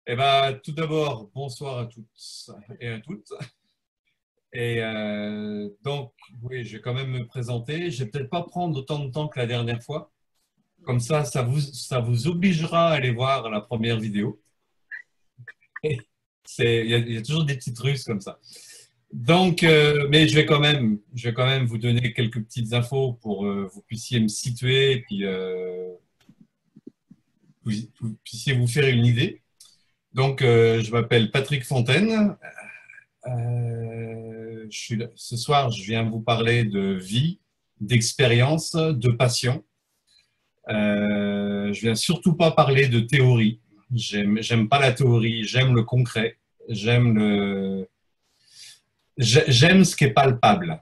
Eh ben, tout d'abord, bonsoir à toutes et à toutes. Donc, oui, je vais quand même me présenter. Je vais peut-être pas prendre autant de temps que la dernière fois. Comme ça vous obligera à aller voir la première vidéo. Il y a toujours des petites ruses comme ça. Donc, mais je vais quand même vous donner quelques petites infos pour vous puissiez me situer et puis vous puissiez vous faire une idée. Donc, je m'appelle Patrick Fontaine. Ce soir, je viens vous parler de vie, d'expérience, de passion. Je viens surtout pas parler de théorie. J'aime pas la théorie, j'aime le concret, j'aime j'aime ce qui est palpable.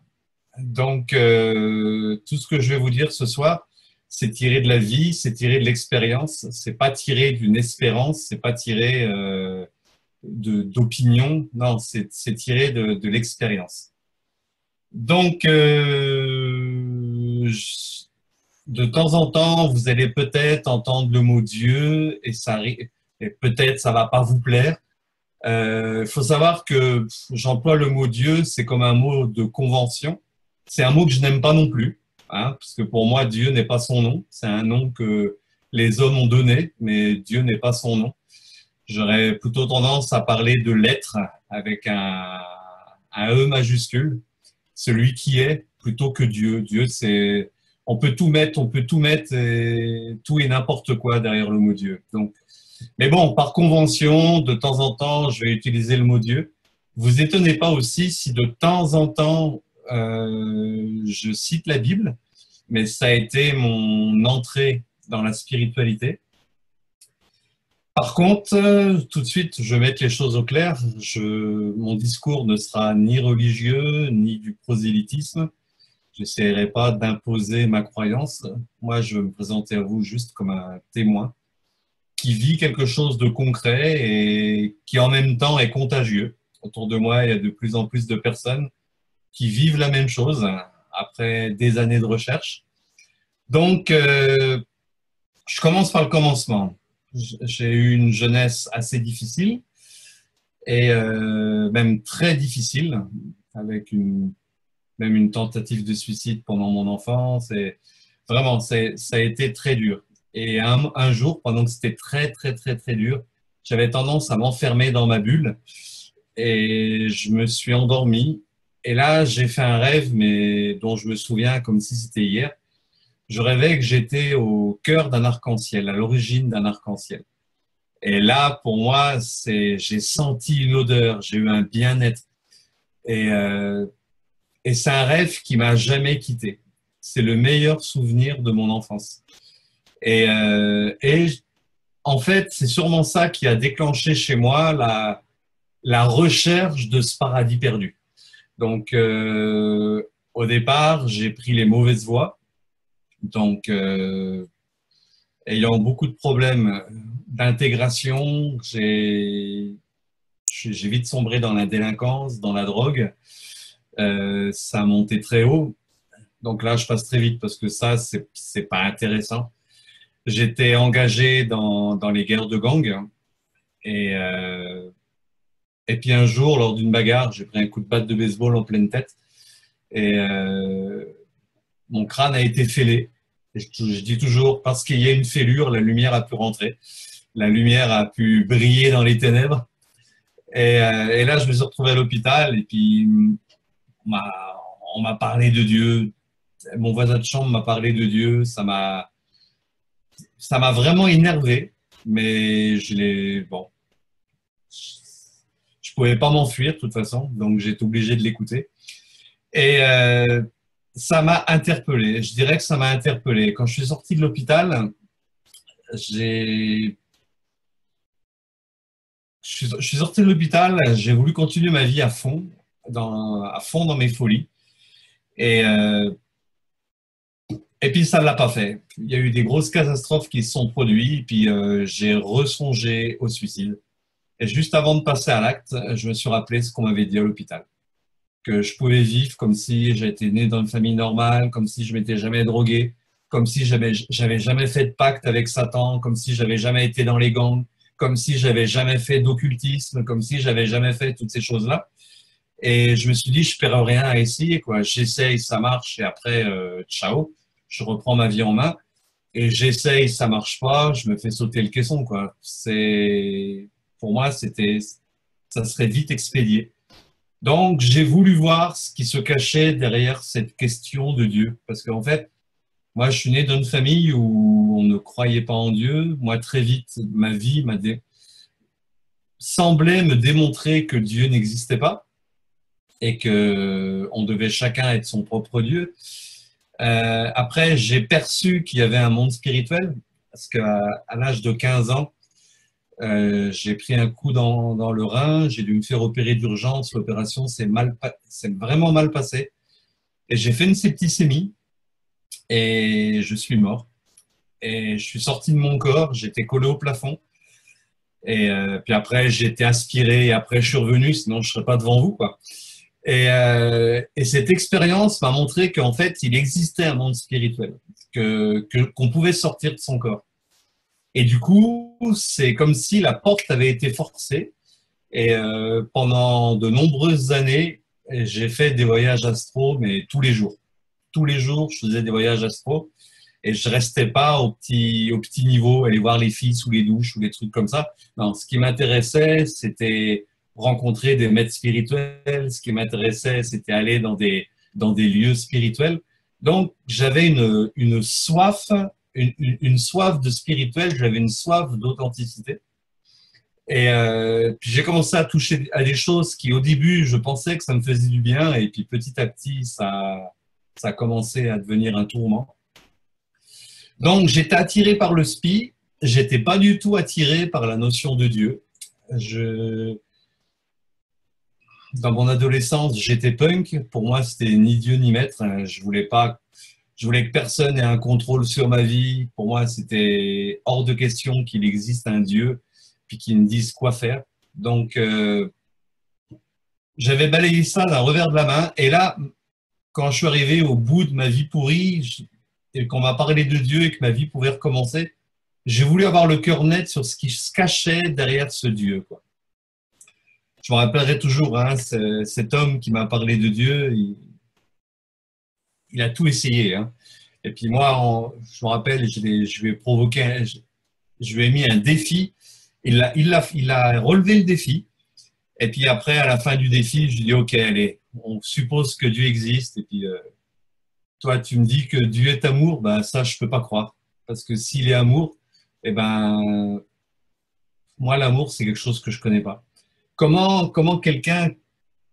Donc, tout ce que je vais vous dire ce soir, c'est tiré de la vie, c'est tiré de l'expérience, c'est pas tiré d'une espérance, c'est pas tiré d'opinion, non, c'est tiré de l'expérience. Donc, de temps en temps, vous allez peut-être entendre le mot Dieu et peut-être ça va pas vous plaire. Il faut savoir que j'emploie le mot Dieu, c'est comme un mot de convention. C'est un mot que je n'aime pas non plus, hein, parce que pour moi, Dieu n'est pas son nom. C'est un nom que les hommes ont donné, mais Dieu n'est pas son nom. J'aurais plutôt tendance à parler de l'être avec un E majuscule, celui qui est plutôt que Dieu. Dieu, c'est, on peut tout mettre et tout et n'importe quoi derrière le mot Dieu. Donc, mais bon, par convention, de temps en temps, je vais utiliser le mot Dieu. Vous étonnez pas aussi si de temps en temps, je cite la Bible, mais ça a été mon entrée dans la spiritualité. Par contre, tout de suite, je vais mettre les choses au clair. Mon discours ne sera ni religieux, ni du prosélytisme. Je n'essaierai pas d'imposer ma croyance. Moi, je vais me présenter à vous juste comme un témoin qui vit quelque chose de concret et qui en même temps est contagieux. Autour de moi, il y a de plus en plus de personnes qui vivent la même chose après des années de recherche. Donc, je commence par le commencement. J'ai eu une jeunesse assez difficile et même très difficile, avec même une tentative de suicide pendant mon enfance. Et vraiment, ça a été très dur. Et un jour, pendant que c'était très, très, très, très dur, j'avais tendance à m'enfermer dans ma bulle et je me suis endormi. Et là, j'ai fait un rêve, mais dont je me souviens comme si c'était hier. Je rêvais que j'étais au cœur d'un arc-en-ciel, à l'origine d'un arc-en-ciel. Et là, pour moi, j'ai senti une odeur, j'ai eu un bien-être. Et, euh, et c'est un rêve qui m'a jamais quitté. C'est le meilleur souvenir de mon enfance. Et en fait, c'est sûrement ça qui a déclenché chez moi la recherche de ce paradis perdu. Donc, au départ, j'ai pris les mauvaises voies. Donc, ayant beaucoup de problèmes d'intégration, j'ai vite sombré dans la délinquance, dans la drogue. Ça a monté très haut. Donc là, je passe très vite parce que ça, c'est pas intéressant. J'étais engagé dans les guerres de gang et, euh, et puis un jour, lors d'une bagarre, j'ai pris un coup de batte de baseball en pleine tête et mon crâne a été fêlé. Et je dis toujours, parce qu'il y a une fêlure, la lumière a pu rentrer. La lumière a pu briller dans les ténèbres. Et là, je me suis retrouvé à l'hôpital et puis on m'a parlé de Dieu. Mon voisin de chambre m'a parlé de Dieu. Ça m'a vraiment énervé, mais bon, je pouvais pas m'enfuir de toute façon, donc j'ai été obligé de l'écouter. Et ça m'a interpellé. Je dirais que ça m'a interpellé. Quand je suis sorti de l'hôpital, j'ai je suis sorti de l'hôpital, j'ai voulu continuer ma vie à fond dans mes folies. Et, euh, et puis ça ne l'a pas fait. Il y a eu des grosses catastrophes qui se sont produites, puis j'ai ressongé au suicide. Et juste avant de passer à l'acte, je me suis rappelé ce qu'on m'avait dit à l'hôpital. Que je pouvais vivre comme si j'étais né dans une famille normale, comme si je m'étais jamais drogué, comme si j'avais jamais fait de pacte avec Satan, comme si j'avais jamais été dans les gangs, comme si j'avais jamais fait d'occultisme, comme si j'avais jamais fait toutes ces choses-là. Et je me suis dit, je perds rien à essayer, quoi. J'essaye, ça marche, et après, ciao, je reprends ma vie en main. Et j'essaye, ça marche pas, je me fais sauter le caisson, quoi. Pour moi, ça serait vite expédié. Donc, j'ai voulu voir ce qui se cachait derrière cette question de Dieu. Parce qu'en fait, moi, je suis né dans une famille où on ne croyait pas en Dieu. Moi, très vite, ma vie semblait me démontrer que Dieu n'existait pas et que on devait chacun être son propre Dieu. Après, j'ai perçu qu'il y avait un monde spirituel parce qu'à l'âge de 15 ans, j'ai pris un coup dans le rein, j'ai dû me faire opérer d'urgence. L'opération s'est vraiment mal passée et j'ai fait une septicémie et je suis mort. Et je suis sorti de mon corps, j'étais collé au plafond. Et puis après, j'ai été aspiré et après, je suis revenu, sinon je ne serais pas devant vous, quoi. Et cette expérience m'a montré qu'en fait, il existait un monde spirituel, qu'on pouvait sortir de son corps. Et du coup, c'est comme si la porte avait été forcée. Et pendant de nombreuses années, j'ai fait des voyages astro, mais tous les jours. Tous les jours, je faisais des voyages astro. Et je restais pas au petit niveau, aller voir les filles sous les douches ou des trucs comme ça. Non, ce qui m'intéressait, c'était rencontrer des maîtres spirituels. Ce qui m'intéressait, c'était aller dans des lieux spirituels. Donc, j'avais une soif, une soif de spirituel, j'avais une soif d'authenticité. Et puis j'ai commencé à toucher à des choses qui, au début, je pensais que ça me faisait du bien. Et puis petit à petit, ça a commencé à devenir un tourment. Donc, j'étais attiré par le spi, j'étais pas du tout attiré par la notion de Dieu. Dans mon adolescence, j'étais punk. Pour moi, c'était ni Dieu ni maître. Je voulais que personne ait un contrôle sur ma vie. Pour moi, c'était hors de question qu'il existe un Dieu, puis qu'il me dise quoi faire. Donc, j'avais balayé ça d'un revers de la main. Et là, quand je suis arrivé au bout de ma vie pourrie, et qu'on m'a parlé de Dieu et que ma vie pouvait recommencer, j'ai voulu avoir le cœur net sur ce qui se cachait derrière ce Dieu, quoi. Je me rappellerai toujours, hein, cet homme qui m'a parlé de Dieu, il a tout essayé, hein. Et puis moi, je me rappelle, je lui ai provoqué, je lui ai mis un défi. Il a relevé le défi. Et puis après, à la fin du défi, je lui ai dit, OK, allez, on suppose que Dieu existe. Et puis, toi, tu me dis que Dieu est amour, ben ça, je peux pas croire. Parce que s'il est amour, eh ben, moi, l'amour, c'est quelque chose que je connais pas. Comment quelqu'un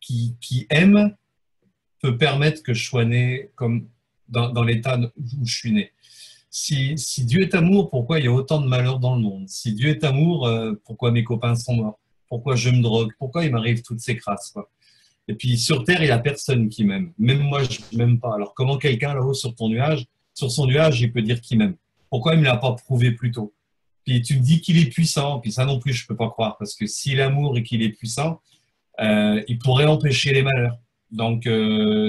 qui aime peut permettre que je sois né comme dans l'état où je suis né? Si Dieu est amour, pourquoi il y a autant de malheur dans le monde? Si Dieu est amour, pourquoi mes copains sont morts? Pourquoi je me drogue? Pourquoi il m'arrive toutes ces crasses, quoi? Et puis sur Terre, il n'y a personne qui m'aime. Même moi, je ne m'aime pas. Alors comment quelqu'un là-haut sur son nuage, il peut dire qu'il m'aime? Pourquoi il ne me l'a pas prouvé plus tôt? Puis tu me dis qu'il est puissant, puis ça non plus, je ne peux pas croire. Parce que s'il est amour et qu'il est puissant, il pourrait empêcher les malheurs. Donc,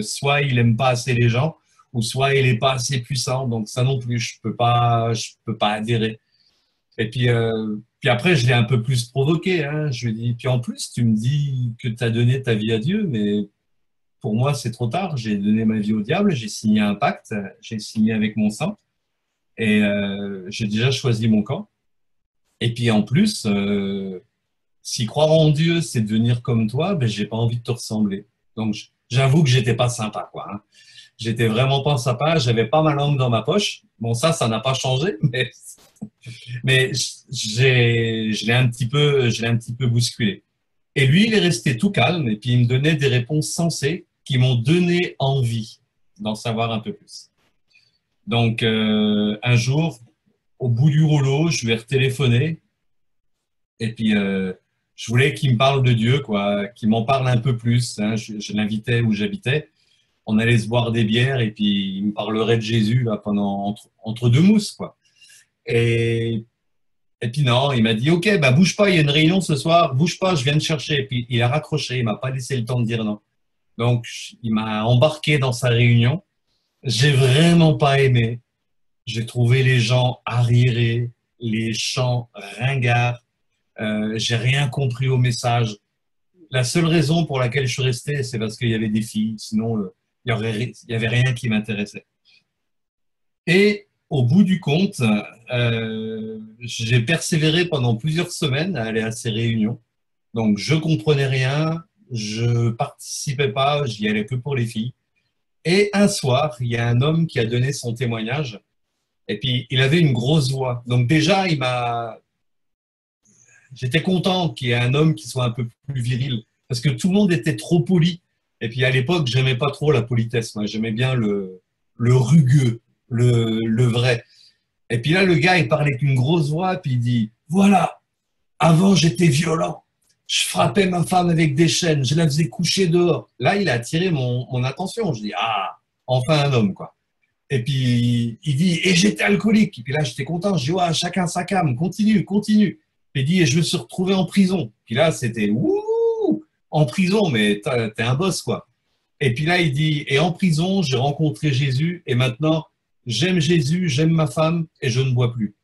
soit il n'aime pas assez les gens, ou soit il n'est pas assez puissant. Donc ça non plus, je peux pas adhérer. Et puis après, je l'ai un peu plus provoqué, hein. Je lui ai dit, puis en plus, tu me dis que tu as donné ta vie à Dieu, mais pour moi, c'est trop tard. J'ai donné ma vie au diable, j'ai signé un pacte, j'ai signé avec mon sang, et j'ai déjà choisi mon camp. Et puis en plus, si croire en Dieu, c'est devenir comme toi, ben, j'ai pas envie de te ressembler. Donc j'avoue que j'étais pas sympa, quoi, hein. J'étais vraiment pas sympa, j'avais pas ma langue dans ma poche. Bon, ça n'a pas changé, mais je l'ai un petit peu bousculé. Et lui, il est resté tout calme et puis il me donnait des réponses sensées qui m'ont donné envie d'en savoir un peu plus. Donc, un jour, au bout du rouleau, je lui ai retéléphoné et puis je voulais qu'il me parle de Dieu, quoi, qu'il m'en parle un peu plus, hein. Je l'invitais où j'habitais. On allait se boire des bières et puis il me parlerait de Jésus là, entre deux mousses, quoi. Et Et puis non, il m'a dit, OK, bah bouge pas, il y a une réunion ce soir, bouge pas, je viens te chercher. Et puis il a raccroché, il m'a pas laissé le temps de dire non. Donc il m'a embarqué dans sa réunion. J'ai vraiment pas aimé. J'ai trouvé les gens arriérés, les chants ringards. J'ai rien compris au message. La seule raison pour laquelle je suis resté, c'est parce qu'il y avait des filles. Sinon, il y avait rien qui m'intéressait. Et au bout du compte, j'ai persévéré pendant plusieurs semaines à aller à ces réunions. Donc, je comprenais rien, je participais pas, j'y allais que pour les filles. Et un soir, il y a un homme qui a donné son témoignage. Et puis, il avait une grosse voix. Donc déjà, j'étais content qu'il y ait un homme qui soit un peu plus viril. Parce que tout le monde était trop poli. Et puis, à l'époque, j'aimais pas trop la politesse. Moi, j'aimais bien le rugueux, le vrai. Et puis là, le gars, il parlait avec une grosse voix, puis il dit, voilà, avant, j'étais violent. Je frappais ma femme avec des chaînes, je la faisais coucher dehors. Là, il a attiré mon attention. Je dis, ah, enfin un homme, quoi. Et puis, il dit, et j'étais alcoolique. Et puis là, j'étais content. Je dis, ouais, chacun sa came, continue, continue. Puis il dit, et je me suis retrouvé en prison. Puis là, c'était, ouh, en prison, mais t'es un boss, quoi. Et puis là, il dit, et en prison, j'ai rencontré Jésus, et maintenant, j'aime Jésus, j'aime ma femme, et je ne bois plus.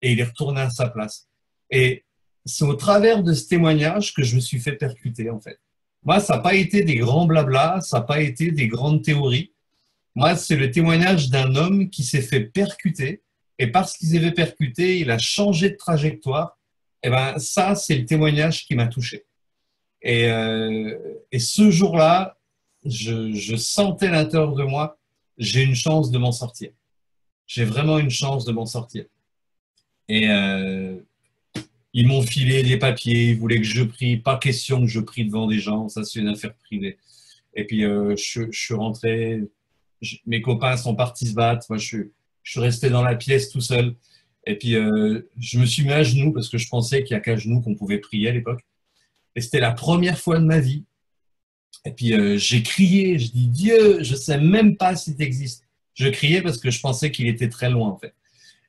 Et il est retourné à sa place. Et c'est au travers de ce témoignage que je me suis fait percuter, en fait. Moi, ça n'a pas été des grands blablas, ça n'a pas été des grandes théories. Moi, c'est le témoignage d'un homme qui s'est fait percuter, et parce qu'il s'est fait percuter, il a changé de trajectoire. Et ben, ça, c'est le témoignage qui m'a touché. Et ce jour-là, je sentais à l'intérieur de moi, j'ai une chance de m'en sortir. J'ai vraiment une chance de m'en sortir. Et ils m'ont filé des papiers, ils voulaient que je prie. Pas question que je prie devant des gens, ça c'est une affaire privée. Et puis je suis rentré, mes copains sont partis se battre, moi je suis resté dans la pièce tout seul. Et puis je me suis mis à genoux parce que je pensais qu'il n'y a qu'à genoux qu'on pouvait prier à l'époque. Et c'était la première fois de ma vie. Et puis j'ai crié, je dis Dieu, je ne sais même pas si tu existes. Je criais parce que je pensais qu'il était très loin en fait.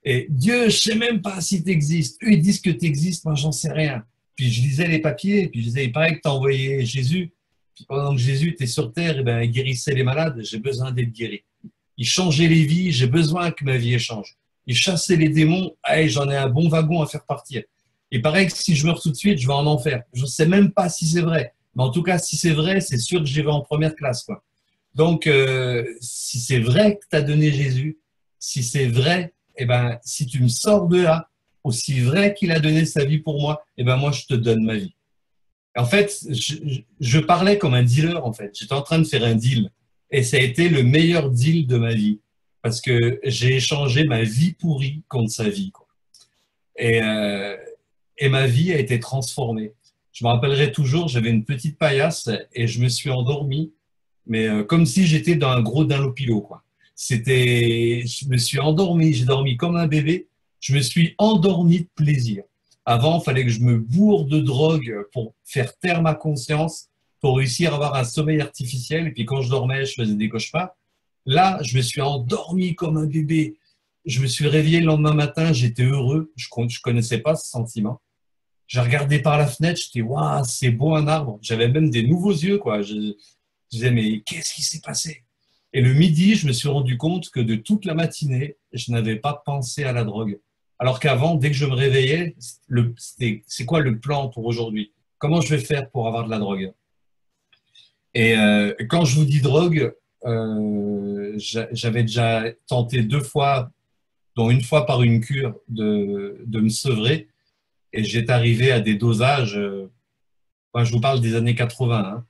Et Dieu, je sais même pas si tu existes. Eux, ils disent que tu existes, moi, j'en sais rien. Puis je lisais les papiers, et puis je disais, il paraît que tu as envoyé Jésus. Puis pendant que Jésus était sur terre, eh ben, il guérissait les malades, j'ai besoin d'être guéri. Il changeait les vies, j'ai besoin que ma vie change. Il chassait les démons, hey, j'en ai un bon wagon à faire partir. Il paraît que si je meurs tout de suite, je vais en enfer. Je ne sais même pas si c'est vrai. Mais en tout cas, si c'est vrai, c'est sûr que j'y vais en première classe, quoi. Donc, si c'est vrai que tu as donné Jésus, si c'est vrai, eh ben, si tu me sors de là, aussi vrai qu'il a donné sa vie pour moi, eh ben, moi, je te donne ma vie. En fait, je parlais comme un dealer, en fait. J'étais en train de faire un deal. Et ça a été le meilleur deal de ma vie. Parce que j'ai échangé ma vie pourrie contre sa vie, quoi. Et, euh, et ma vie a été transformée. Je me rappellerai toujours, j'avais une petite paillasse et je me suis endormi, mais comme si j'étais dans un gros Dunlopilo, quoi. Je me suis endormi, j'ai dormi comme un bébé, je me suis endormi de plaisir. Avant, il fallait que je me bourre de drogue pour faire taire ma conscience, pour réussir à avoir un sommeil artificiel. Et puis quand je dormais, je faisais des cauchemars. Là, je me suis endormi comme un bébé. Je me suis réveillé le lendemain matin, j'étais heureux, je connaissais pas ce sentiment. J'ai regardé par la fenêtre, j'étais waouh, c'est beau un arbre. J'avais même des nouveaux yeux, quoi. Je disais, mais qu'est-ce qui s'est passé? Et le midi, je me suis rendu compte que de toute la matinée, je n'avais pas pensé à la drogue. Alors qu'avant, dès que je me réveillais, c'est quoi le plan pour aujourd'hui? Comment je vais faire pour avoir de la drogue? Et quand je vous dis drogue, j'avais déjà tenté 2 fois, dont une fois par une cure, de me sevrer. Et j'étais arrivé à des dosages, je vous parle des années 80,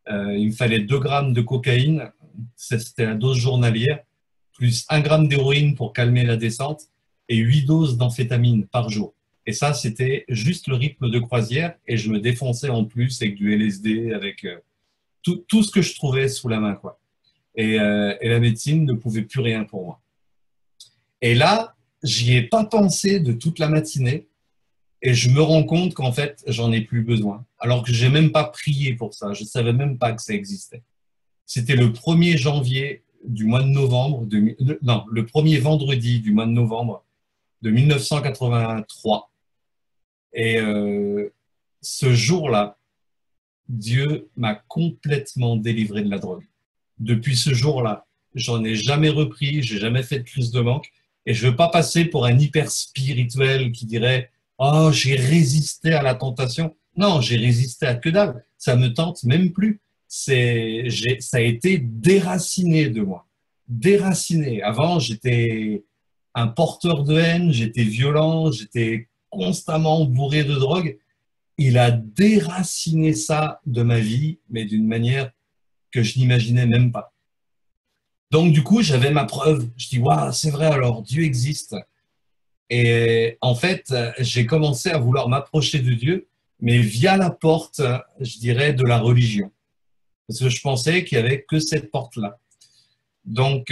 hein. Il me fallait 2 grammes de cocaïne, c'était la dose journalière, plus 1 gramme d'héroïne pour calmer la descente et 8 doses d'amphétamine par jour. Et ça, c'était juste le rythme de croisière et je me défonçais en plus avec du LSD, avec tout ce que je trouvais sous la main, quoi. Et la médecine ne pouvait plus rien pour moi. Et là, j'y ai pas pensé de toute la matinée. Et je me rends compte qu'en fait, j'en ai plus besoin. Alors que j'ai même pas prié pour ça. Je savais même pas que ça existait. C'était le 1er janvier du mois de novembre, non, le 1er vendredi du mois de novembre de 1983. Et ce jour-là, Dieu m'a complètement délivré de la drogue. Depuis ce jour-là, j'en ai jamais repris, j'ai jamais fait de crise de manque. Et je veux pas passer pour un hyper spirituel qui dirait Oh, j'ai résisté à la tentation. Non, j'ai résisté à que dalle. Ça me tente même plus. Ça a été déraciné de moi. Déraciné. Avant, j'étais un porteur de haine, j'étais violent, j'étais constamment bourré de drogue. Il a déraciné ça de ma vie, mais d'une manière que je n'imaginais même pas. Donc, du coup, j'avais ma preuve. Je dis, waouh, c'est vrai alors, Dieu existe. Et en fait, j'ai commencé à vouloir m'approcher de Dieu, mais via la porte, je dirais, de la religion. Parce que je pensais qu'il n'y avait que cette porte-là. Donc,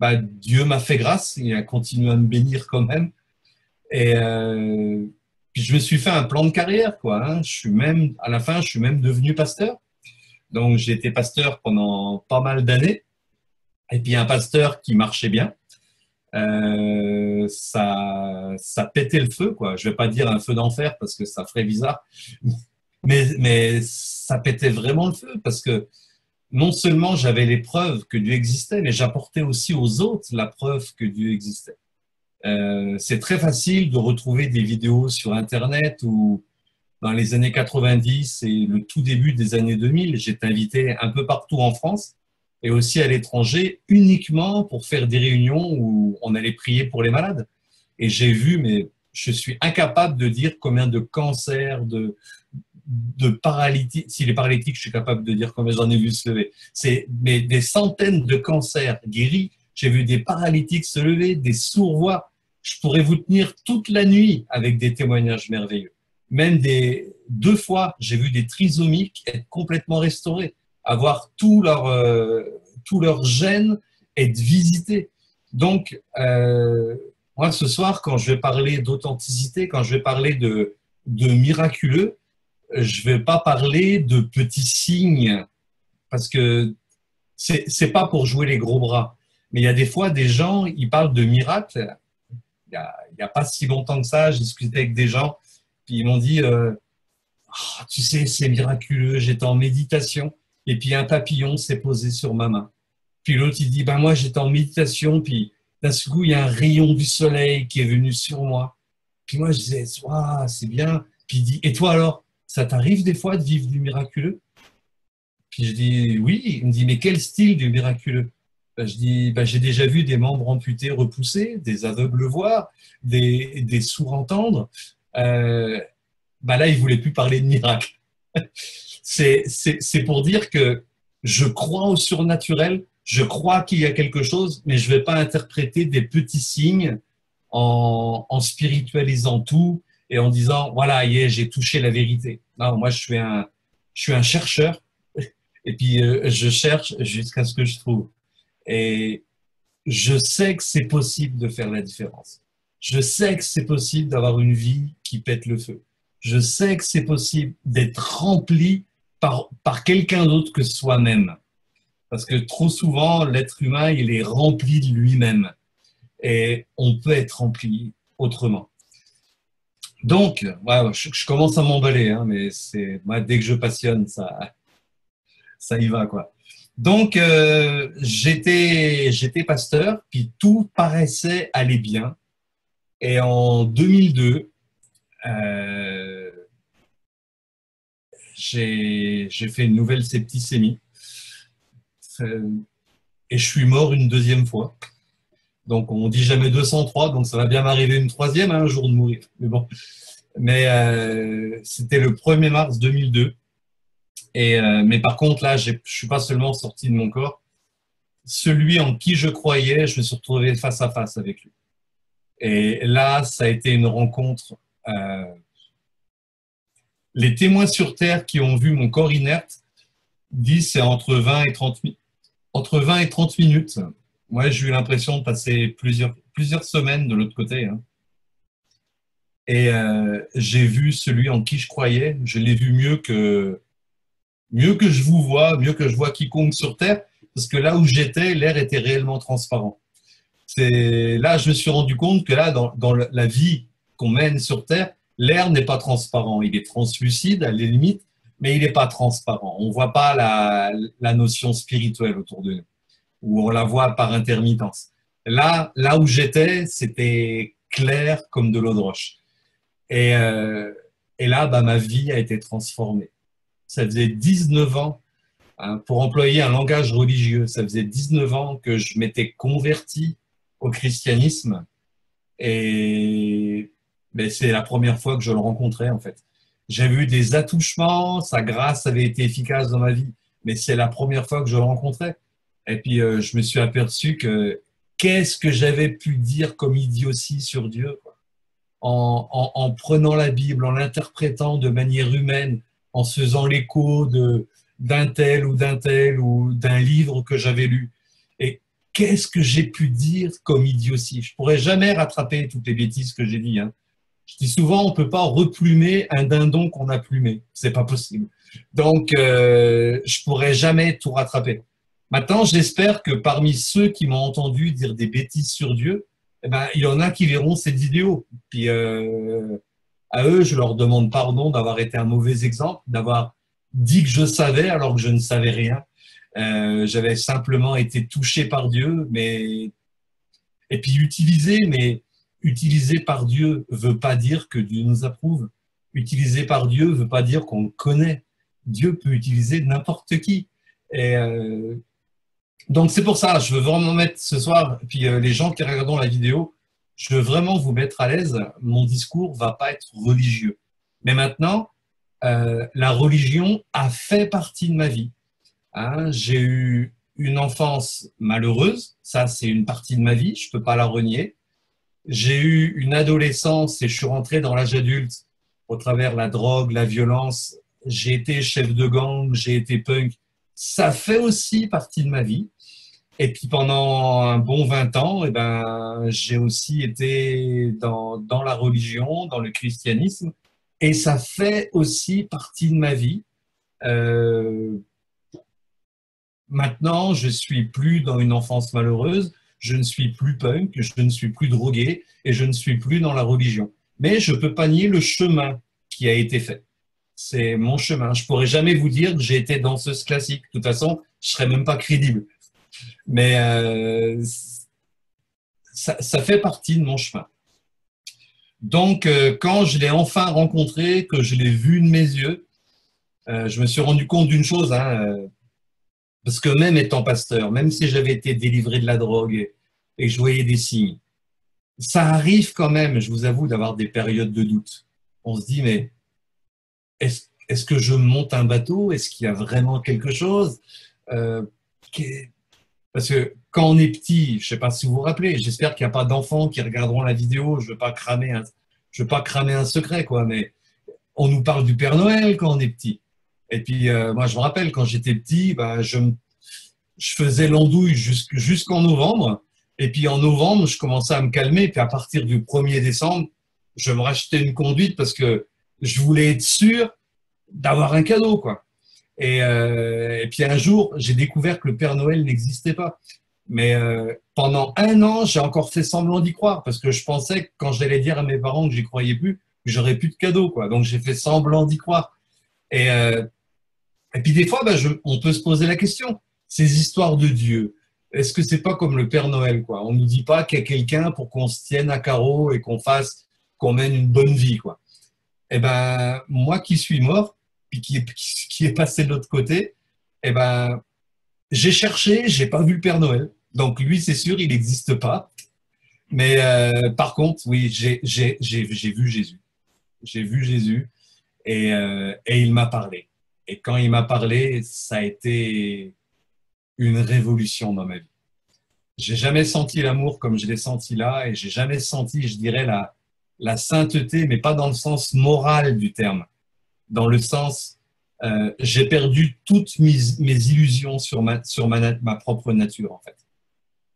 bah, Dieu m'a fait grâce, il a continué à me bénir quand même. Et puis je me suis fait un plan de carrière, quoi. Hein. Je suis même, à la fin, je suis même devenu pasteur. Donc, j'ai été pasteur pendant pas mal d'années. Et puis, un pasteur qui marchait bien. Ça pétait le feu, quoi. Je vais pas dire un feu d'enfer parce que ça ferait bizarre, mais ça pétait vraiment le feu parce que non seulement j'avais les preuves que Dieu existait, mais j'apportais aussi aux autres la preuve que Dieu existait. C'est très facile de retrouver des vidéos sur Internet ou dans les années 90 et le tout début des années 2000, j'étais invité un peu partout en France et aussi à l'étranger uniquement pour faire des réunions où on allait prier pour les malades. Et j'ai vu, mais je suis incapable de dire combien de cancers, de paralytiques, si les paralytiques, je suis capable de dire combien j'en ai vu se lever. C'est des centaines de cancers guéris. J'ai vu des paralytiques se lever, des sourds-voix. Je pourrais vous tenir toute la nuit avec des témoignages merveilleux. Même deux fois, j'ai vu des trisomiques être complètement restaurés, avoir tout leur gène être visité. Donc, moi, ce soir, quand je vais parler d'authenticité, quand je vais parler de miraculeux, je vais pas parler de petits signes parce que c'est pas pour jouer les gros bras. Mais il y a des fois des gens, ils parlent de miracles. Il y a pas si longtemps que ça, j'ai discuté avec des gens, puis ils m'ont dit oh, tu sais, c'est miraculeux, j'étais en méditation et puis un papillon s'est posé sur ma main. Puis l'autre il dit ben moi j'étais en méditation, puis d'un coup il y a un rayon du soleil qui est venu sur moi. Puis moi je disais wow, c'est bien. Puis il dit et toi alors, ça t'arrive des fois de vivre du miraculeux? Puis je dis oui. Il me dit mais quel style du miraculeux? Ben, je dis ben, j'ai déjà vu des membres amputés repoussés, des aveugles voir, des sourds entendre. Ben là, il voulait plus parler de miracle. C'est pour dire que je crois au surnaturel, je crois qu'il y a quelque chose, mais je ne vais pas interpréter des petits signes en spiritualisant tout et en disant voilà, yeah, j'ai touché la vérité. Non, moi, je suis un chercheur et puis je cherche jusqu'à ce que je trouve. Et je sais que c'est possible de faire la différence. Je sais que c'est possible d'avoir une vie qui pète le feu. Je sais que c'est possible d'être rempli par quelqu'un d'autre que soi-même. Parce que trop souvent, l'être humain, il est rempli de lui-même. Et on peut être rempli autrement. Donc, ouais, je commence à m'emballer, hein, mais moi, dès que je passionne, ça y va, quoi. Donc, j'étais pasteur, puis tout paraissait aller bien. Et en 2002, euh, j'ai fait une nouvelle septicémie. Et je suis mort une deuxième fois. Donc, on dit jamais 203, donc ça va bien m'arriver une troisième, hein, un jour de mourir. Mais bon. Mais c'était le 1er mars 2002. Mais par contre, là, je ne suis pas seulement sorti de mon corps. Celui en qui je croyais, je me suis retrouvé face à face avec lui. Et là, ça a été une rencontre. Euh, les témoins sur Terre qui ont vu mon corps inerte disent c'est entre 20 et 30 minutes. Entre 20 et 30 minutes. Moi, j'ai eu l'impression de passer plusieurs semaines de l'autre côté. Hein. Et j'ai vu celui en qui je croyais. Je l'ai vu mieux que je vous vois, mieux que je vois quiconque sur Terre, parce que là où j'étais, l'air était réellement transparent. Là, je me suis rendu compte que là, dans la vie qu'on mène sur Terre, l'air n'est pas transparent. Il est translucide à la limite, mais il n'est pas transparent. On ne voit pas la notion spirituelle autour de nous, ou on la voit par intermittence. Là où j'étais, c'était clair comme de l'eau de roche. Et, euh, et là, bah, ma vie a été transformée. Ça faisait 19 ans, hein, pour employer un langage religieux, ça faisait 19 ans que je m'étais converti au christianisme. Et ben, c'est la première fois que je le rencontrais, en fait. J'ai eu des attouchements, sa grâce avait été efficace dans ma vie, mais c'est la première fois que je le rencontrais. Et puis, je me suis aperçu que qu'est-ce que j'avais pu dire comme idiotie sur Dieu, quoi. En prenant la Bible, en l'interprétant de manière humaine, en se faisant l'écho d'un tel ou d'un livre que j'avais lu. Et qu'est-ce que j'ai pu dire comme idiotie? Je pourrais jamais rattraper toutes les bêtises que j'ai dit, hein. Je dis souvent, on peut pas replumer un dindon qu'on a plumé. C'est pas possible. Donc, je pourrais jamais tout rattraper. Maintenant, j'espère que parmi ceux qui m'ont entendu dire des bêtises sur Dieu, eh ben, il y en a qui verront cette vidéo. Puis, à eux, je leur demande pardon d'avoir été un mauvais exemple, d'avoir dit que je savais alors que je ne savais rien. J'avais simplement été touché par Dieu, mais et puis utilisé, mais utilisé par Dieu veut pas dire que Dieu nous approuve. Utilisé par Dieu veut pas dire qu'on le connaît. Dieu peut utiliser n'importe qui. Et donc c'est pour ça, je veux vraiment mettre ce soir, puis les gens qui regardent la vidéo, je veux vraiment vous mettre à l'aise. Mon discours va pas être religieux. Mais maintenant, la religion a fait partie de ma vie. Hein, j'ai eu une enfance malheureuse, ça c'est une partie de ma vie, je peux pas la renier. J'ai eu une adolescence et je suis rentré dans l'âge adulte au travers la drogue, la violence. J'ai été chef de gang, j'ai été punk. Ça fait aussi partie de ma vie. Et puis pendant un bon 20 ans, eh ben, j'ai aussi été dans la religion, dans le christianisme. Et ça fait aussi partie de ma vie. Euh, Maintenant, je suis plus dans une enfance malheureuse, je ne suis plus punk, je ne suis plus drogué et je ne suis plus dans la religion. Mais je peux pas nier le chemin qui a été fait. C'est mon chemin. Je pourrais jamais vous dire que j'ai été danseuse classique. De toute façon, je serais même pas crédible. Mais ça fait partie de mon chemin. Donc, quand je l'ai enfin rencontré, que je l'ai vu de mes yeux, je me suis rendu compte d'une chose, hein, parce que même étant pasteur, même si j'avais été délivré de la drogue et que je voyais des signes, ça arrive quand même, je vous avoue, d'avoir des périodes de doute. On se dit, mais est-ce que je monte un bateau? Est-ce qu'il y a vraiment quelque chose? euh, Parce que quand on est petit, je ne sais pas si vous vous rappelez, j'espère qu'il n'y a pas d'enfants qui regarderont la vidéo, je veux pas cramer un secret, quoi, mais on nous parle du Père Noël quand on est petit. Et puis, moi, je me rappelle, quand j'étais petit, bah, je faisais l'andouille jusqu'en novembre. Et puis, en novembre, je commençais à me calmer. Puis, à partir du 1er décembre, je me rachetais une conduite parce que je voulais être sûr d'avoir un cadeau, quoi. Et puis, un jour, j'ai découvert que le Père Noël n'existait pas. Mais pendant un an, j'ai encore fait semblant d'y croire parce que je pensais que quand j'allais dire à mes parents que j'y croyais plus, que j'aurais plus de cadeau, quoi. Donc, j'ai fait semblant d'y croire. Et, euh, et puis des fois, ben, on peut se poser la question, ces histoires de Dieu, est-ce que c'est pas comme le Père Noël, quoi? On nous dit pas qu'il y a quelqu'un pour qu'on se tienne à carreau et qu'on mène une bonne vie, quoi. Eh ben, moi qui suis mort, puis qui est passé de l'autre côté, eh ben, j'ai cherché, j'ai pas vu le Père Noël. Donc lui, c'est sûr, il n'existe pas. Mais par contre, oui, j'ai vu Jésus. J'ai vu Jésus et il m'a parlé. Et quand il m'a parlé, ça a été une révolution dans ma vie. J'ai jamais senti l'amour comme je l'ai senti là, et j'ai jamais senti, je dirais, la sainteté, mais pas dans le sens moral du terme, dans le sens, j'ai perdu toutes mes illusions sur ma propre nature, en fait.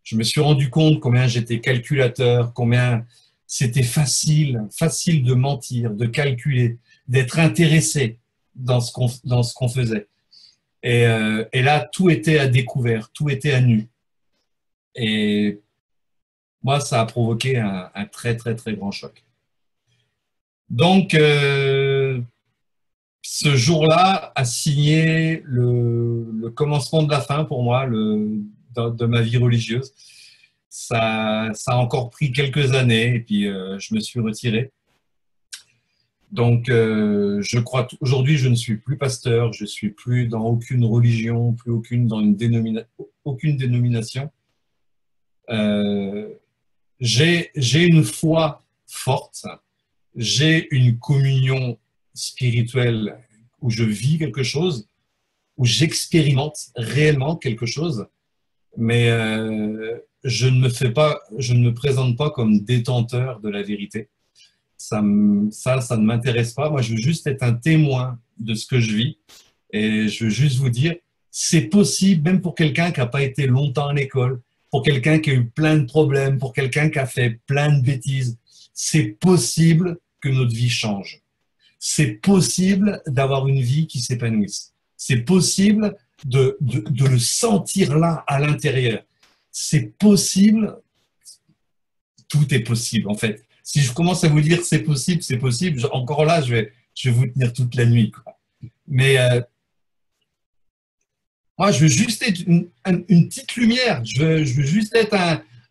Je me suis rendu compte combien j'étais calculateur, combien c'était facile de mentir, de calculer, d'être intéressé dans ce qu'on faisait. Et là, tout était à découvert, tout était à nu. Et moi, ça a provoqué un très, très, très grand choc. Donc, ce jour-là a signé le commencement de la fin pour moi de ma vie religieuse. ça a encore pris quelques années et puis je me suis retiré. Donc, je crois aujourd'hui, je ne suis plus pasteur, je suis plus dans aucune religion, plus dans aucune dénomination. Euh, j'ai une foi forte, j'ai une communion spirituelle où je vis quelque chose, où j'expérimente réellement quelque chose, mais je ne me présente pas comme détenteur de la vérité. Ça ne m'intéresse pas. Moi, je veux juste être un témoin de ce que je vis. Et je veux juste vous dire, c'est possible, même pour quelqu'un qui n'a pas été longtemps à l'école, pour quelqu'un qui a eu plein de problèmes, pour quelqu'un qui a fait plein de bêtises, c'est possible que notre vie change. C'est possible d'avoir une vie qui s'épanouisse. C'est possible de le sentir là, à l'intérieur. C'est possible, tout est possible en fait. Si je commence à vous dire c'est possible, encore là, je vais vous tenir toute la nuit, quoi. Mais moi, je veux juste être une petite lumière, je veux juste être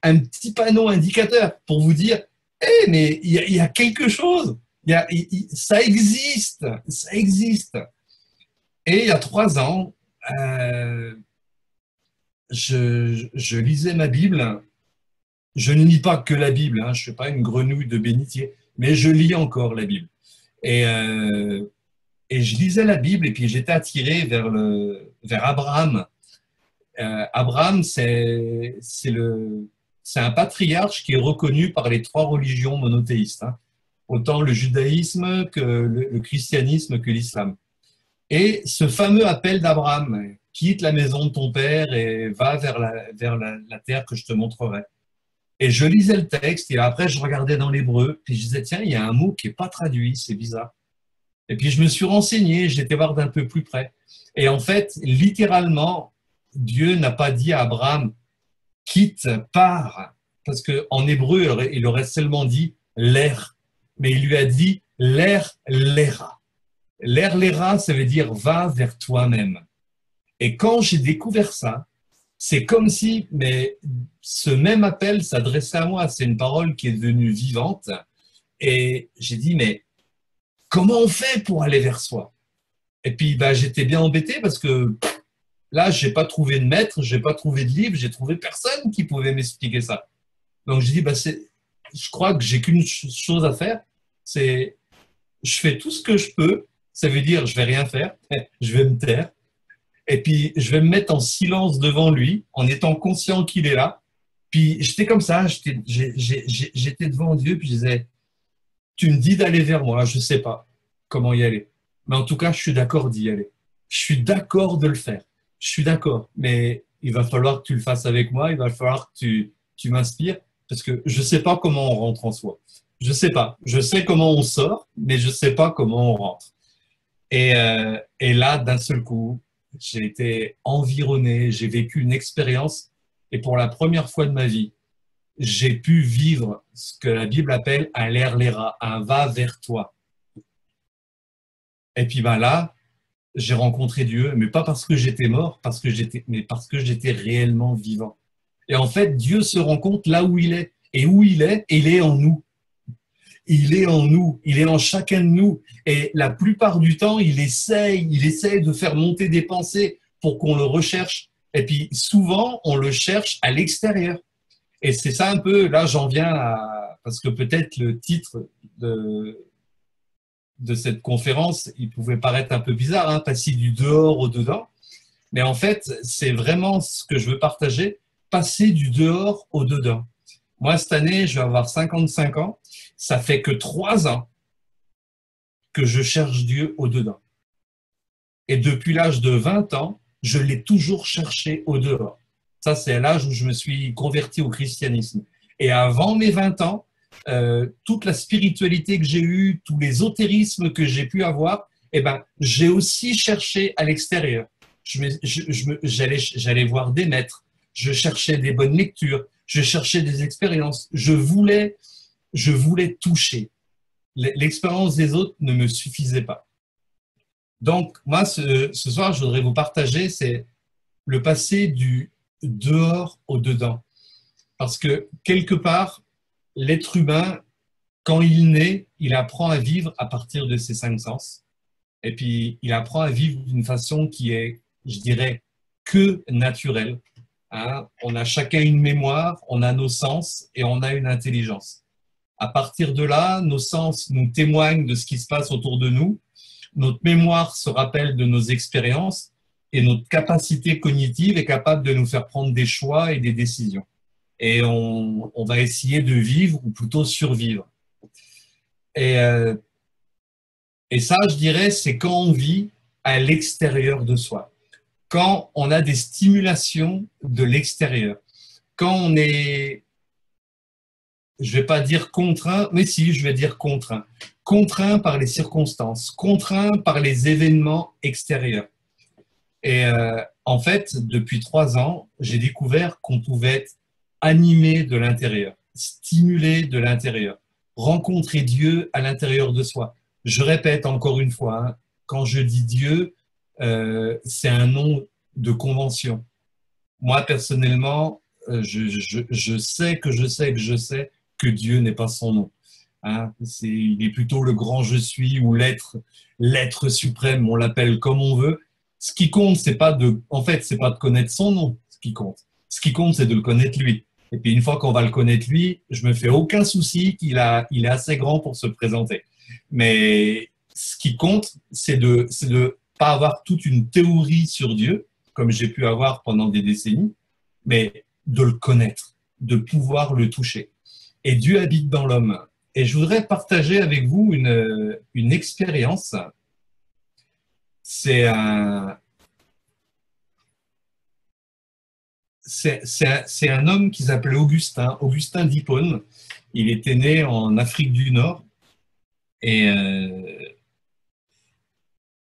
un petit panneau indicateur pour vous dire, hey, mais il y a quelque chose, ça existe, ça existe. Et il y a 3 ans, je lisais ma Bible. Je ne lis pas que la Bible, hein, je ne suis pas une grenouille de bénitier, mais je lis encore la Bible. Et, et je lisais la Bible et puis j'étais attiré vers Abraham. Abraham, c'est un patriarche qui est reconnu par les 3 religions monothéistes, hein, autant le judaïsme que le christianisme que l'islam. Et ce fameux appel d'Abraham, quitte la maison de ton père et va vers la terre que je te montrerai. Et je lisais le texte et après je regardais dans l'hébreu, puis je disais, tiens, il y a un mot qui n'est pas traduit, c'est bizarre. Et puis je me suis renseigné, j'étais voir d'un peu plus près. Et en fait, littéralement, Dieu n'a pas dit à Abraham, quitte, pars, parce qu'en hébreu, il aurait seulement dit l'air, mais il lui a dit l'air, l'aira. L'air, l'aira, ça veut dire va vers toi-même. Et quand j'ai découvert ça, c'est comme si, mais ce même appel s'adressait à moi. C'est une parole qui est devenue vivante. Et j'ai dit, mais comment on fait pour aller vers soi? Et puis, j'étais bien embêté parce que là, je n'ai pas trouvé de maître, je n'ai pas trouvé de livre, j'ai trouvé personne qui pouvait m'expliquer ça. Donc, j'ai dit, je crois que j'ai qu'une chose à faire, c'est je fais tout ce que je peux. Ça veut dire, je vais rien faire, je vais me taire. Et puis, je vais me mettre en silence devant lui, en étant conscient qu'il est là. Puis, j'étais comme ça, j'étais devant Dieu, puis je disais, tu me dis d'aller vers moi, je ne sais pas comment y aller. Mais en tout cas, je suis d'accord d'y aller. Je suis d'accord de le faire. Je suis d'accord. Mais il va falloir que tu le fasses avec moi, il va falloir que tu m'inspires, parce que je ne sais pas comment on rentre en soi. Je ne sais pas. Je sais comment on sort, mais je ne sais pas comment on rentre. Et là, d'un seul coup, j'ai été environné, j'ai vécu une expérience et pour la première fois de ma vie, j'ai pu vivre ce que la Bible appelle un l'air l'aira, un va vers toi. Et puis là, j'ai rencontré Dieu, mais pas parce que j'étais mort, mais parce que j'étais réellement vivant. Et en fait, Dieu se rend compte là où il est. Et où il est en nous. Il est en nous, il est en chacun de nous. Et la plupart du temps, il essaye de faire monter des pensées pour qu'on le recherche. Et puis souvent, on le cherche à l'extérieur. Et c'est ça un peu, là j'en viens à, parce que peut-être le titre de cette conférence, il pouvait paraître un peu bizarre, hein, passer du dehors au dedans. Mais en fait, c'est vraiment ce que je veux partager, passer du dehors au dedans. Moi, cette année, je vais avoir 55 ans. Ça fait que 3 ans que je cherche Dieu au-dedans. Et depuis l'âge de 20 ans, je l'ai toujours cherché au-dehors. Ça, c'est à l'âge où je me suis converti au christianisme. Et avant mes 20 ans, toute la spiritualité que j'ai eue, tous les ésotérismes que j'ai pu avoir, j'ai aussi cherché à l'extérieur. J'allais voir des maîtres, je cherchais des bonnes lectures, je cherchais des expériences, je voulais toucher. L'expérience des autres ne me suffisait pas. Donc, moi, ce soir, je voudrais vous partager, c'est le passer du dehors au dedans. Parce que quelque part, l'être humain, quand il naît, il apprend à vivre à partir de ses cinq sens. Et puis, il apprend à vivre d'une façon qui est, je dirais, que naturelle. Hein. On a chacun une mémoire, on a nos sens et on a une intelligence. À partir de là, nos sens nous témoignent de ce qui se passe autour de nous. Notre mémoire se rappelle de nos expériences et notre capacité cognitive est capable de nous faire prendre des choix et des décisions. Et on va essayer de vivre ou plutôt survivre. Et ça, je dirais, c'est quand on vit à l'extérieur de soi, quand on a des stimulations de l'extérieur, quand on est, je vais pas dire contraint, mais si, je vais dire contraint. Contraint par les circonstances, contraint par les événements extérieurs. Et en fait, depuis 3 ans, j'ai découvert qu'on pouvait être animé de l'intérieur, stimulé de l'intérieur, rencontrer Dieu à l'intérieur de soi. Je répète encore une fois, hein, quand je dis Dieu, c'est un nom de convention. Moi, personnellement, je sais que Dieu n'est pas son nom. Hein. Il est plutôt le grand je suis ou l'être suprême, on l'appelle comme on veut. Ce qui compte, c'est pas de connaître son nom, ce qui compte. Ce qui compte, c'est de le connaître lui. Et puis une fois qu'on va le connaître lui, je me fais aucun souci il est assez grand pour se présenter. Mais ce qui compte, c'est de pas avoir toute une théorie sur Dieu, comme j'ai pu avoir pendant des décennies, mais de le connaître, de pouvoir le toucher. Et Dieu habite dans l'homme. Et je voudrais partager avec vous une expérience. C'est un homme qui s'appelait Augustin d'Hippone. Il était né en Afrique du Nord et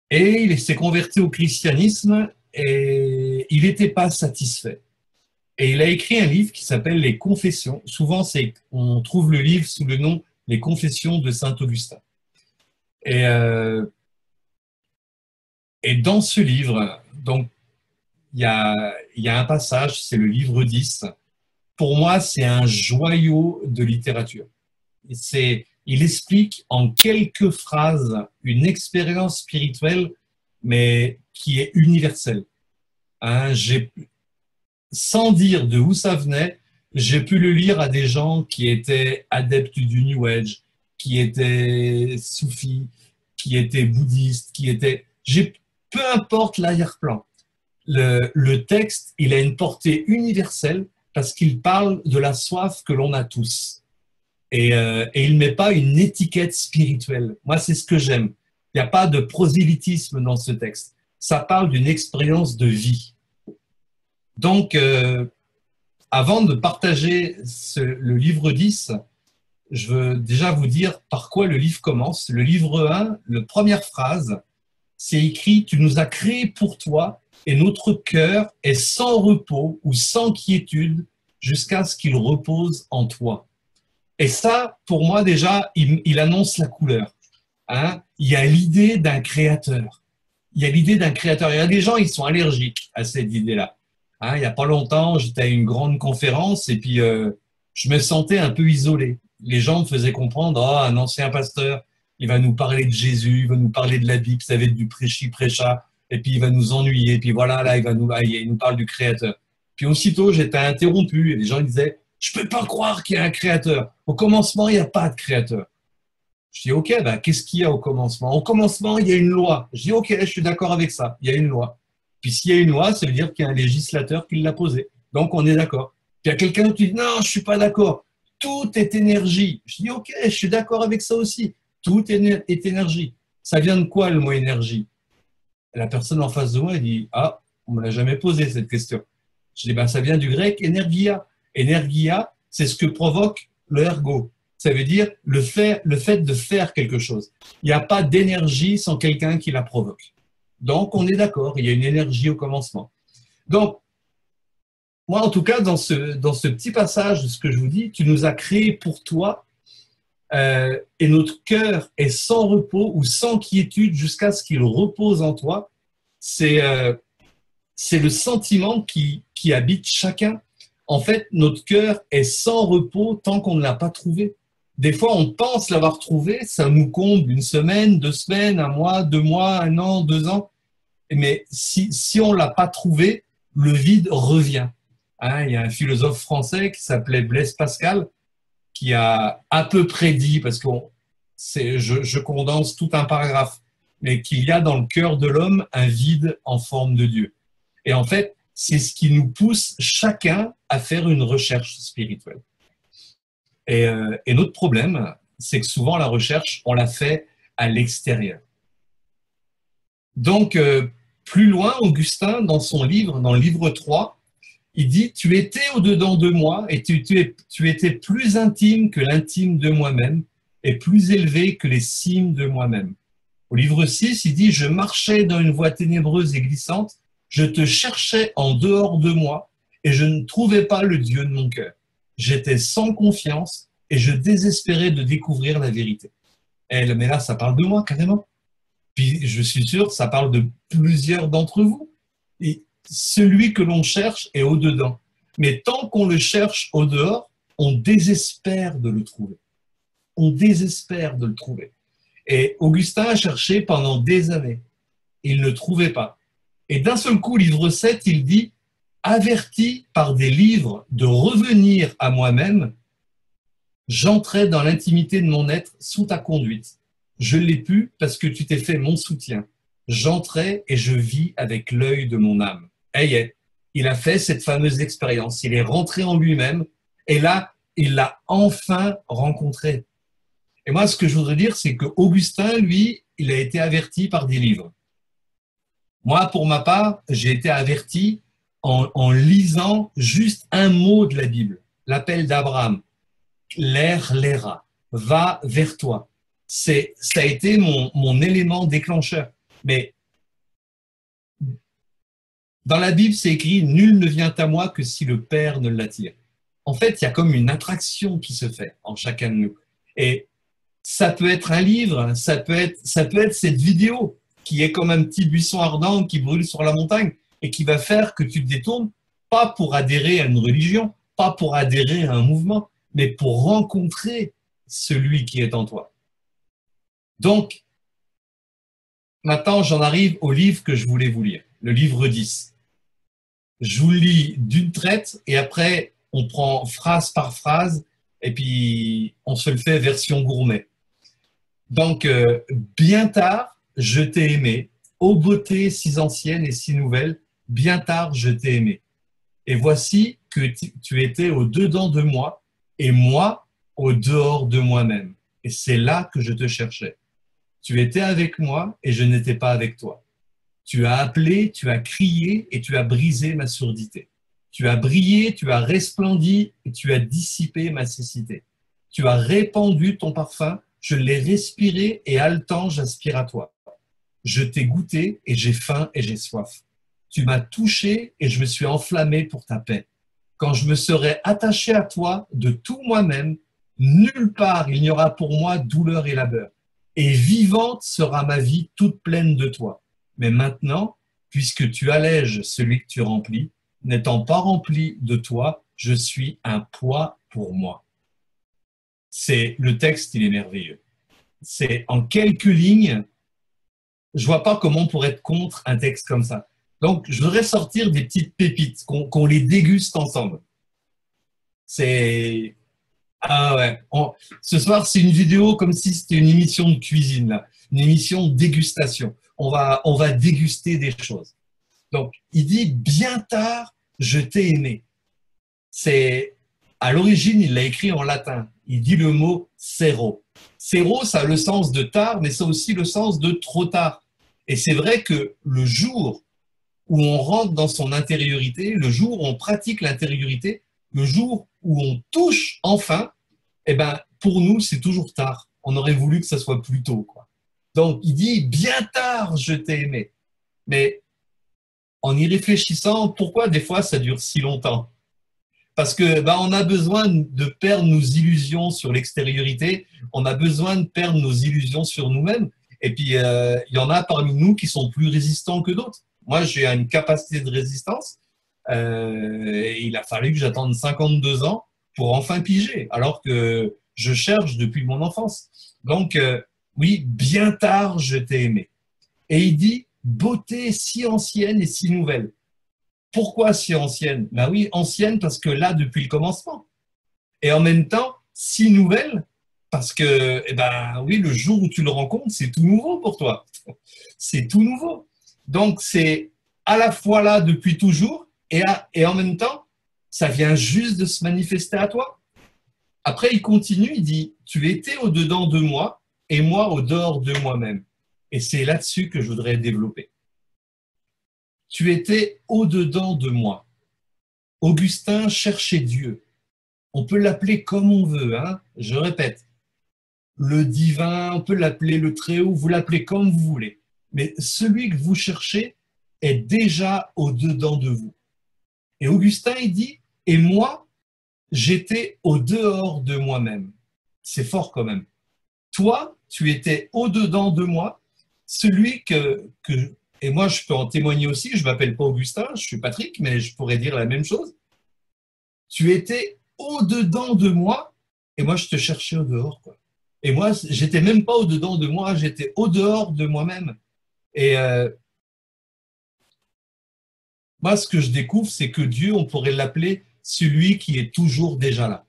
il s'est converti au christianisme et il n'était pas satisfait. Et il a écrit un livre qui s'appelle Les Confessions. Souvent, on trouve le livre sous le nom Les Confessions de Saint Augustin. Et dans ce livre, donc, il y a un passage, c'est le livre 10. Pour moi, c'est un joyau de littérature. Il explique en quelques phrases une expérience spirituelle, mais qui est universelle. Hein, sans dire de où ça venait, j'ai pu le lire à des gens qui étaient adeptes du New Age, qui étaient soufis, qui étaient bouddhistes, peu importe l'arrière-plan. Le texte, il a une portée universelle parce qu'il parle de la soif que l'on a tous. Et il ne met pas une étiquette spirituelle. Moi, c'est ce que j'aime. Il n'y a pas de prosélytisme dans ce texte. Ça parle d'une expérience de vie. Donc, avant de partager le livre 10, je veux déjà vous dire par quoi le livre commence. Le livre 1, la première phrase, c'est écrit « Tu nous as créés pour toi et notre cœur est sans repos ou sans quiétude jusqu'à ce qu'il repose en toi. » Et ça, pour moi, déjà, il annonce la couleur. Hein? Il y a l'idée d'un créateur. Il y a des gens, ils sont allergiques à cette idée-là. Hein? Il n'y a pas longtemps, j'étais à une grande conférence et puis je me sentais un peu isolé. Les gens me faisaient comprendre, un ancien pasteur, il va nous parler de Jésus, il va nous parler de la Bible, ça va être du prêchi-prêcha, et puis il va nous ennuyer, et puis voilà, là, il nous parle du Créateur. Puis aussitôt, j'étais interrompu, et les gens disaient, je ne peux pas croire qu'il y a un Créateur. Au commencement, il n'y a pas de Créateur. Je dis, ok, qu'est-ce qu'il y a au commencement? Au commencement, il y a une loi. Je dis, ok, je suis d'accord avec ça, il y a une loi. Puis s'il y a une loi, ça veut dire qu'il y a un législateur qui l'a posée. Donc, on est d'accord. Puis il y a quelqu'un qui dit, non, je ne suis pas d'accord. Tout est énergie. Je dis, ok, je suis d'accord avec ça aussi. Tout est énergie. Ça vient de quoi le mot énergie? La personne en face de moi, elle dit, ah, on ne me l'a jamais posé cette question. Je dis, ça vient du grec energia. Energia, c'est ce que provoque le ergo. Ça veut dire le fait de faire quelque chose. Il n'y a pas d'énergie sans quelqu'un qui la provoque. Donc, on est d'accord, il y a une énergie au commencement. Donc, moi, en tout cas, dans ce petit passage, ce que je vous dis, tu nous as créés pour toi et notre cœur est sans repos ou sans quiétude jusqu'à ce qu'il repose en toi. C'est le sentiment qui habite chacun en fait, notre cœur est sans repos tant qu'on ne l'a pas trouvé. Des fois, on pense l'avoir trouvé, ça nous comble une semaine, 2 semaines, un mois, 2 mois, un an, 2 ans. Mais si on ne l'a pas trouvé, le vide revient. Hein, il y a un philosophe français qui s'appelait Blaise Pascal qui a à peu près dit, parce que je condense tout un paragraphe, mais qu'il y a dans le cœur de l'homme un vide en forme de Dieu. Et en fait, c'est ce qui nous pousse chacun à faire une recherche spirituelle. Et notre problème, c'est que souvent la recherche, on la fait à l'extérieur. Donc, plus loin, Augustin, dans son livre, dans le livre 3, il dit « Tu étais au-dedans de moi et tu étais plus intime que l'intime de moi-même et plus élevé que les cimes de moi-même. » Au livre 6, il dit « Je marchais dans une voie ténébreuse et glissante, je te cherchais en dehors de moi et je ne trouvais pas le Dieu de mon cœur. J'étais sans confiance et je désespérais de découvrir la vérité. » Mais là, ça parle de moi carrément. Puis je suis sûr, ça parle de plusieurs d'entre vous. Et celui que l'on cherche est au-dedans. Mais tant qu'on le cherche au-dehors, on désespère de le trouver. On désespère de le trouver. Et Augustin a cherché pendant des années. Il ne trouvait pas. Et d'un seul coup, livre 7, il dit « Averti par des livres de revenir à moi-même, j'entrais dans l'intimité de mon être sous ta conduite. Je l'ai pu parce que tu t'es fait mon soutien. J'entrais et je vis avec l'œil de mon âme. » Il a fait cette fameuse expérience. Il est rentré en lui-même et là, il l'a enfin rencontré. Et moi, ce que je voudrais dire, c'est que Augustin, lui, il a été averti par des livres. Moi, pour ma part, j'ai été averti en lisant juste un mot de la Bible, l'appel d'Abraham. L'era, va vers toi. Ça a été mon élément déclencheur. Mais dans la Bible, c'est écrit « Nul ne vient à moi que si le Père ne l'attire ». En fait, il y a comme une attraction qui se fait en chacun de nous. Et ça peut être un livre, ça peut être cette vidéo qui est comme un petit buisson ardent qui brûle sur la montagne et qui va faire que tu te détournes, pas pour adhérer à une religion, pas pour adhérer à un mouvement, mais pour rencontrer celui qui est en toi. Donc, maintenant, j'en arrive au livre que je voulais vous lire, le livre 10. Je vous le lis d'une traite et après, on prend phrase par phrase et puis on se le fait version gourmet. Donc, bien tard, je t'ai aimé, ô beauté si ancienne et si nouvelle, bien tard, je t'ai aimé. Et voici que tu étais au-dedans de moi et moi au dehors de moi-même. Et c'est là que je te cherchais. Tu étais avec moi et je n'étais pas avec toi. Tu as appelé, tu as crié et tu as brisé ma surdité. Tu as brillé, tu as resplendi et tu as dissipé ma cécité. Tu as répandu ton parfum, je l'ai respiré et haletant, j'aspire à toi. Je t'ai goûté et j'ai faim et j'ai soif. Tu m'as touché et je me suis enflammé pour ta paix. Quand je me serai attaché à toi de tout moi-même, nulle part il n'y aura pour moi douleur et labeur. Et vivante sera ma vie toute pleine de toi. Mais maintenant, puisque tu allèges celui que tu remplis, n'étant pas rempli de toi, je suis un poids pour moi. Le texte, il est merveilleux. C'est en quelques lignes, je vois pas comment on pourrait être contre un texte comme ça. Donc, je voudrais sortir des petites pépites, qu'on les déguste ensemble. Ah ouais. Ce soir, c'est une vidéo comme si c'était une émission de cuisine, là. Une émission de dégustation. On va déguster des choses. Donc, il dit « Bien tard, je t'ai aimé ». À l'origine, il l'a écrit en latin. Il dit le mot « cero ». Cero, ça a le sens de tard, mais ça a aussi le sens de trop tard. Et c'est vrai que le jour où on rentre dans son intériorité, le jour où on pratique l'intériorité, le jour où on touche enfin, eh ben, pour nous, c'est toujours tard. On aurait voulu que ça soit plus tôt, quoi. Donc, il dit « Bien tard, je t'ai aimé ». Mais en y réfléchissant, pourquoi des fois ça dure si longtemps? Parce que on a besoin de perdre nos illusions sur l'extériorité, on a besoin de perdre nos illusions sur nous-mêmes. Et puis, il y en a parmi nous qui sont plus résistants que d'autres. Moi, j'ai une capacité de résistance. Il a fallu que j'attende 52 ans pour enfin piger, alors que je cherche depuis mon enfance. Donc, oui, bien tard, je t'ai aimé. Et il dit, beauté si ancienne et si nouvelle. Pourquoi si ancienne? Ben oui, ancienne parce que là, depuis le commencement. Et en même temps, si nouvelle parce que, eh ben oui, le jour où tu le rencontres, c'est tout nouveau pour toi. C'est tout nouveau. Donc, c'est à la fois là depuis toujours et en même temps, ça vient juste de se manifester à toi. Après, il continue, il dit, tu étais au-dedans de moi et moi au-dehors de moi-même. Et c'est là-dessus que je voudrais développer. Tu étais au-dedans de moi. Augustin cherchait Dieu. On peut l'appeler comme on veut, hein. Je répète, le divin, on peut l'appeler le Très-Haut, vous l'appelez comme vous voulez. Mais celui que vous cherchez est déjà au-dedans de vous. Et Augustin, il dit, et moi, j'étais au-dehors de moi-même. C'est fort quand même. Toi, tu étais au-dedans de moi, celui et moi je peux en témoigner aussi, je ne m'appelle pas Augustin, je suis Patrick, mais je pourrais dire la même chose. Tu étais au-dedans de moi et moi je te cherchais au dehors, quoi. Et moi, j'étais même pas au-dedans de moi, j'étais au-dehors de moi-même. Et moi, ce que je découvre, c'est que Dieu, on pourrait l'appeler celui qui est toujours déjà là.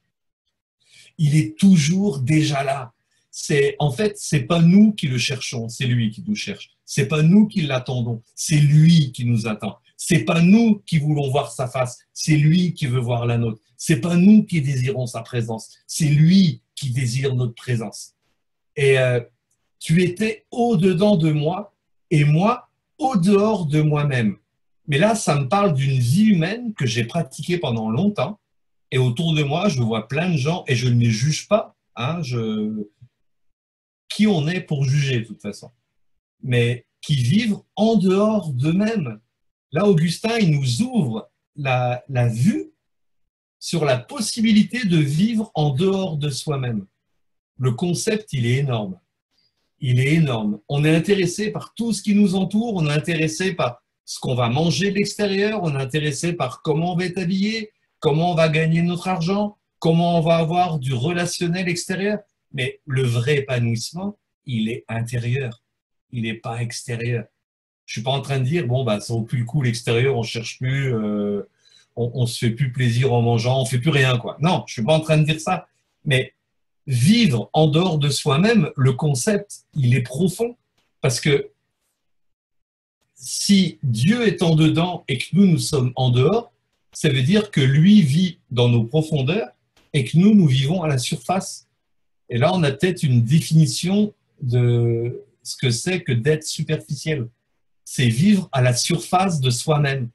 Il est toujours déjà là. En fait, c'est pas nous qui le cherchons, c'est lui qui nous cherche. C'est pas nous qui l'attendons, c'est lui qui nous attend. C'est pas nous qui voulons voir sa face, c'est lui qui veut voir la nôtre. C'est pas nous qui désirons sa présence, c'est lui qui désire notre présence. Et tu étais au-dedans de moi et moi au-dehors de moi-même. Mais là, ça me parle d'une vie humaine que j'ai pratiquée pendant longtemps. Et autour de moi, je vois plein de gens, et je ne les juge pas, hein, qui on est pour juger de toute façon, mais qui vivent en dehors d'eux-mêmes. Là, Augustin, il nous ouvre la vue sur la possibilité de vivre en dehors de soi-même. Le concept, il est énorme. Il est énorme. On est intéressé par tout ce qui nous entoure, on est intéressé par ce qu'on va manger de l'extérieur, on est intéressé par comment on va être habillé, comment on va gagner notre argent, comment on va avoir du relationnel extérieur. Mais le vrai épanouissement, il est intérieur, il n'est pas extérieur. Je suis pas en train de dire, bon, bah, ça vaut plus le coup l'extérieur, on cherche plus, on se fait plus plaisir en mangeant, on fait plus rien, quoi. Non, je suis pas en train de dire ça. Mais vivre en dehors de soi-même, le concept, il est profond. Parce que si Dieu est en dedans et que nous sommes en dehors, ça veut dire que lui vit dans nos profondeurs et que nous vivons à la surface. Et là, on a peut-être une définition de ce que c'est que d'être superficiel. C'est vivre à la surface de soi-même.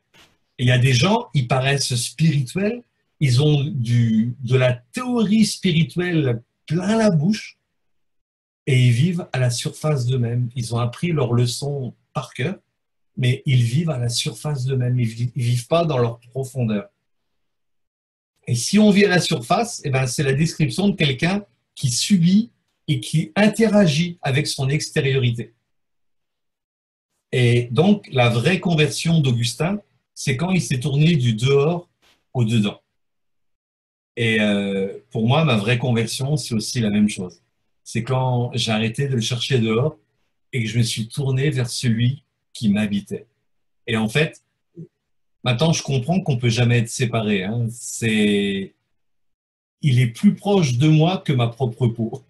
Et il y a des gens, ils paraissent spirituels, ils ont de la théorie spirituelle plein la bouche et ils vivent à la surface d'eux-mêmes. Ils ont appris leurs leçons par cœur, mais ils vivent à la surface d'eux-mêmes. Ils ne vivent pas dans leur profondeur. Et si on vit à la surface, eh ben, c'est la description de quelqu'un qui subit et qui interagit avec son extériorité. Et donc, la vraie conversion d'Augustin, c'est quand il s'est tourné du dehors au dedans. Et pour moi, ma vraie conversion, c'est aussi la même chose. C'est quand j'ai arrêté de le chercher dehors et que je me suis tourné vers celui qui m'habitait. Et en fait, maintenant, je comprends qu'on peut jamais être séparé, hein. Il est plus proche de moi que ma propre peau.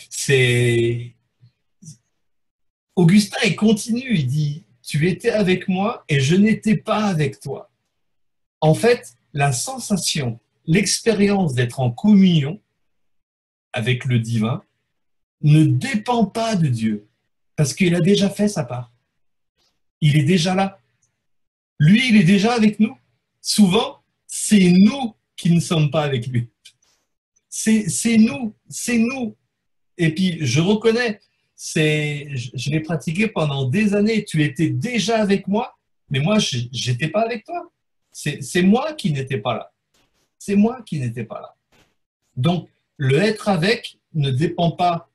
C'est Augustin, il continue, il dit, tu étais avec moi et je n'étais pas avec toi. En fait, la sensation, l'expérience d'être en communion avec le divin ne dépend pas de Dieu, parce qu'il a déjà fait sa part. Il est déjà là. Lui, il est déjà avec nous. Souvent, c'est nous qui ne sommes pas avec lui. C'est nous, c'est nous. Et puis, je reconnais, je l'ai pratiqué pendant des années. Tu étais déjà avec moi, mais moi, je n'étais pas avec toi. C'est moi qui n'étais pas là. C'est moi qui n'étais pas là. Donc, le être avec ne dépend pas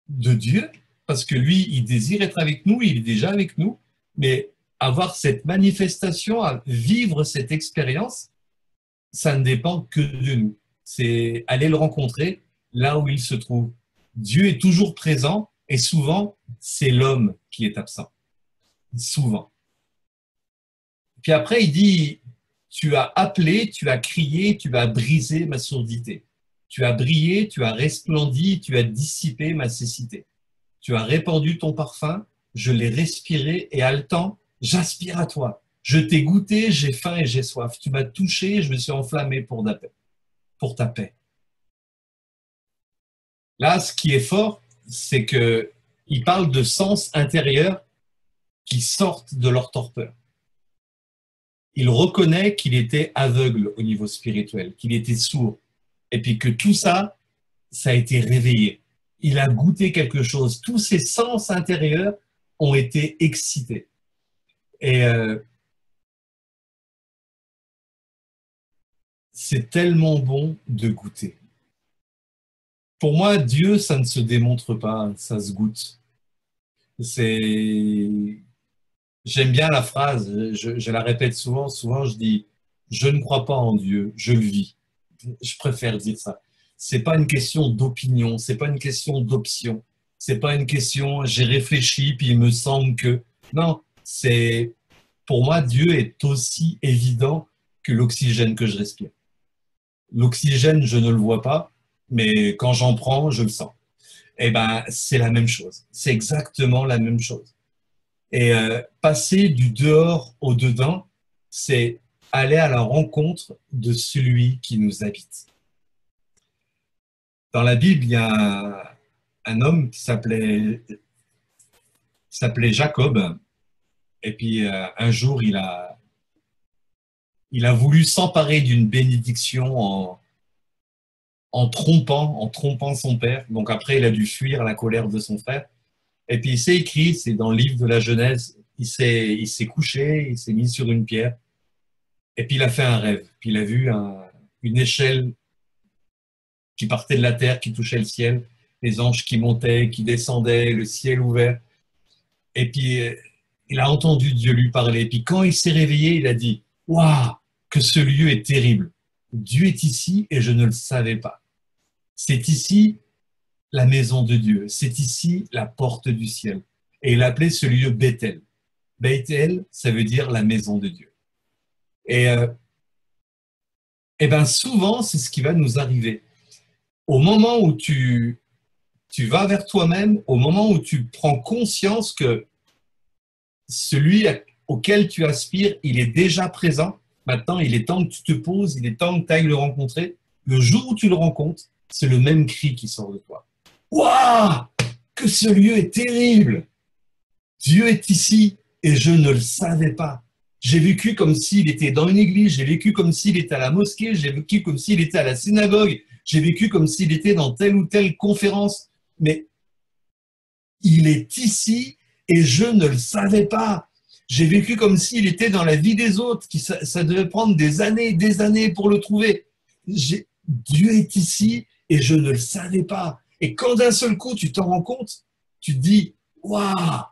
de Dieu, parce que lui, il désire être avec nous, il est déjà avec nous, mais avoir cette manifestation, à vivre cette expérience, ça ne dépend que de nous. C'est aller le rencontrer là où il se trouve. Dieu est toujours présent et souvent, c'est l'homme qui est absent. Souvent. Puis après, il dit, tu as appelé, tu as crié, tu as brisé ma surdité. Tu as brillé, tu as resplendi, tu as dissipé ma cécité. Tu as répandu ton parfum, je l'ai respiré et haletant, j'aspire à toi. Je t'ai goûté, j'ai faim et j'ai soif. Tu m'as touché, je me suis enflammé pour ta paix. Là, ce qui est fort, c'est qu'il parle de sens intérieurs qui sortent de leur torpeur. Il reconnaît qu'il était aveugle au niveau spirituel, qu'il était sourd, et puis que tout ça, ça a été réveillé. Il a goûté quelque chose. Tous ses sens intérieurs ont été excités. Et c'est tellement bon de goûter. Pour moi, Dieu, ça ne se démontre pas, ça se goûte. J'aime bien la phrase, je la répète souvent, je dis, je ne crois pas en Dieu, je le vis. Je préfère dire ça. C'est pas une question d'opinion, c'est pas une question d'option, c'est pas une question, j'ai réfléchi, puis il me semble que... Non, pour moi, Dieu est aussi évident que l'oxygène que je respire. L'oxygène, je ne le vois pas, mais quand j'en prends, je le sens. Eh ben, c'est la même chose. C'est exactement la même chose. Et passer du dehors au dedans, c'est aller à la rencontre de celui qui nous habite. Dans la Bible, il y a un homme qui s'appelait Jacob. Et puis un jour, il a voulu s'emparer d'une bénédiction en trompant son père. Donc après, il a dû fuir la colère de son frère. Et puis, c'est écrit, c'est dans le livre de la Genèse, il s'est couché, il s'est mis sur une pierre, et puis il a fait un rêve. Puis il a vu une échelle qui partait de la terre, qui touchait le ciel, les anges qui montaient, qui descendaient, le ciel ouvert. Et puis, il a entendu Dieu lui parler. Et puis, quand il s'est réveillé, il a dit, « Waouh, que ce lieu est terrible. Dieu est ici et je ne le savais pas. C'est ici la maison de Dieu. C'est ici la porte du ciel. » Et il appelait ce lieu Bethel. Bethel, ça veut dire la maison de Dieu. Et bien souvent, c'est ce qui va nous arriver. Au moment où tu vas vers toi-même, au moment où tu prends conscience que celui auquel tu aspires, il est déjà présent. Maintenant, il est temps que tu te poses, il est temps que tu ailles le rencontrer. Le jour où tu le rencontres, c'est le même cri qui sort de toi. Waouh! Que ce lieu est terrible! Dieu est ici et je ne le savais pas. J'ai vécu comme s'il était dans une église, j'ai vécu comme s'il était à la mosquée, j'ai vécu comme s'il était à la synagogue, j'ai vécu comme s'il était dans telle ou telle conférence. Mais il est ici et je ne le savais pas. J'ai vécu comme s'il était dans la vie des autres, ça devait prendre des années pour le trouver. Dieu est ici et je ne le savais pas. Et quand d'un seul coup tu t'en rends compte, tu te dis, waouh,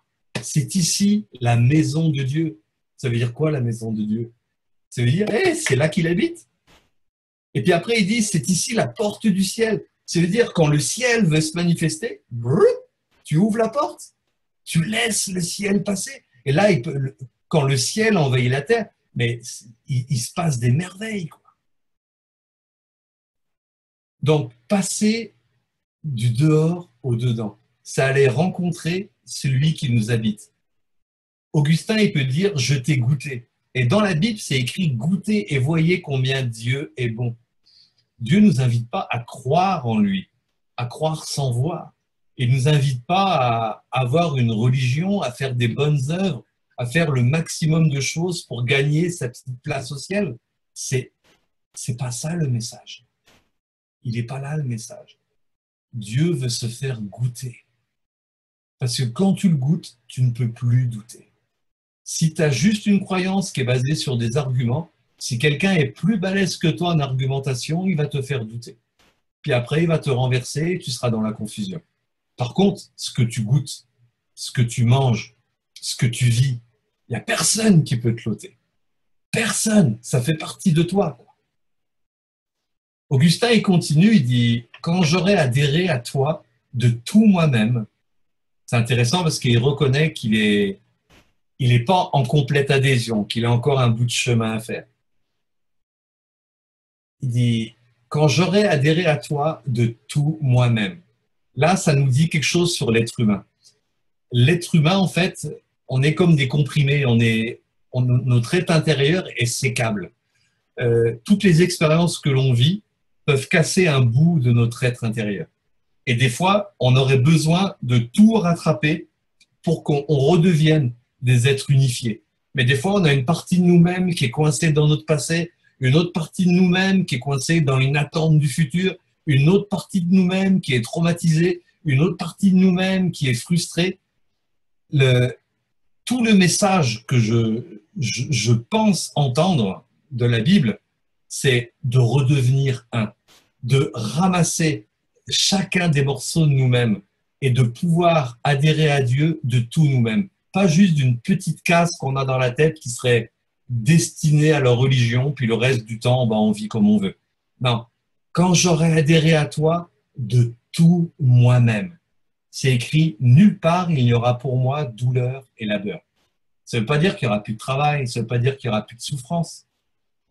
c'est ici la maison de Dieu. Ça veut dire quoi la maison de Dieu? Ça veut dire, c'est là qu'il habite. Et puis après, il dit, c'est ici la porte du ciel. Ça veut dire, quand le ciel veut se manifester, tu ouvres la porte, tu laisses le ciel passer. Et là, quand le ciel envahit la terre, mais il se passe des merveilles, quoi. Donc, passer du dehors au dedans, ça allait rencontrer celui qui nous habite. Augustin, il peut dire, je t'ai goûté. Et dans la Bible, c'est écrit, goûtez et voyez combien Dieu est bon. Dieu ne nous invite pas à croire en lui, à croire sans voir. Il ne nous invite pas à avoir une religion, à faire des bonnes œuvres, à faire le maximum de choses pour gagner sa petite place au ciel. C'est pas ça le message. Il n'est pas là le message. Dieu veut se faire goûter. Parce que quand tu le goûtes, tu ne peux plus douter. Si tu as juste une croyance qui est basée sur des arguments, si quelqu'un est plus balèze que toi en argumentation, il va te faire douter. Puis après, il va te renverser et tu seras dans la confusion. Par contre, ce que tu goûtes, ce que tu manges, ce que tu vis, Il n'y a personne qui peut te l'ôter. Personne, ça fait partie de toi, quoi. Augustin, il continue, il dit, quand j'aurai adhéré à toi de tout moi-même, c'est intéressant parce qu'il reconnaît il est pas en complète adhésion, qu'il a encore un bout de chemin à faire. Il dit, quand j'aurai adhéré à toi de tout moi-même. Là, ça nous dit quelque chose sur l'être humain. L'être humain, en fait, on est comme des comprimés, notre être intérieur est sécable. Toutes les expériences que l'on vit peuvent casser un bout de notre être intérieur. Et des fois, on aurait besoin de tout rattraper pour qu'on redevienne des êtres unifiés. Mais des fois, on a une partie de nous-mêmes qui est coincée dans notre passé, une autre partie de nous-mêmes qui est coincée dans une attente du futur, une autre partie de nous-mêmes qui est traumatisée, une autre partie de nous-mêmes qui est frustrée. Tout le message que je pense entendre de la Bible, c'est de redevenir un, de ramasser chacun des morceaux de nous-mêmes et de pouvoir adhérer à Dieu de tout nous-mêmes. Pas juste d'une petite case qu'on a dans la tête qui serait destinée à la religion, puis le reste du temps, ben, on vit comme on veut. Non, quand j'aurai adhéré à toi de tout moi-même, c'est écrit, nulle part il n'y aura pour moi douleur et labeur. Ça ne veut pas dire qu'il n'y aura plus de travail, ça ne veut pas dire qu'il n'y aura plus de souffrance.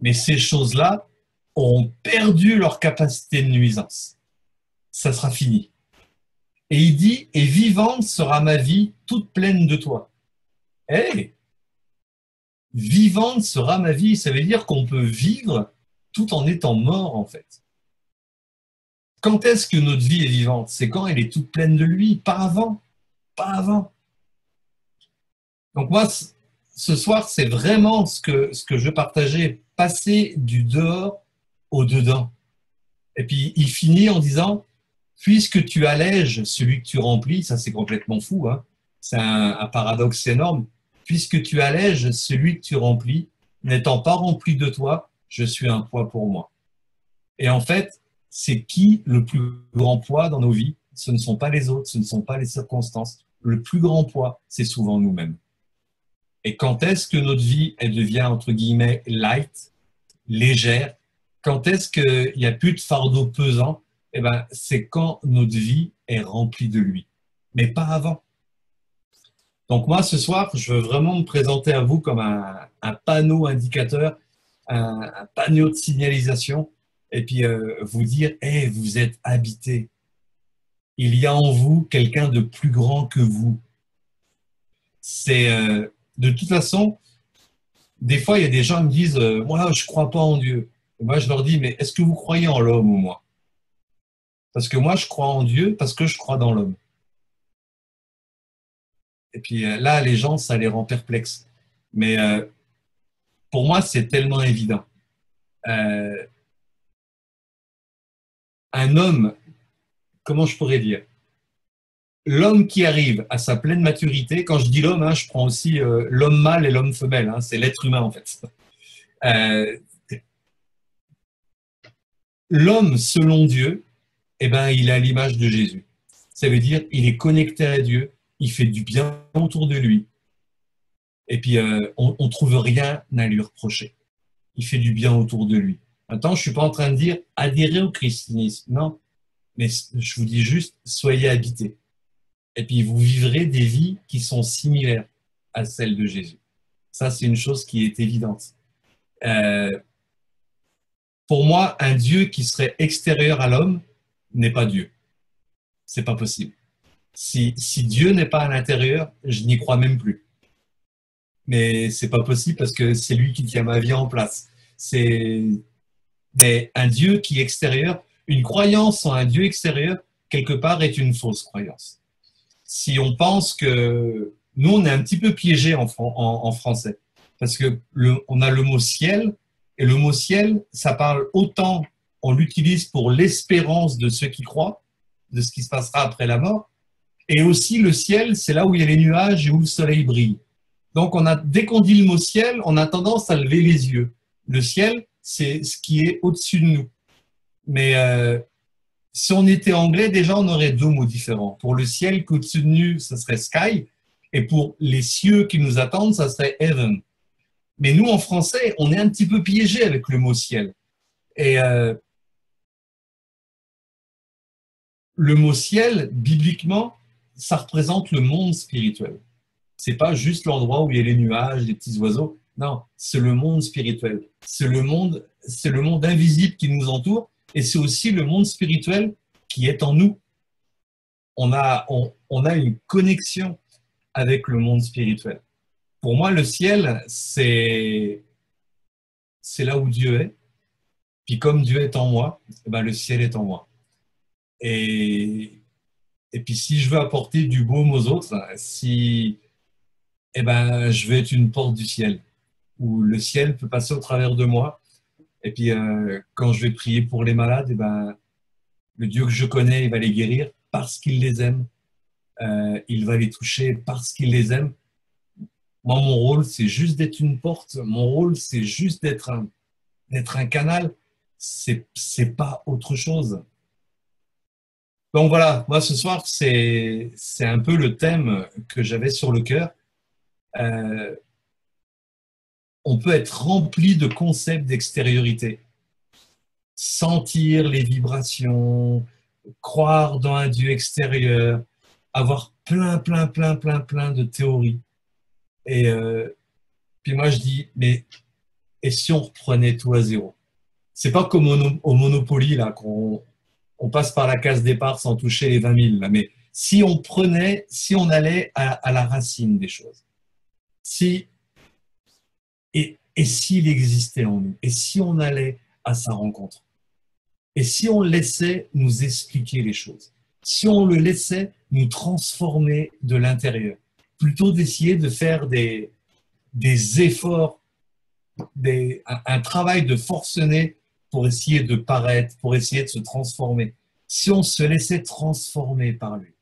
Mais ces choses-là ont perdu leur capacité de nuisance. Ça sera fini. Et il dit, et vivante sera ma vie toute pleine de toi. Hey, vivante sera ma vie, ça veut dire qu'on peut vivre tout en étant mort, en fait. Quand est-ce que notre vie est vivante? C'est quand elle est toute pleine de lui, pas avant. Pas avant. Donc moi, ce soir, c'est vraiment ce que je partageais, passer du dehors au dedans. Et puis il finit en disant, puisque tu allèges celui que tu remplis, ça c'est complètement fou, hein, c'est un paradoxe énorme, puisque tu allèges celui que tu remplis, n'étant pas rempli de toi, je suis un poids pour moi. Et en fait, c'est qui le plus grand poids dans nos vies? Ce ne sont pas les autres, ce ne sont pas les circonstances. Le plus grand poids, c'est souvent nous-mêmes. Et quand est-ce que notre vie, elle devient, entre guillemets, light, légère? Quand est-ce qu'il n'y a plus de fardeau pesant? Eh ben, c'est quand notre vie est remplie de lui, mais pas avant. Donc moi, ce soir, je veux vraiment me présenter à vous comme un panneau indicateur, un panneau de signalisation, et puis vous dire, hey, vous êtes habité. Il y a en vous quelqu'un de plus grand que vous. C'est de toute façon, des fois, il y a des gens qui me disent, moi, je ne crois pas en Dieu. Et moi, je leur dis, mais est-ce que vous croyez en l'homme ou moi? Parce que moi, je crois en Dieu parce que je crois dans l'homme. Et puis là, les gens, ça les rend perplexes. Mais pour moi, c'est tellement évident. Un homme, comment je pourrais dire? L'homme qui arrive à sa pleine maturité, quand je dis l'homme, hein, je prends aussi l'homme mâle et l'homme femelle, hein, c'est l'être humain en fait. L'homme selon Dieu, eh ben, il a l'image de Jésus. Ça veut dire il est connecté à Dieu, il fait du bien autour de lui. Et puis, on ne trouve rien à lui reprocher. Il fait du bien autour de lui. Maintenant, je ne suis pas en train de dire adhérer au christianisme. Non. Mais je vous dis juste, soyez habités. Et puis, vous vivrez des vies qui sont similaires à celles de Jésus. Ça, c'est une chose qui est évidente. Pour moi, un Dieu qui serait extérieur à l'homme n'est pas Dieu. C'est pas possible. Si Dieu n'est pas à l'intérieur, je n'y crois même plus. Mais c'est pas possible parce que c'est lui qui tient ma vie en place. Mais un Dieu qui est extérieur, une croyance en un Dieu extérieur, quelque part, est une fausse croyance. Si on pense que... Nous, on est un petit peu piégés en français. Parce que on a le mot ciel, et le mot ciel, ça parle autant, on l'utilise pour l'espérance de ceux qui croient, de ce qui se passera après la mort, et aussi le ciel, c'est là où il y a les nuages et où le soleil brille. Donc, dès qu'on dit le mot ciel, on a tendance à lever les yeux. Le ciel, c'est ce qui est au-dessus de nous. Mais si on était anglais, déjà, on aurait deux mots différents. Pour le ciel qu'au-dessus de nous, ça serait sky. Et pour les cieux qui nous attendent, ça serait heaven. Mais nous, en français, on est un petit peu piégé avec le mot ciel. Et le mot ciel, bibliquement, ça représente le monde spirituel. C'est pas juste l'endroit où il y a les nuages, les petits oiseaux. Non, c'est le monde spirituel. C'est le monde invisible qui nous entoure, et c'est aussi le monde spirituel qui est en nous. On a une connexion avec le monde spirituel. Pour moi, le ciel, c'est là où Dieu est. Puis comme Dieu est en moi, eh ben, le ciel est en moi. Et puis si je veux apporter du baume aux autres, eh ben, je vais être une porte du ciel, où le ciel peut passer au travers de moi. Et puis quand je vais prier pour les malades, eh ben, le Dieu que je connais, il va les guérir parce qu'il les aime. Il va les toucher parce qu'il les aime. Moi, mon rôle, c'est juste d'être une porte. Mon rôle, c'est juste d'être un canal. C'est pas autre chose. Donc voilà, moi ce soir, c'est un peu le thème que j'avais sur le cœur. Euh, on peut être rempli de concepts d'extériorité, sentir les vibrations, croire dans un Dieu extérieur, avoir plein de théories. Et puis moi je dis, mais et si on reprenait tout à zéro? C'est pas comme au Monopoly là qu'on passe par la case départ sans toucher les 20 000 là, mais si on allait à la racine des choses, et s'il existait en nous, et si on allait à sa rencontre, et si on laissait nous expliquer les choses, si on le laissait nous transformer de l'intérieur, plutôt d'essayer de faire des efforts, un travail de forcené pour essayer de paraître, pour essayer de se transformer. Si on se laissait transformer par lui,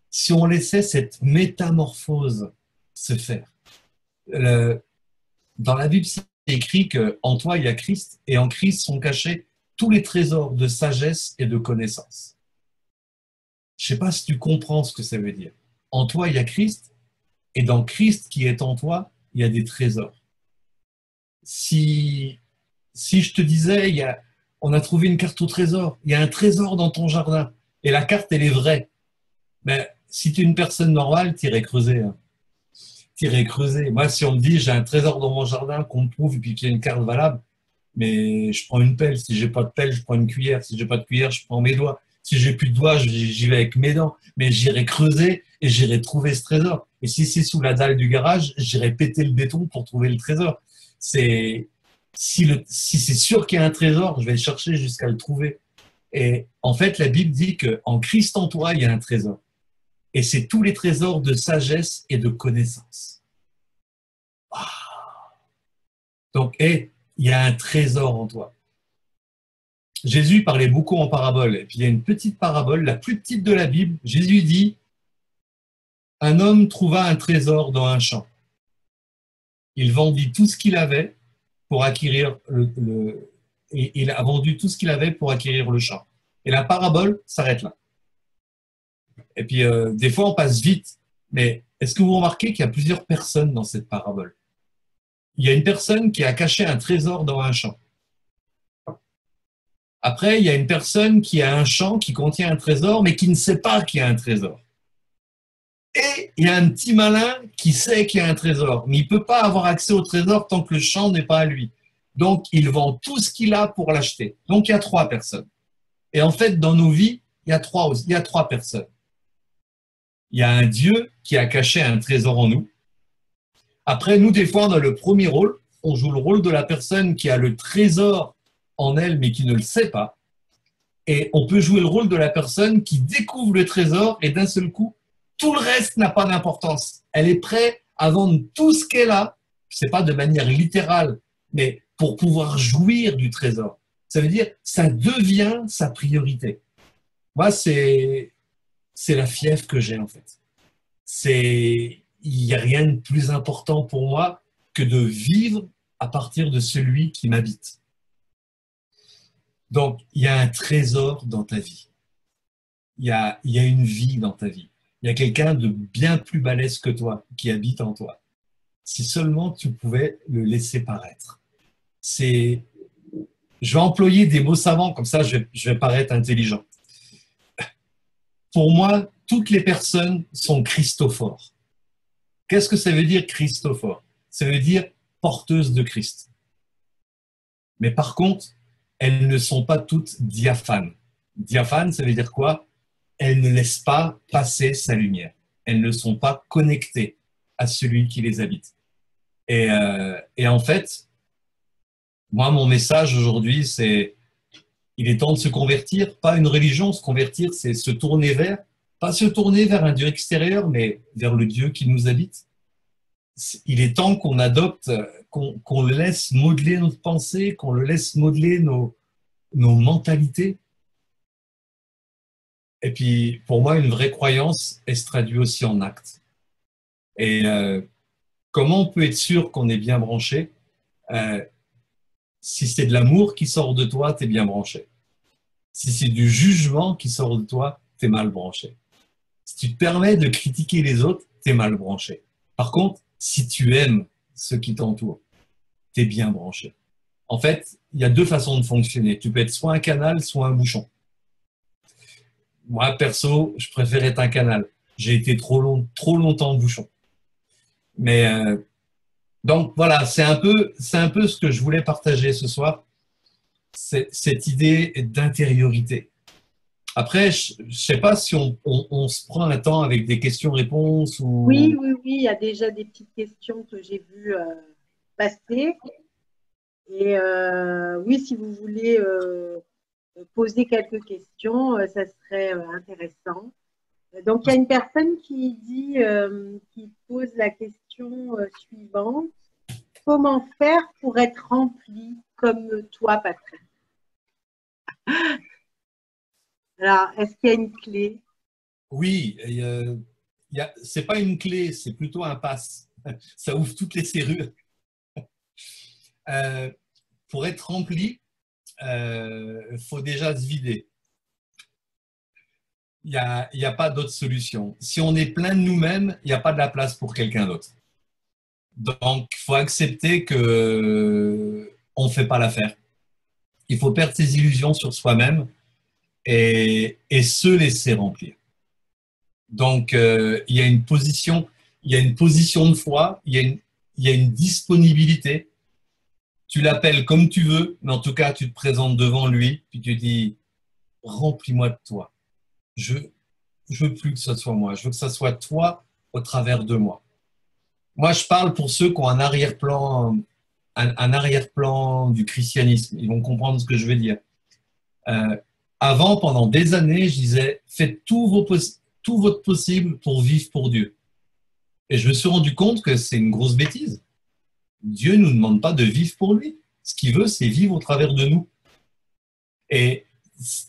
si on laissait cette métamorphose se faire. Dans la Bible, c'est écrit qu'en toi, il y a Christ, et en Christ sont cachés tous les trésors de sagesse et de connaissance. Je ne sais pas si tu comprends ce que ça veut dire. En toi, il y a Christ, et dans Christ qui est en toi, il y a des trésors. Si je te disais, on a trouvé une carte au trésor, il y a un trésor dans ton jardin, et la carte, elle est vraie, mais si tu es une personne normale, tu irais creuser. Hein. Tu irais creuser. Moi, si on me dit, j'ai un trésor dans mon jardin qu'on me prouve, et puis qu'il y a une carte valable, mais je prends une pelle. Si j'ai pas de pelle, je prends une cuillère. Si j'ai pas de cuillère, je prends mes doigts. Si j'ai plus de doigts, j'y vais avec mes dents. Mais j'irai creuser et j'irai trouver ce trésor. Et si c'est sous la dalle du garage, j'irai péter le béton pour trouver le trésor. Si c'est sûr qu'il y a un trésor, je vais le chercher jusqu'à le trouver. Et en fait, la Bible dit qu'en Christ en toi, il y a un trésor. Et c'est tous les trésors de sagesse et de connaissance. Donc, il y a un trésor en toi. Jésus parlait beaucoup en parabole. Et puis, il y a une petite parabole, la plus petite de la Bible. Jésus dit, un homme trouva un trésor dans un champ. Il vendit tout ce qu'il avait pour acquérir et il a vendu tout ce qu'il avait pour acquérir le champ. Et la parabole s'arrête là. Et puis, des fois, on passe vite. Mais est-ce que vous remarquez qu'il y a plusieurs personnes dans cette parabole? Il y a une personne qui a caché un trésor dans un champ. Après, il y a une personne qui a un champ qui contient un trésor, mais qui ne sait pas qu'il y a un trésor. Et il y a un petit malin qui sait qu'il y a un trésor, mais il ne peut pas avoir accès au trésor tant que le champ n'est pas à lui. Donc, il vend tout ce qu'il a pour l'acheter. Donc, il y a 3 personnes. Et en fait, dans nos vies, il y a 3 personnes. Il y a un Dieu qui a caché un trésor en nous. Après, nous, des fois, on a le premier rôle. On joue le rôle de la personne qui a le trésor en elle, mais qui ne le sait pas. Et on peut jouer le rôle de la personne qui découvre le trésor et d'un seul coup, tout le reste n'a pas d'importance. Elle est prête à vendre tout ce qu'elle a, c'est pas de manière littérale, mais pour pouvoir jouir du trésor. Ça veut dire, ça devient sa priorité. Moi, c'est la fièvre que j'ai en fait. Il n'y a rien de plus important pour moi que de vivre à partir de celui qui m'habite. Donc, il y a un trésor dans ta vie. Il y a une vie dans ta vie. Il y a quelqu'un de bien plus balèze que toi qui habite en toi. Si seulement tu pouvais le laisser paraître. C'est, je vais employer des mots savants, comme ça je vais paraître intelligent. Pour moi, toutes les personnes sont christophores. Qu'est-ce que ça veut dire christophore? Ça veut dire porteuses de Christ. Mais par contre, elles ne sont pas toutes diaphanes. Diaphane, ça veut dire quoi? Elles ne laissent pas passer sa lumière. Elles ne sont pas connectées à celui qui les habite. Et en fait, moi, mon message aujourd'hui, c'est il est temps de se convertir, pas une religion, se convertir, c'est se tourner vers, pas se tourner vers un Dieu extérieur, mais vers le Dieu qui nous habite. Il est temps qu'on adopte, qu'on le laisse modeler notre pensée, qu'on le laisse modeler nos mentalités. Et puis, pour moi, une vraie croyance, elle se traduit aussi en actes. Et comment on peut être sûr qu'on est bien branché? Si c'est de l'amour qui sort de toi, tu es bien branché. Si c'est du jugement qui sort de toi, tu es mal branché. Si tu te permets de critiquer les autres, tu es mal branché. Par contre, si tu aimes ceux qui t'entourent, tu es bien branché. En fait, il y a deux façons de fonctionner. Tu peux être soit un canal, soit un bouchon. Moi, perso, je préfère être un canal. J'ai été trop longtemps bouchon. Mais donc voilà, c'est un peu ce que je voulais partager ce soir, cette idée d'intériorité. Après, je ne sais pas si on se prend un temps avec des questions-réponses ou... Oui, il y a déjà des petites questions que j'ai vues passer. Et oui, si vous voulez poser quelques questions, ça serait intéressant. Donc, il y a une personne qui dit, qui pose la question suivante. Comment faire pour être rempli comme toi, Patrick? Alors, est-ce qu'il y a une clé? Oui, c'est pas une clé, c'est plutôt un pass. Ça ouvre toutes les serrures. Euh, pour être rempli, il faut déjà se vider. Il y a pas d'autre solution. Si on est plein de nous-mêmes, il n'y a pas de la place pour quelqu'un d'autre. Donc, il faut accepter que on ne fait pas l'affaire. Il faut perdre ses illusions sur soi-même et se laisser remplir. Donc, il y a une position de foi, il y a une disponibilité. Tu l'appelles comme tu veux, mais en tout cas, tu te présentes devant lui, puis tu dis, remplis-moi de toi. Je veux plus que ce soit moi, je veux que ce soit toi au travers de moi. Moi, je parle pour ceux qui ont un arrière-plan du christianisme. Ils vont comprendre ce que je veux dire. Euh, Avant, pendant des années, je disais, faites tout votre possible pour vivre pour Dieu. Et je me suis rendu compte que c'est une grosse bêtise. Dieu ne nous demande pas de vivre pour lui. Ce qu'il veut, c'est vivre au travers de nous. Et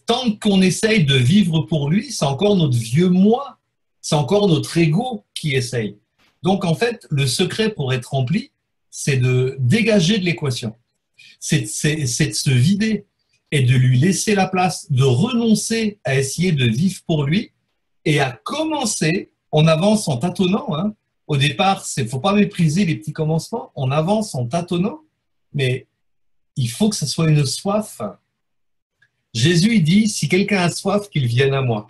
tant qu'on essaye de vivre pour lui, c'est encore notre vieux moi, c'est encore notre ego qui essaye. Donc, en fait, le secret pour être rempli, c'est de dégager de l'équation. C'est de se vider et de lui laisser la place, de renoncer à essayer de vivre pour lui et à commencer, on avance en tâtonnant. Hein. Au départ, il ne faut pas mépriser les petits commencements, on avance en tâtonnant, mais il faut que ce soit une soif. Jésus il dit, si quelqu'un a soif, qu'il vienne à moi.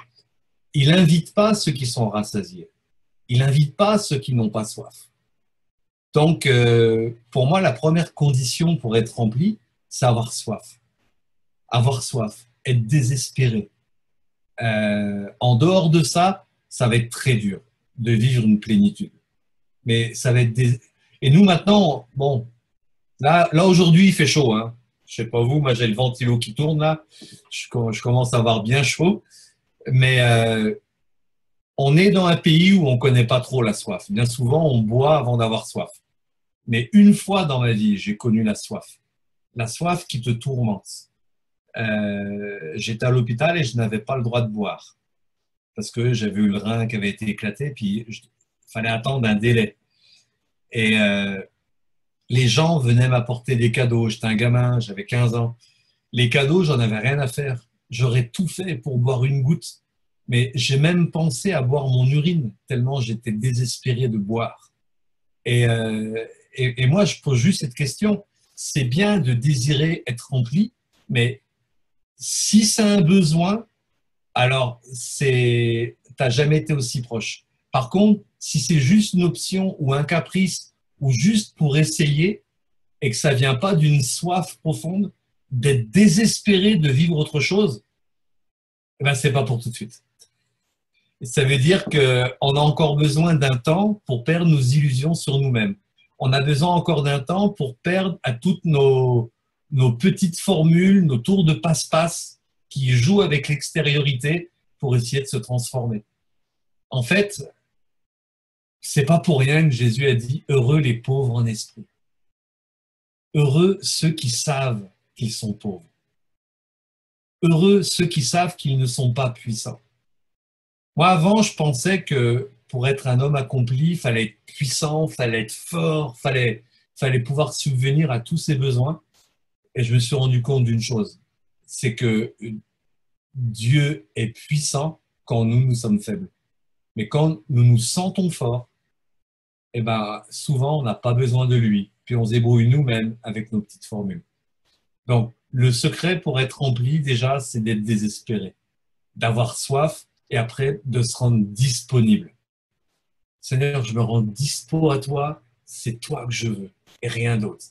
Il n'invite pas ceux qui sont rassasiés. Il n'invite pas ceux qui n'ont pas soif. Donc, pour moi, la première condition pour être rempli, c'est avoir soif. Avoir soif, être désespéré. En dehors de ça, ça va être très dur de vivre une plénitude. Mais ça va être Et nous, maintenant, bon, là aujourd'hui, il fait chaud. Hein. Je sais pas vous, moi j'ai le ventilo qui tourne là. Je commence à avoir bien chaud. Mais on est dans un pays où on connaît pas trop la soif. Bien souvent, on boit avant d'avoir soif. Mais une fois dans ma vie, j'ai connu la soif. La soif qui te tourmente. J'étais à l'hôpital et je n'avais pas le droit de boire. Parce que j'avais eu le rein qui avait été éclaté, puis il fallait attendre un délai. Et les gens venaient m'apporter des cadeaux. J'étais un gamin, j'avais 15 ans. Les cadeaux, j'en avais rien à faire. J'aurais tout fait pour boire une goutte. Mais j'ai même pensé à boire mon urine, tellement j'étais désespéré de boire. Et moi, je pose juste cette question. C'est bien de désirer être rempli, mais si c'est un besoin, alors t'as jamais été aussi proche. Par contre, si c'est juste une option ou un caprice ou juste pour essayer et que ça vient pas d'une soif profonde, d'être désespéré de vivre autre chose, eh ben c'est pas pour tout de suite. Ça veut dire qu'on a encore besoin d'un temps pour perdre nos illusions sur nous-mêmes. On a besoin encore d'un temps pour perdre à toutes nos petites formules, nos tours de passe-passe qui jouent avec l'extériorité pour essayer de se transformer. En fait, c'est pas pour rien que Jésus a dit « Heureux les pauvres en esprit ». Heureux ceux qui savent qu'ils sont pauvres. Heureux ceux qui savent qu'ils ne sont pas puissants. Moi, avant, je pensais que pour être un homme accompli, il fallait être puissant, il fallait être fort, fallait pouvoir subvenir à tous ses besoins. Et je me suis rendu compte d'une chose, c'est que Dieu est puissant quand nous sommes faibles. Mais quand nous nous sentons forts, eh ben, souvent, on n'a pas besoin de lui. Puis on se débrouille nous-mêmes avec nos petites formules. Donc, le secret pour être rempli, déjà, c'est d'être désespéré, d'avoir soif et après de se rendre disponible. Seigneur, je me rends dispo à toi, c'est toi que je veux et rien d'autre.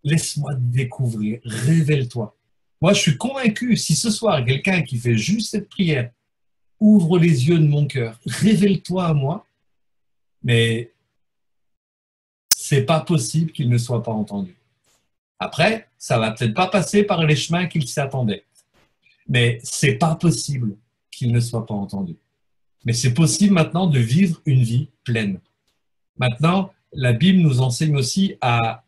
Laisse-moi te découvrir, révèle-toi. Moi, je suis convaincu, si ce soir, quelqu'un qui fait juste cette prière, ouvre les yeux de mon cœur, révèle-toi à moi, mais c'est pas possible qu'il ne soit pas entendu. Après, ça va peut-être pas passer par les chemins qu'il s'attendait, mais c'est pas possible qu'il ne soit pas entendu. Mais c'est possible maintenant de vivre une vie pleine. Maintenant, la Bible nous enseigne aussi à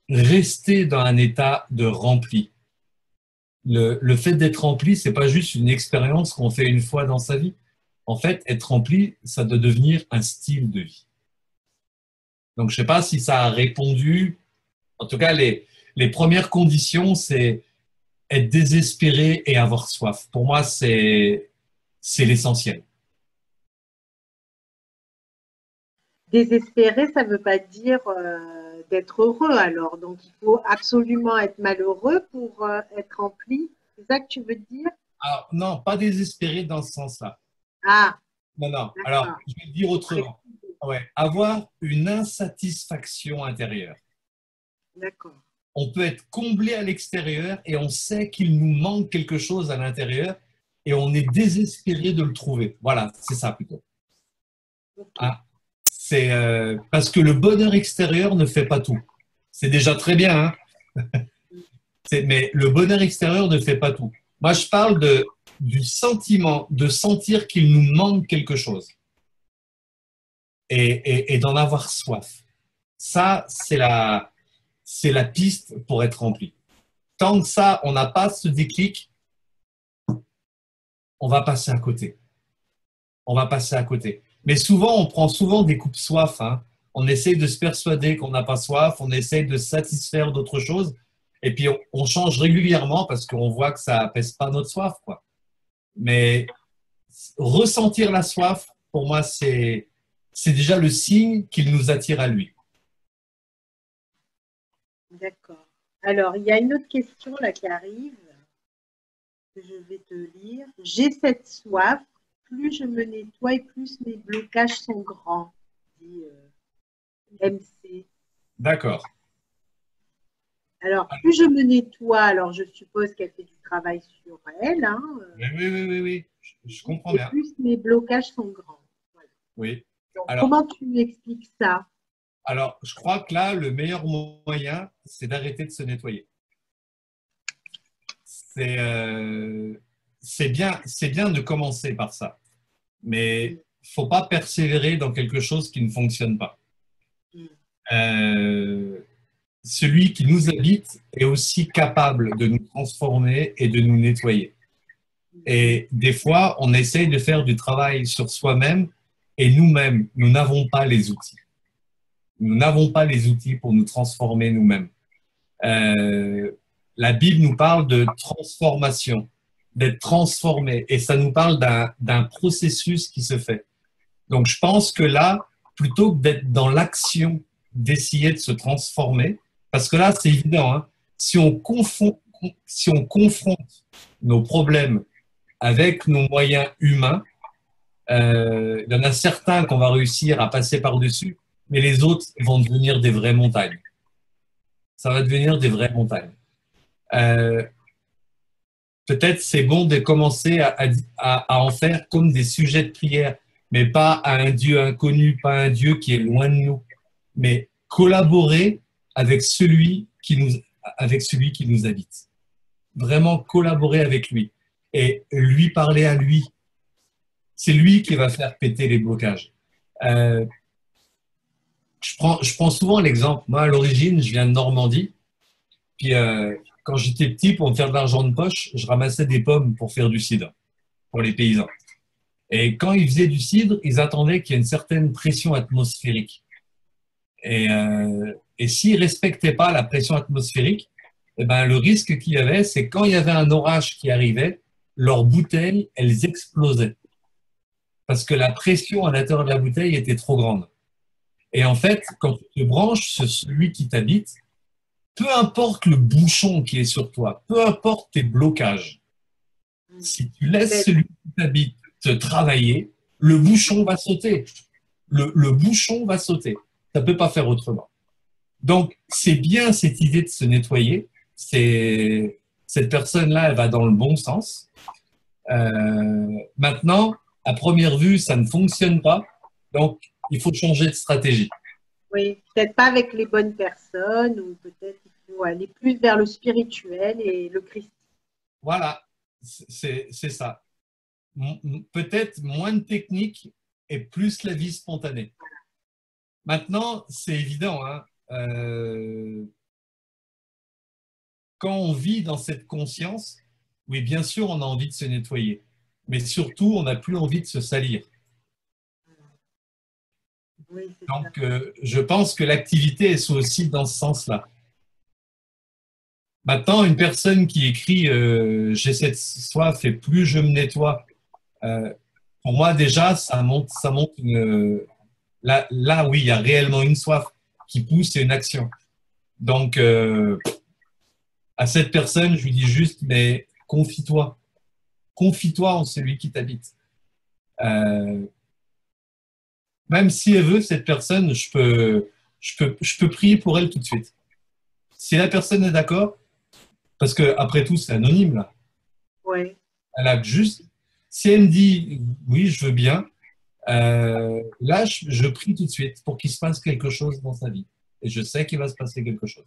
rester dans un état de rempli. Le fait d'être rempli, c'est pas juste une expérience qu'on fait une fois dans sa vie. En fait, être rempli, ça doit devenir un style de vie. Donc, je sais pas si ça a répondu. En tout cas, les premières conditions, c'est être désespéré et avoir soif. Pour moi, c'est l'essentiel. Désespéré, ça ne veut pas dire d'être heureux alors. Donc, il faut absolument être malheureux pour être rempli. C'est ça que tu veux dire? Alors, non, pas désespéré dans ce sens-là. Ah, Non, non. Alors, d'accord. je vais le dire autrement. Ouais. Avoir une insatisfaction intérieure. D'accord. On peut être comblé à l'extérieur et on sait qu'il nous manque quelque chose à l'intérieur et on est désespéré de le trouver. Voilà, c'est ça plutôt. Okay. Ah, c'est parce que le bonheur extérieur ne fait pas tout. C'est déjà très bien, hein. Mais le bonheur extérieur ne fait pas tout. Moi, je parle du sentiment de sentir qu'il nous manque quelque chose et d'en avoir soif. Ça, c'est la piste pour être rempli. Tant que ça, on n'a pas ce déclic, on va passer à côté. On va passer à côté. Mais souvent, on prend souvent des coupes soif. Hein. On essaye de se persuader qu'on n'a pas soif, on essaye de satisfaire d'autres choses. Et puis, on change régulièrement parce qu'on voit que ça n'apaise pas notre soif, quoi. Mais ressentir la soif, pour moi, c'est déjà le signe qu'il nous attire à lui. D'accord. Alors, il y a une autre question là qui arrive, que je vais te lire. J'ai cette soif, plus je me nettoie et plus mes blocages sont grands, dit MC. D'accord. Alors, plus je me nettoie, alors je suppose qu'elle fait du travail sur elle. Hein, Oui. Je comprends bien. Et plus mes blocages sont grands. Voilà. Oui. Donc, Alors, comment tu expliques ça? Alors, je crois que là, le meilleur moyen, c'est d'arrêter de se nettoyer. C'est bien de commencer par ça, mais il ne faut pas persévérer dans quelque chose qui ne fonctionne pas. Celui qui nous habite est aussi capable de nous transformer et de nous nettoyer. Et des fois, on essaye de faire du travail sur soi-même et nous-mêmes, nous n'avons pas les outils. Nous n'avons pas les outils pour nous transformer nous-mêmes. La Bible nous parle de transformation. d'être transformé. Et ça nous parle d'un processus qui se fait. Donc, je pense que là, plutôt que d'être dans l'action d'essayer de se transformer, parce que là, c'est évident, hein, si on confronte nos problèmes avec nos moyens humains, il y en a certains qu'on va réussir à passer par-dessus, mais les autres vont devenir des vraies montagnes. Ça va devenir des vraies montagnes. Peut-être c'est bon de commencer à en faire comme des sujets de prière, mais pas à un Dieu inconnu, pas un Dieu qui est loin de nous, mais collaborer avec avec celui qui nous habite. Vraiment collaborer avec lui et lui parler à lui. C'est lui qui va faire péter les blocages. Je prends souvent l'exemple. Moi, à l'origine, je viens de Normandie. Puis, quand j'étais petit, pour me faire de l'argent de poche, je ramassais des pommes pour faire du cidre, pour les paysans. Et quand ils faisaient du cidre, ils attendaient qu'il y ait une certaine pression atmosphérique. Et s'ils ne respectaient pas la pression atmosphérique, eh ben, le risque qu'il y avait, c'est quand il y avait un orage qui arrivait, leurs bouteilles, elles explosaient. Parce que la pression à l'intérieur de la bouteille était trop grande. Et en fait, quand tu te branches sur celui qui t'habite, peu importe le bouchon qui est sur toi, peu importe tes blocages, si tu laisses celui qui t'habite te travailler, le bouchon va sauter. Le bouchon va sauter. Ça ne peut pas faire autrement. Donc, c'est bien cette idée de se nettoyer. Cette personne-là, elle va dans le bon sens. Maintenant, à première vue, ça ne fonctionne pas. Donc, il faut changer de stratégie. Oui, peut-être pas avec les bonnes personnes, ou peut-être il faut aller plus vers le spirituel et le Christ. Voilà, c'est ça. Peut-être moins de technique et plus la vie spontanée. Maintenant, c'est évident, hein, quand on vit dans cette conscience, oui, bien sûr, on a envie de se nettoyer, mais surtout, on n'a plus envie de se salir. Oui, donc, je pense que l'activité est aussi dans ce sens-là. Maintenant, une personne qui écrit j'ai cette soif et plus je me nettoie, pour moi, déjà, ça montre là, oui, il y a réellement une soif qui pousse et une action. Donc, à cette personne, je lui dis juste, mais confie-toi. Confie-toi en celui qui t'habite. Même si elle veut, cette personne, je peux prier pour elle tout de suite. Si la personne est d'accord, parce que après tout, c'est anonyme, là. Ouais. Elle a juste, si elle me dit oui, je veux bien, là, je prie tout de suite pour qu'il se passe quelque chose dans sa vie. Et je sais qu'il va se passer quelque chose.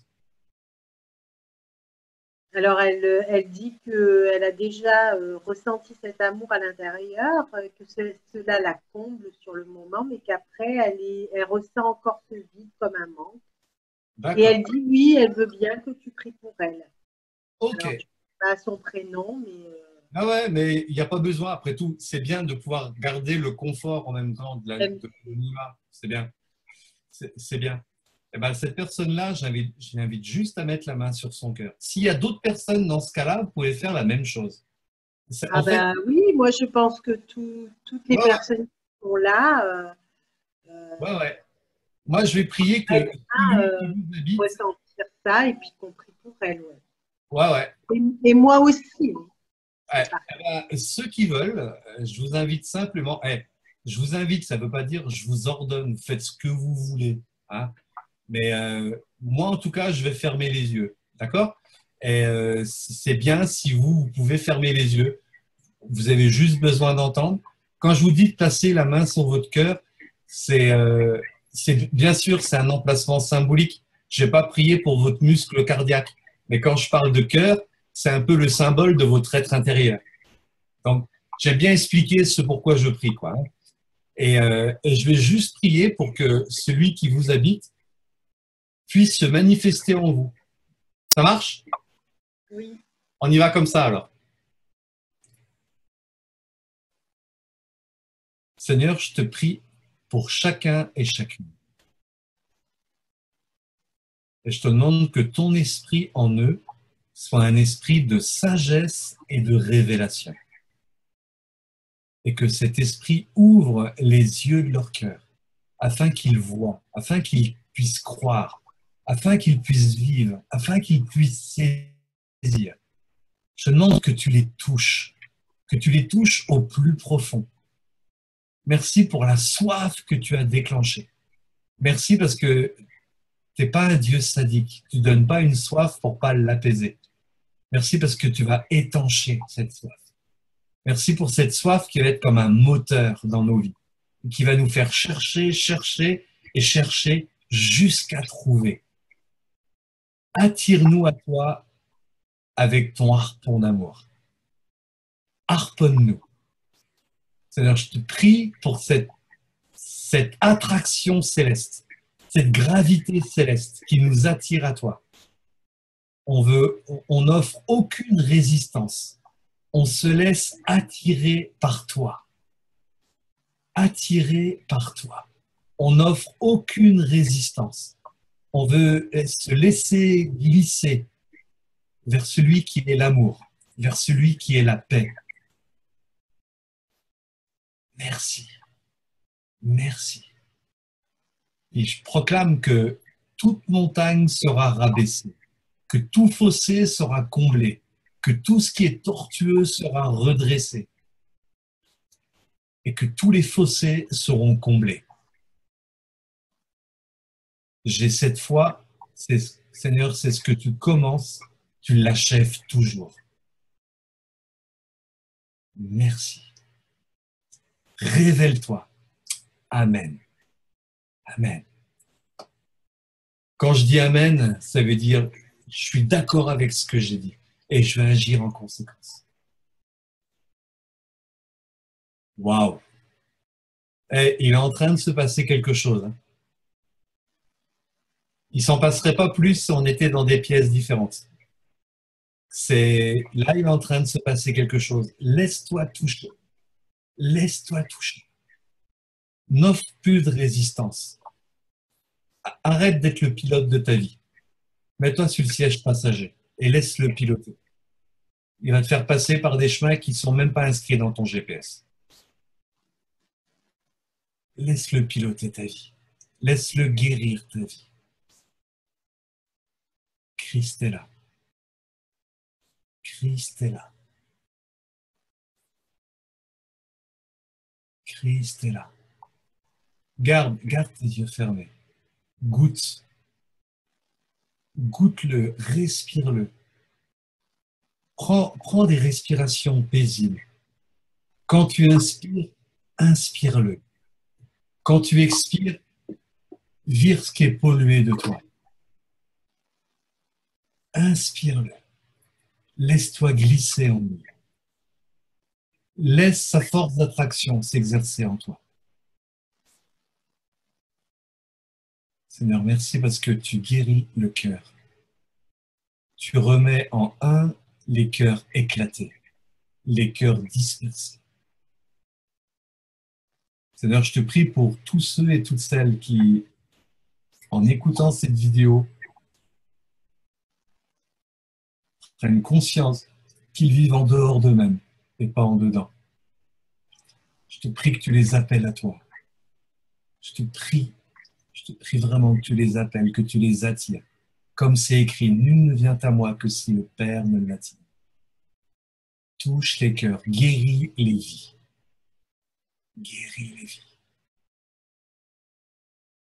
Alors, elle dit qu'elle a déjà ressenti cet amour à l'intérieur, que cela la comble sur le moment, mais qu'après, elle ressent encore ce vide comme un manque. Et elle dit oui, elle veut bien que tu pries pour elle. Ok. Alors, tu ne sais pas son prénom, mais... Ah ouais, mais il n'y a pas besoin, après tout. C'est bien de pouvoir garder le confort en même temps de l'anonymat. C'est bien. C'est bien. Eh ben, cette personne-là, je l'invite juste à mettre la main sur son cœur. S'il y a d'autres personnes dans ce cas-là, vous pouvez faire la même chose. Ah ben oui, moi je pense que toutes les personnes qui sont là... ouais. Moi, je vais prier que celui qui vous habite... ressentir ça et puis qu'on prie pour elle. Ouais. Et moi aussi. Ouais. Eh ben, ceux qui veulent, je vous invite simplement... je vous invite, ça ne veut pas dire je vous ordonne, faites ce que vous voulez. Hein. Mais moi, en tout cas, je vais fermer les yeux. D'accord? Et c'est bien si vous pouvez fermer les yeux. Vous avez juste besoin d'entendre. Quand je vous dis de placer la main sur votre cœur, c'est bien sûr, c'est un emplacement symbolique. Je n'ai pas prié pour votre muscle cardiaque. Mais quand je parle de cœur, c'est un peu le symbole de votre être intérieur. Donc, j'ai bien expliqué ce pourquoi je prie, quoi. Et je vais juste prier pour que celui qui vous habite puisse se manifester en vous. Ça marche? Oui. On y va comme ça, alors. Seigneur, je te prie pour chacun et chacune. Et je te demande que ton esprit en eux soit un esprit de sagesse et de révélation. Et que cet esprit ouvre les yeux de leur cœur afin qu'ils voient, afin qu'ils puissent croire, afin qu'ils puissent vivre, afin qu'ils puissent saisir. Je demande que tu les touches au plus profond. Merci pour la soif que tu as déclenchée. Merci parce que tu n'es pas un Dieu sadique. Tu ne donnes pas une soif pour ne pas l'apaiser. Merci parce que tu vas étancher cette soif. Merci pour cette soif qui va être comme un moteur dans nos vies, qui va nous faire chercher, chercher et chercher jusqu'à trouver. Attire-nous à toi avec ton harpon d'amour. Harponne-nous. Seigneur, je te prie pour cette attraction céleste, cette gravité céleste qui nous attire à toi. On n'offre aucune résistance. On se laisse attirer par toi. Attirer par toi. On n'offre aucune résistance. On veut se laisser glisser vers celui qui est l'amour, vers celui qui est la paix. Merci. Merci. Et je proclame que toute montagne sera rabaissée, que tout fossé sera comblé, que tout ce qui est tortueux sera redressé et que tous les fossés seront comblés. J'ai cette foi, Seigneur, c'est ce que tu commences, tu l'achèves toujours. Merci. Révèle-toi. Amen. Amen. Quand je dis Amen, ça veut dire je suis d'accord avec ce que j'ai dit et je vais agir en conséquence. Waouh! Et il est en train de se passer quelque chose. Hein. Il s'en passerait pas plus si on était dans des pièces différentes. Là, il est en train de se passer quelque chose. Laisse-toi toucher. Laisse-toi toucher. N'offre plus de résistance. Arrête d'être le pilote de ta vie. Mets-toi sur le siège passager et laisse-le piloter. Il va te faire passer par des chemins qui ne sont même pas inscrits dans ton GPS. Laisse-le piloter ta vie. Laisse-le guérir ta vie. Christ est là. Christ est là. Christ est là. Garde tes yeux fermés. Goûte-le, respire-le. Prends des respirations paisibles. Quand tu inspires, inspire-le. Quand tu expires, vire ce qui est pollué de toi. Inspire-le. Laisse-toi glisser en lui. Laisse sa force d'attraction s'exercer en toi. Seigneur, merci parce que tu guéris le cœur. Tu remets en un les cœurs éclatés, les cœurs dispersés. Seigneur, je te prie pour tous ceux et toutes celles qui, en écoutant cette vidéo, prennent conscience qu'ils vivent en dehors d'eux-mêmes et pas en dedans. Je te prie que tu les appelles à toi. Je te prie vraiment que tu les appelles, que tu les attires. Comme c'est écrit, nul ne vient à moi que si le Père ne l'attire. Touche les cœurs, guéris les vies. Guéris les vies.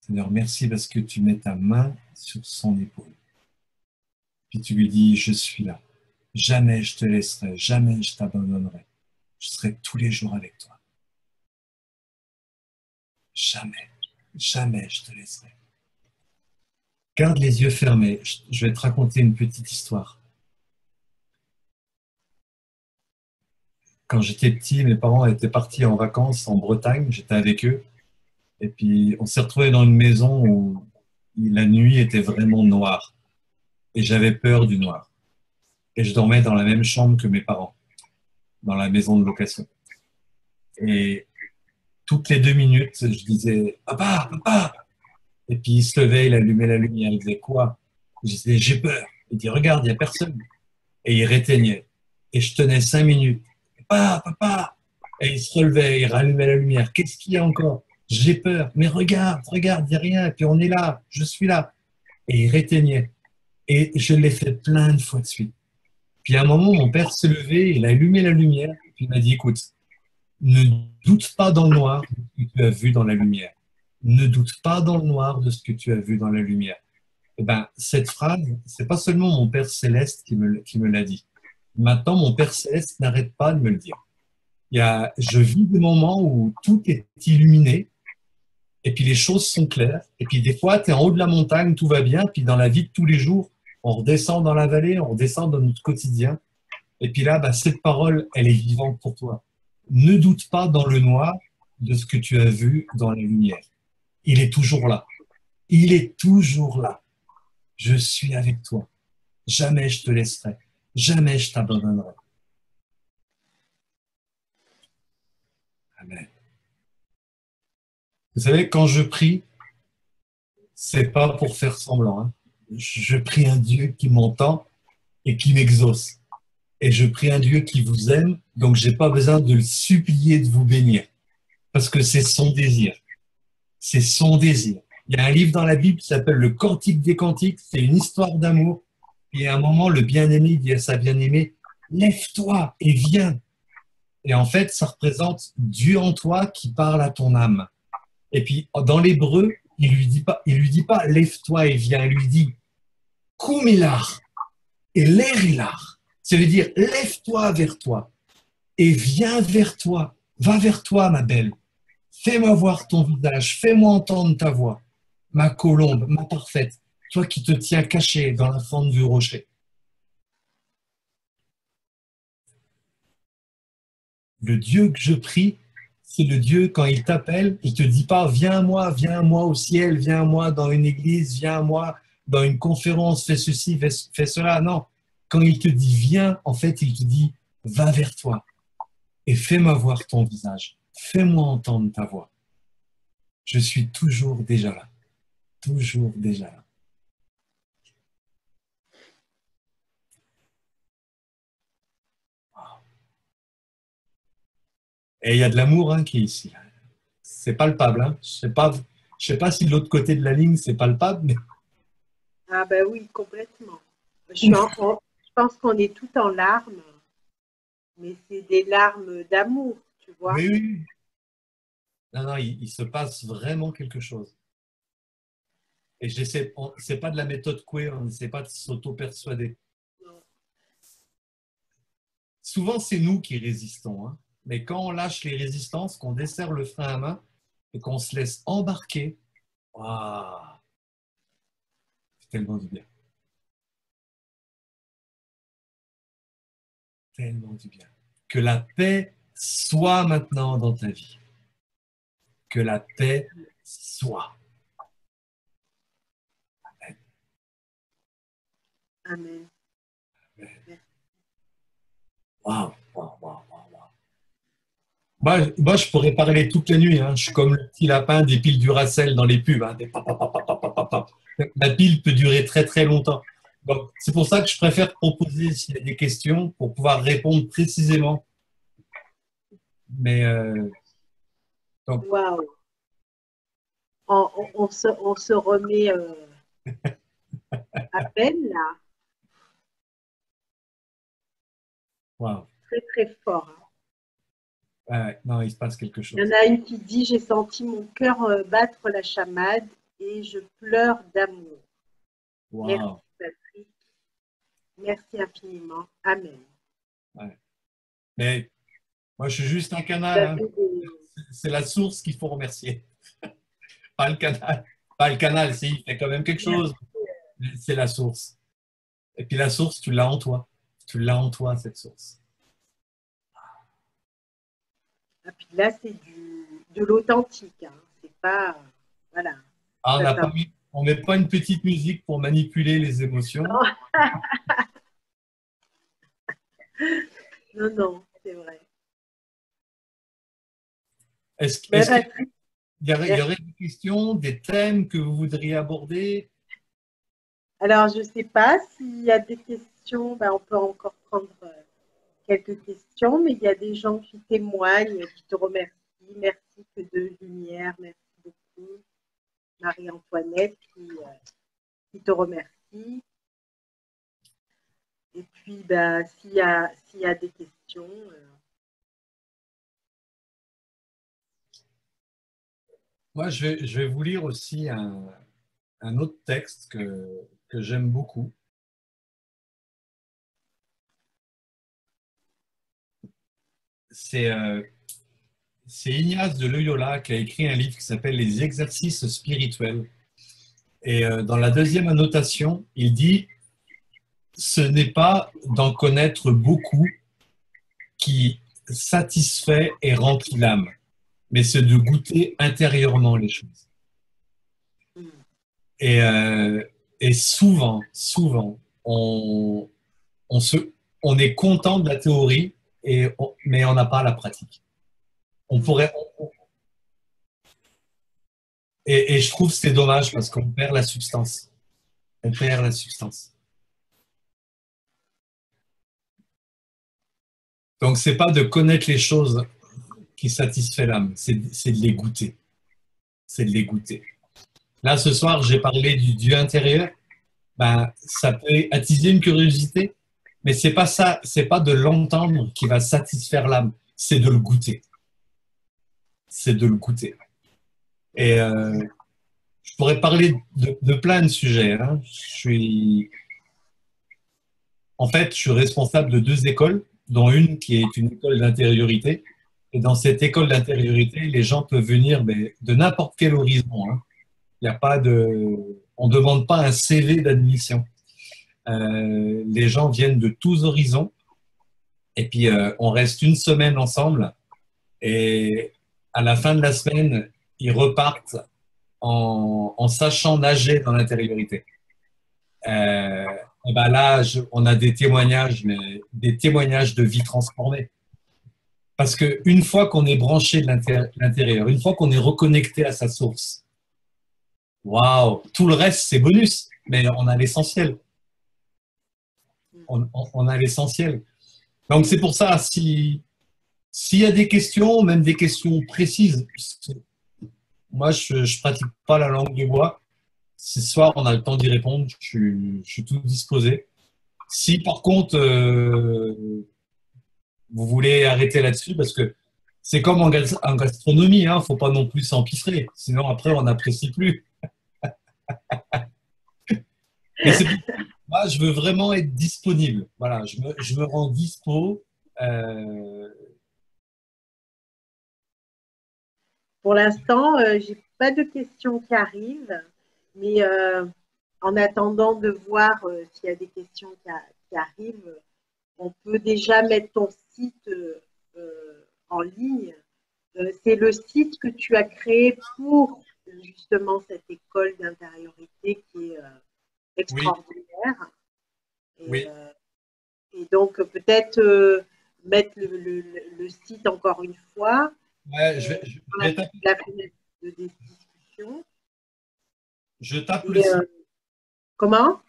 Seigneur, merci parce que tu mets ta main sur son épaule. Puis tu lui dis, je suis là. Jamais je te laisserai, jamais je t'abandonnerai. Je serai tous les jours avec toi. Jamais, jamais je te laisserai. Garde les yeux fermés. Je vais te raconter une petite histoire. Quand j'étais petit, mes parents étaient partis en vacances en Bretagne. J'étais avec eux. Et puis, on s'est retrouvés dans une maison où la nuit était vraiment noire. Et j'avais peur du noir. Et je dormais dans la même chambre que mes parents, dans la maison de location. Et toutes les 2 minutes, je disais « Papa, papa !» Et puis il se levait, il allumait la lumière, il disait « Quoi ?» Je disais « J'ai peur !» Il dit « Regarde, il n'y a personne. » Et il réteignait. Et je tenais 5 minutes. Papa, papa. Et il se relevait, il rallumait la lumière. Qu'est-ce qu'il y a encore? J'ai peur. Mais regarde, regarde, il n'y a rien. Et puis on est là, je suis là. Et il réteignait. Et je l'ai fait plein de fois de suite. Puis à un moment, mon père s'est levé, il a allumé la lumière. Puis il m'a dit, écoute, ne doute pas dans le noir de ce que tu as vu dans la lumière. Ne doute pas dans le noir de ce que tu as vu dans la lumière. Eh ben, cette phrase, c'est pas seulement mon Père Céleste qui me l'a dit. Maintenant, mon Père Céleste n'arrête pas de me le dire. Je vis des moments où tout est illuminé, et puis les choses sont claires, et puis des fois, tu es en haut de la montagne, tout va bien, puis dans la vie de tous les jours, on redescend dans la vallée, on redescend dans notre quotidien, et puis là, bah, cette parole, elle est vivante pour toi. Ne doute pas dans le noir de ce que tu as vu dans la lumière. Il est toujours là. Il est toujours là. Je suis avec toi. Jamais je te laisserai. Jamais je t'abandonnerai. Amen. Vous savez, quand je prie, c'est pas pour faire semblant, hein. Je prie un Dieu qui m'entend et qui m'exauce. Et je prie un Dieu qui vous aime, donc j'ai pas besoin de le supplier de vous bénir. Parce que c'est son désir. C'est son désir. Il y a un livre dans la Bible qui s'appelle Le Cantique des Cantiques. C'est une histoire d'amour. Et à un moment, le bien-aimé dit à sa bien-aimée, lève-toi et viens. Et en fait, ça représente Dieu en toi qui parle à ton âme. Et puis, dans l'hébreu, il lui dit pas, lève-toi et viens. Il lui dit, kumilar, et l'erilar. Ça veut dire, lève-toi vers toi et viens vers toi. Va vers toi, ma belle. Fais-moi voir ton visage. Fais-moi entendre ta voix. Ma colombe, ma parfaite. Toi qui te tiens caché dans la fente du rocher. Le Dieu que je prie, c'est le Dieu, quand il t'appelle, il te dit pas, viens à moi au ciel, viens à moi dans une église, viens à moi dans une conférence, fais ceci, fais cela. Non. Quand il te dit viens, en fait, il te dit, va vers toi et fais-moi voir ton visage. Fais-moi entendre ta voix. Je suis toujours déjà là. Toujours déjà là. Et il y a de l'amour, hein, qui est ici. C'est palpable, hein. Je sais pas si de l'autre côté de la ligne, c'est palpable, mais Ah ben oui, complètement. Je pense qu'on est tout en larmes, mais c'est des larmes d'amour, tu vois. oui, oui. Non, non, il se passe vraiment quelque chose. Et c'est pas de la méthode queer, on n'essaie pas de s'auto-persuader. Souvent, c'est nous qui résistons, hein. Mais quand on lâche les résistances, qu'on desserre le frein à main et qu'on se laisse embarquer, waouh, c'est tellement du bien. Tellement du bien. Que la paix soit maintenant dans ta vie. Que la paix soit. Amen. Waouh, waouh, waouh, waouh. Moi, je pourrais parler toute la nuit, hein. Je suis comme le petit lapin des piles Duracell dans les pubs, hein. Des pap, pap, pap, pap, pap, pap. La pile peut durer très très longtemps. Donc, c'est pour ça que je préfère proposer s'il y a des questions pour pouvoir répondre précisément. Mais donc, Waouh. On se remet à peine là, waouh. très très fort, hein. Ouais, non, il se passe quelque Il y en chose. a une qui dit, j'ai senti mon cœur battre la chamade et je pleure d'amour. Merci Waouh. Patrick, merci infiniment. Amen. Ouais. Mais moi, je suis juste un Vous canal, hein. avez des- C'est la source qu'il faut remercier, pas le canal. Pas le canal, si, il fait quand même quelque chose. Mais c'est la source. Et puis la source, tu l'as en toi. Tu l'as en toi, cette source. Ah, puis là, c'est de l'authentique, hein. C'est pas, voilà, Ah, ça on met pas une petite musique pour manipuler les émotions. non, non, c'est vrai. Ben, Est-ce qu'il Patrick, y aurait des questions, des thèmes que vous voudriez aborder? Alors, je ne sais pas s'il y a des questions, ben, on peut encore prendre quelques questions, mais il y a des gens qui témoignent, qui te remercient. Merci que de lumière, merci beaucoup. Marie-Antoinette qui te remercie. Et puis, ben, s'il y a des questions. Moi, je vais vous lire aussi un autre texte que j'aime beaucoup. C'est Ignace de Loyola qui a écrit un livre qui s'appelle Les exercices spirituels. Et dans la deuxième annotation, il dit, ce n'est pas d'en connaître beaucoup qui satisfait et remplit l'âme, mais c'est de goûter intérieurement les choses. Et, euh, et souvent, on, se, on est content de la théorie, mais on n'a pas la pratique. On pourrait, et je trouve que c'est dommage parce qu'on perd la substance. On perd la substance. Donc, c'est pas de connaître les choses qui satisfait l'âme, c'est de les goûter. C'est de les goûter. Là, ce soir, j'ai parlé du Dieu intérieur. Ben, ça peut attiser une curiosité, mais c'est pas ça, c'est pas de l'entendre qui va satisfaire l'âme, c'est de le goûter. C'est de le goûter. Et je pourrais parler de plein de sujets. Hein. En fait, je suis responsable de 2 écoles, dont une qui est une école d'intériorité. Et dans cette école d'intériorité, les gens peuvent venir mais, de n'importe quel horizon. Hein. Il y a pas de, on ne demande pas un CV d'admission. Les gens viennent de tous horizons. Et puis, on reste une semaine ensemble. Et à la fin de la semaine, ils repartent en sachant nager dans l'intériorité. Euh, et ben là, on a des témoignages, mais des témoignages de vie transformée. Parce qu'une fois qu'on est branché de l'intérieur, une fois qu'on est reconnecté à sa source, waouh, tout le reste, c'est bonus, mais on a l'essentiel. On a l'essentiel. Donc, c'est pour ça, s'il y a des questions, même des questions précises, moi, je ne pratique pas la langue de bois. Ce soir, on a le temps d'y répondre, je suis tout disposé. Si par contre, vous voulez arrêter là-dessus, parce que c'est comme en gastronomie, il ne faut pas non plus s'empiffrer, sinon après, on n'apprécie plus. Mais c'est moi, je veux vraiment être disponible. Voilà, je me rends dispo. Euh, Pour l'instant, je n'ai pas de questions qui arrivent, mais en attendant de voir s'il y a des questions qui arrivent, on peut déjà mettre ton site en ligne. C'est le site que tu as créé pour justement cette école d'intériorité qui est oui, extraordinaire. Et, oui. et donc, peut-être mettre le site encore une fois. Ouais, Dans la fenêtre de discussion. je tape le Et, site. comment?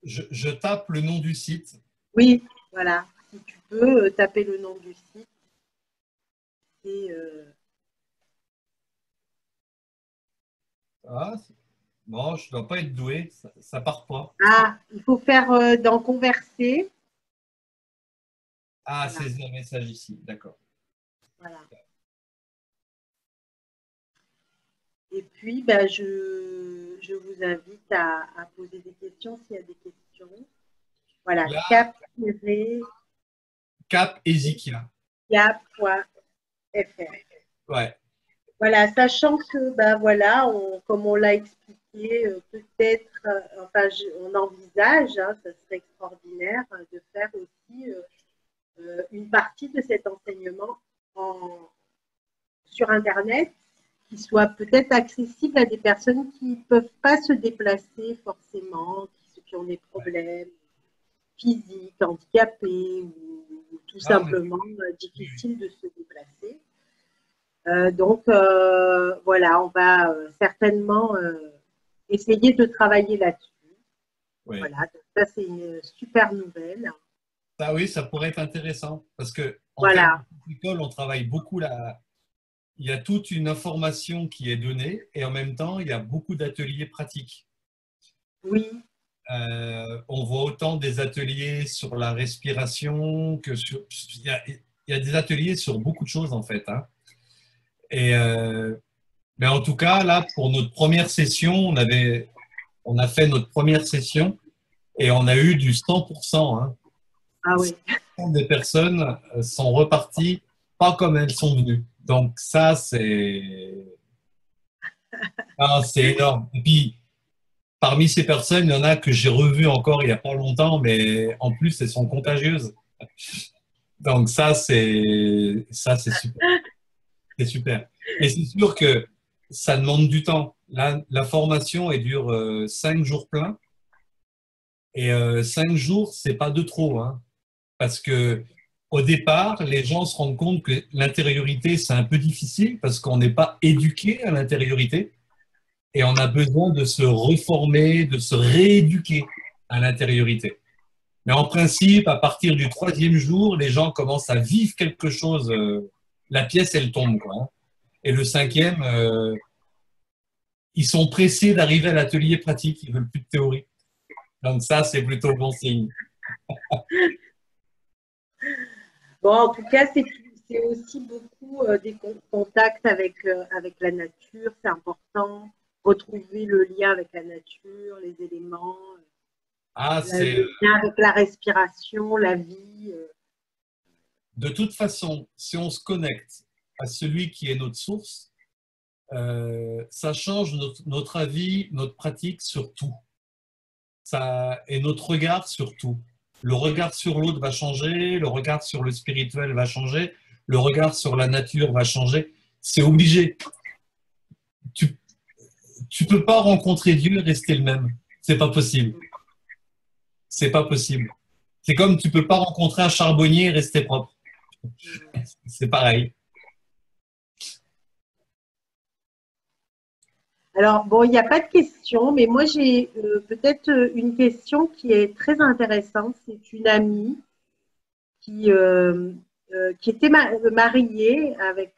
Je tape le nom du site. Oui, voilà. Si tu peux taper le nom du site. Et, Ah, bon, je ne dois pas être doué, ça part pas. ah, il faut faire dans converser. Ah, Voilà, c'est un message ici, d'accord. voilà. Et puis, ben, je vous invite à poser des questions s'il y a des questions. Voilà, Là, Cap Ezekiel. cap-fr. Ouais, Voilà, sachant que, ben voilà, comme on l'a expliqué, peut-être, enfin, on envisage, hein, ça serait extraordinaire, de faire aussi une partie de cet enseignement sur Internet qui soit peut-être accessible à des personnes qui ne peuvent pas se déplacer forcément, qui ont des ouais. problèmes physiques, handicapés ou tout Ah, mais simplement difficiles de se déplacer. Donc, voilà, on va certainement essayer de travailler là-dessus. Oui. Voilà, donc ça c'est une super nouvelle. Ah oui, ça pourrait être intéressant parce que en fait, Voilà, dans l'école, on travaille beaucoup là. Il y a toute une information qui est donnée et en même temps, il y a beaucoup d'ateliers pratiques. oui, On voit autant des ateliers sur la respiration que sur. Il y a des ateliers sur beaucoup de choses en fait, hein. Et mais en tout cas, là, pour notre première session, on a fait notre première session et on a eu du 100%, hein. ah oui. 100% des personnes sont reparties pas comme elles sont venues. Donc ça, c'est énorme. Et puis, parmi ces personnes, il y en a que j'ai revues encore il n'y a pas longtemps, mais en plus, elles sont contagieuses. Donc ça, c'est super. C'est super. Mais c'est sûr que ça demande du temps. La formation, elle dure 5 jours pleins. Et 5 jours, c'est pas de trop, hein. Parce que au départ, les gens se rendent compte que l'intériorité, c'est un peu difficile parce qu'on n'est pas éduqué à l'intériorité et on a besoin de se reformer, de se rééduquer à l'intériorité. Mais en principe, à partir du troisième jour, les gens commencent à vivre quelque chose. La pièce, elle tombe, quoi, hein. Et le cinquième, ils sont pressés d'arriver à l'atelier pratique. Ils veulent plus de théorie. Donc ça, c'est plutôt bon signe. Bon, en tout cas, c'est aussi beaucoup des contacts avec la nature, c'est important. Retrouver le lien avec la nature, les éléments, Ah, le lien avec la respiration, la vie. De toute façon, si on se connecte à celui qui est notre source, ça change notre avis, notre pratique sur tout. Et notre regard sur tout. Le regard sur l'autre va changer, le regard sur le spirituel va changer, le regard sur la nature va changer. C'est obligé. Tu peux pas rencontrer Dieu et rester le même. C'est pas possible. C'est pas possible. C'est comme tu peux pas rencontrer un charbonnier et rester propre. C'est pareil. Alors, bon, il n'y a pas de question, mais moi, j'ai peut-être une question qui est très intéressante. C'est une amie qui était mariée avec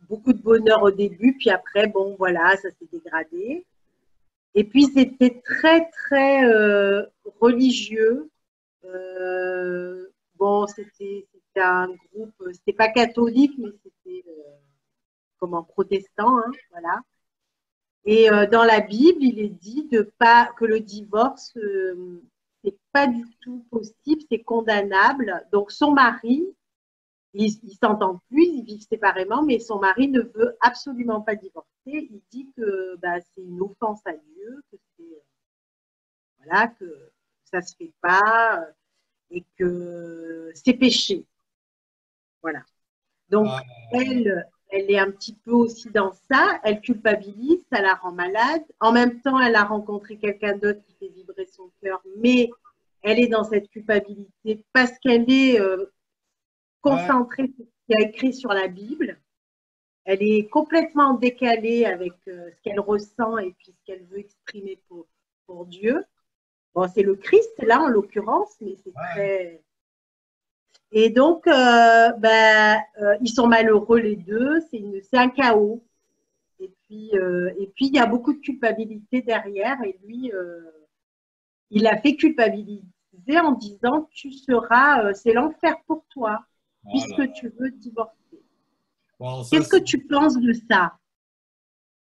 beaucoup de bonheur au début, puis après, bon, voilà, ça s'est dégradé. Et puis, c'était très, très religieux. Bon, c'était un groupe, c'était pas catholique, mais c'était comment protestant, hein, voilà. Et dans la Bible, il est dit que le divorce, c'est pas du tout possible, c'est condamnable. Donc, son mari, ils s'entendent plus, ils vivent séparément, mais son mari ne veut absolument pas divorcer. Il dit que bah, c'est une offense à Dieu, que voilà, que ça se fait pas et que c'est péché. Voilà. Donc, elle est un petit peu aussi dans ça. Elle culpabilise, ça la rend malade. En même temps, elle a rencontré quelqu'un d'autre qui fait vibrer son cœur, mais elle est dans cette culpabilité parce qu'elle est concentrée sur ce qu'il y a écrit sur la Bible. Elle est complètement décalée avec ce qu'elle ressent et puis ce qu'elle veut exprimer pour Dieu. Bon, c'est le Christ, là, en l'occurrence, mais c'est très... Et donc, ils sont malheureux les deux, c'est un chaos. Et puis, il y a beaucoup de culpabilité derrière. Et lui, il a fait culpabiliser en disant, c'est l'enfer pour toi, puisque tu veux divorcer. Bon, Qu'est-ce que tu penses de ça?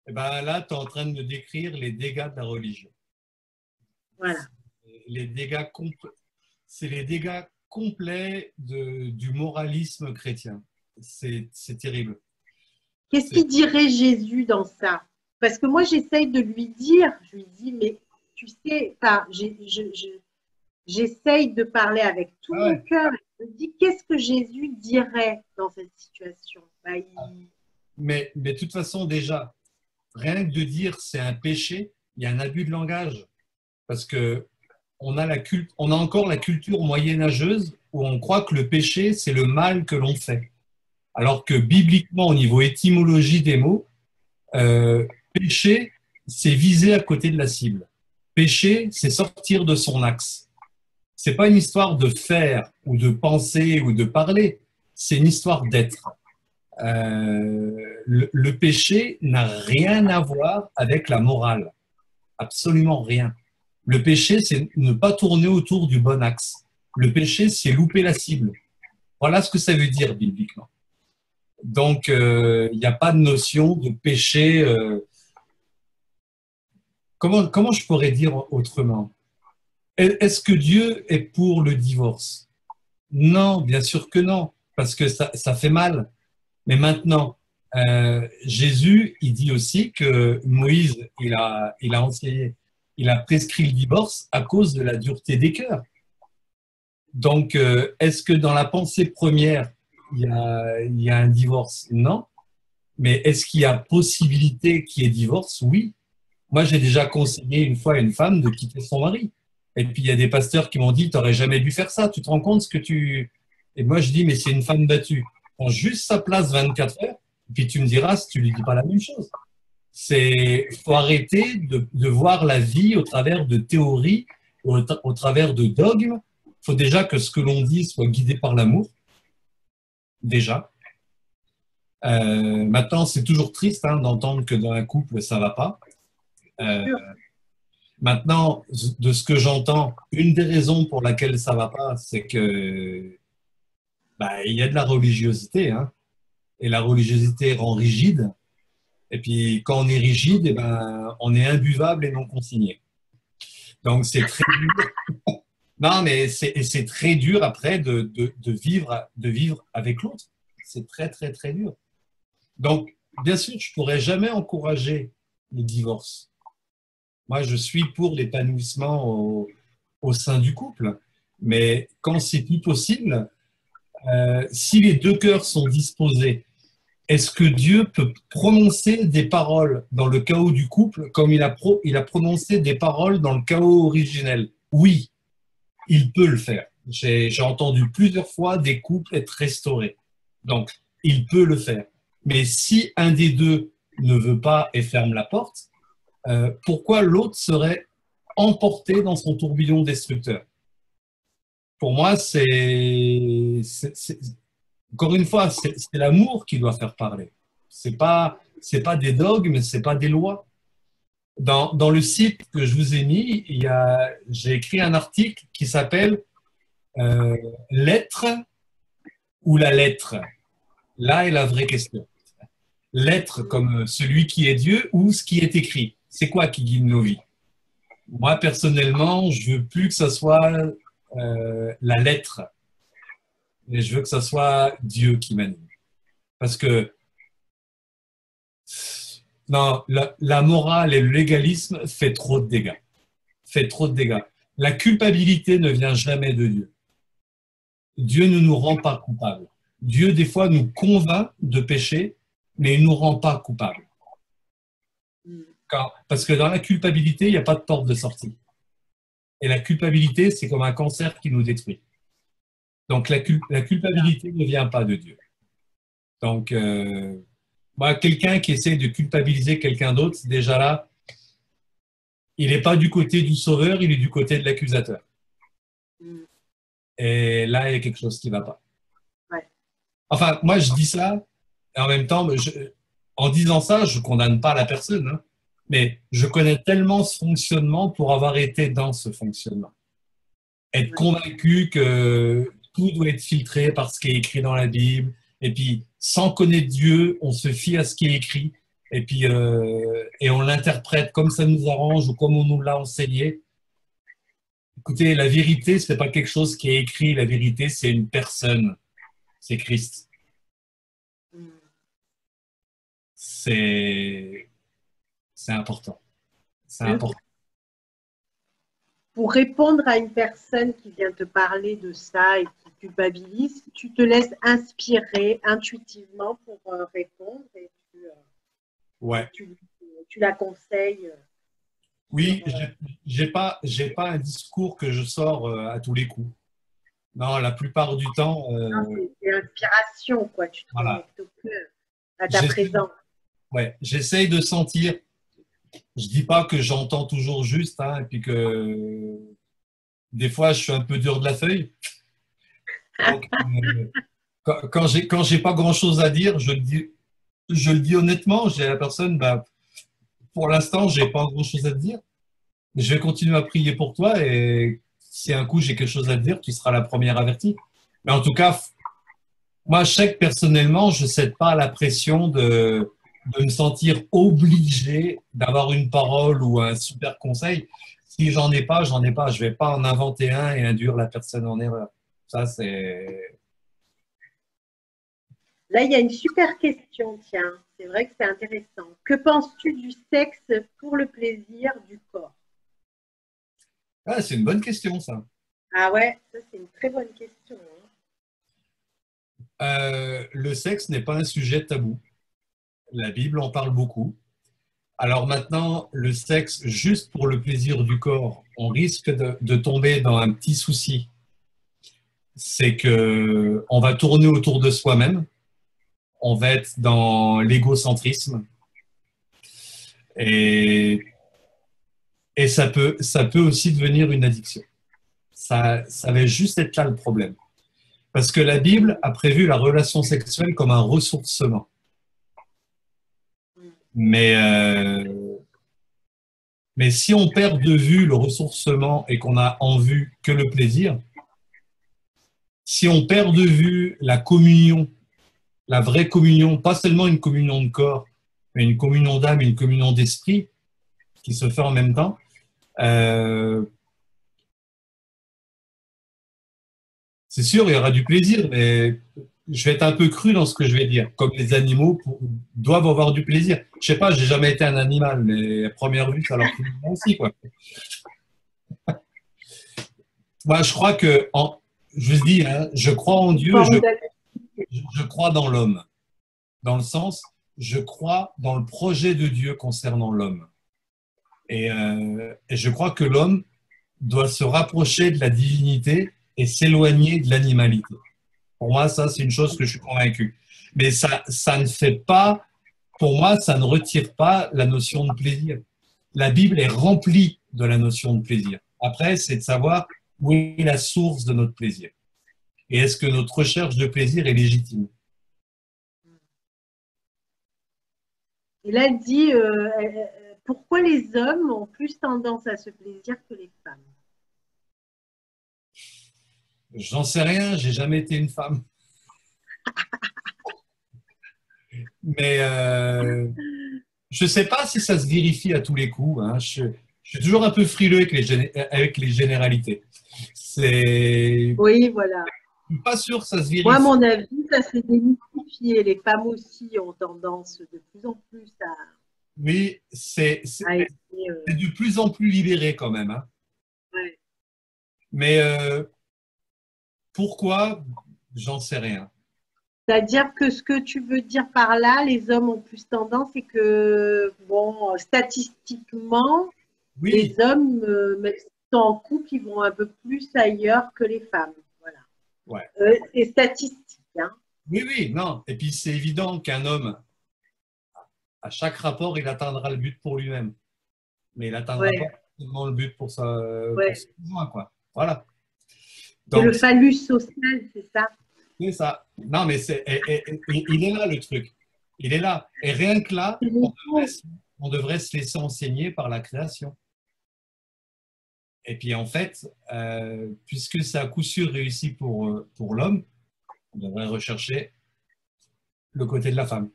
Eh ben, là, tu es en train de me décrire les dégâts de la religion. Voilà. C'est les dégâts complets du moralisme chrétien. C'est terrible. Qu'est-ce qu'il dirait Jésus dans ça? Parce que moi, j'essaye de lui dire, je lui dis, mais tu sais, j'essaye de parler avec tout mon cœur. Je me dis, qu'est-ce que Jésus dirait dans cette situation? Mais de toute façon, déjà, rien que de dire c'est un péché, il y a un abus de langage. Parce que on a encore la culture moyenâgeuse où on croit que le péché, c'est le mal que l'on fait. Alors que bibliquement, au niveau étymologie des mots, péché, c'est viser à côté de la cible. Pécher, c'est sortir de son axe. C'est pas une histoire de faire ou de penser ou de parler, c'est une histoire d'être. Le péché n'a rien à voir avec la morale, absolument rien. Le péché, c'est ne pas tourner autour du bon axe. Le péché, c'est louper la cible. Voilà ce que ça veut dire bibliquement. Donc, il n'y a pas de notion de péché. Comment je pourrais dire autrement? Est-ce que Dieu est pour le divorce? Non, bien sûr que non, parce que ça fait mal. Mais maintenant, Jésus, il dit aussi que Moïse, il a enseigné, il a prescrit le divorce à cause de la dureté des cœurs. Donc, est-ce que dans la pensée première, il y a un divorce? Non. Mais est-ce qu'il y a possibilité qu'il y ait divorce? Oui. Moi, j'ai déjà conseillé une fois à une femme de quitter son mari. Et puis, il y a des pasteurs qui m'ont dit, tu n'aurais jamais dû faire ça. Tu te rends compte ce que tu... Et moi, je dis, mais c'est une femme battue. Prends juste sa place 24 heures, et puis tu me diras si tu lui dis pas la même chose. Faut arrêter de voir la vie au travers de théories, au travers de dogmes. Il faut déjà que ce que l'on dit soit guidé par l'amour, déjà. Maintenant, c'est toujours triste d'entendre que dans un couple, ça va pas. Maintenant, de ce que j'entends, une des raisons pour laquelle ça va pas, c'est que il y a de la religiosité, hein, et la religiosité rend rigide. Et puis, quand on est rigide, on est imbuvable et non consigné. Donc, c'est très dur. Non, mais c'est très dur après de vivre avec l'autre. C'est très, très, très dur. Donc, bien sûr, je ne pourrais jamais encourager le divorce. Moi, je suis pour l'épanouissement au sein du couple. Mais quand c'est plus possible, si les deux cœurs sont disposés, est-ce que Dieu peut prononcer des paroles dans le chaos du couple comme il a prononcé des paroles dans le chaos originel? Oui, il peut le faire. J'ai entendu plusieurs fois des couples être restaurés. Donc, il peut le faire. Mais si un des deux ne veut pas et ferme la porte, pourquoi l'autre serait emporté dans son tourbillon destructeur? Pour moi, encore une fois, c'est l'amour qui doit faire parler. C'est pas des dogmes, c'est pas des lois. Dans le site que je vous ai mis, j'ai écrit un article qui s'appelle L'être ou la lettre. Là est la vraie question. L'être comme celui qui est Dieu ou ce qui est écrit. C'est quoi qui guide nos vies? Moi, personnellement, je veux plus que ce soit la lettre, mais je veux que ce soit Dieu qui m'anime. Parce que non, la morale et le légalisme fait trop de dégâts. Fait trop de dégâts. La culpabilité ne vient jamais de Dieu. Dieu ne nous rend pas coupables. Dieu, des fois, nous convainc de pécher, mais il ne nous rend pas coupables. Parce que dans la culpabilité, il n'y a pas de porte de sortie. Et la culpabilité, c'est comme un cancer qui nous détruit. Donc, la culpabilité ne vient pas de Dieu. Donc, quelqu'un qui essaie de culpabiliser quelqu'un d'autre, déjà là, il n'est pas du côté du sauveur, il est du côté de l'accusateur. Et là, il y a quelque chose qui ne va pas. Ouais. Enfin, moi, je dis ça, et en même temps, en disant ça, je ne condamne pas la personne, hein, mais je connais tellement ce fonctionnement pour avoir été dans ce fonctionnement. Être convaincu que tout doit être filtré par ce qui est écrit dans la Bible, et puis, sans connaître Dieu, on se fie à ce qui est écrit, et puis et on l'interprète comme ça nous arrange ou comme on nous l'a enseigné. Écoutez, la vérité, ce n'est pas quelque chose qui est écrit. La vérité, c'est une personne. C'est Christ. C'est important. C'est important. Pour répondre à une personne qui vient te parler de ça et qui culpabilise, tu te laisses inspirer intuitivement pour répondre et tu la conseilles. Oui, j'ai pas un discours que je sors à tous les coups. Non, la plupart du temps. C'est l'inspiration, quoi. Tu te connectes au cœur, à ta présence. Ouais, j'essaye de sentir. Je dis pas que j'entends toujours juste, hein, et puis que des fois, je suis un peu dur de la feuille. Donc, quand j'ai pas grand-chose à dire, je le dis honnêtement. J'ai la personne, bah, pour l'instant, j'ai pas grand-chose à te dire. Mais je vais continuer à prier pour toi et si un coup j'ai quelque chose à te dire, tu seras la première avertie. Mais en tout cas, moi, je sais que personnellement, je ne cède pas à la pression de me sentir obligé d'avoir une parole ou un super conseil. Si j'en ai pas, j'en ai pas. Je vais pas en inventer un et induire la personne en erreur. Ça, c'est… Là, il y a une super question, tiens. C'est vrai que c'est intéressant. Que penses-tu du sexe pour le plaisir du corps? Ah, c'est une bonne question, ça. Ah ouais, ça c'est une très bonne question, hein. Le sexe n'est pas un sujet tabou. La Bible en parle beaucoup. Alors maintenant, le sexe juste pour le plaisir du corps, on risque de tomber dans un petit souci. C'est que on va tourner autour de soi-même, on va être dans l'égocentrisme et, et ça peut aussi devenir une addiction. Ça va juste être là le problème. Parce que la Bible a prévu la relation sexuelle comme un ressourcement. Mais, mais si on perd de vue le ressourcement et qu'on a en vue que le plaisir, si on perd de vue la communion, la vraie communion, pas seulement une communion de corps, mais une communion d'âme, une communion d'esprit qui se fait en même temps, euh, c'est sûr, il y aura du plaisir, mais je vais être un peu cru dans ce que je vais dire. Comme les animaux doivent avoir du plaisir. Je sais pas, j'ai jamais été un animal, mais à première vue, ça leur fait bien aussi, quoi. Moi, je crois que, je dis, hein, je crois en Dieu, je crois dans l'homme. Dans le sens, je crois dans le projet de Dieu concernant l'homme. Et je crois que l'homme doit se rapprocher de la divinité et s'éloigner de l'animalité. Pour moi, ça, c'est une chose que je suis convaincu. Mais ça ne fait pas, pour moi, ça ne retire pas la notion de plaisir. La Bible est remplie de la notion de plaisir. Après, c'est de savoir où est la source de notre plaisir. Et est-ce que notre recherche de plaisir est légitime? Et là, elle dit pourquoi les hommes ont plus tendance à se plaisir que les femmes? J'en sais rien, j'ai jamais été une femme. Mais je ne sais pas si ça se vérifie à tous les coups, hein. Je suis toujours un peu frileux avec les généralités. C'est Oui, voilà. pas sûr que ça se Moi, à vérifie. mon avis, ça s'est démystifié. Les femmes aussi ont tendance de plus en plus Oui, à aimer. c'est de plus en plus libéré quand même, hein. Ouais. Mais pourquoi? J'en sais rien. C'est-à-dire que ce que tu veux dire par là, les hommes ont plus tendance, c'est que, bon, statistiquement, les Oui, hommes, même s'ils sont en couple, ils vont un peu plus ailleurs que les femmes. Voilà. ouais. C'est statistique, hein. Oui, oui, non. Et puis c'est évident qu'un homme, à chaque rapport, il atteindra le but pour lui-même. Mais il n'atteindra pas Ouais, forcément le but pour ouais. ses besoins, quoi. Voilà. C'est le Donc, phallus social, c'est ça. c'est ça. Non, mais il est là le truc. Il est là. Et rien que là, on devrait se laisser enseigner par la création. Et puis en fait, puisque c'est à coup sûr réussi pour l'homme, on devrait rechercher le côté de la femme.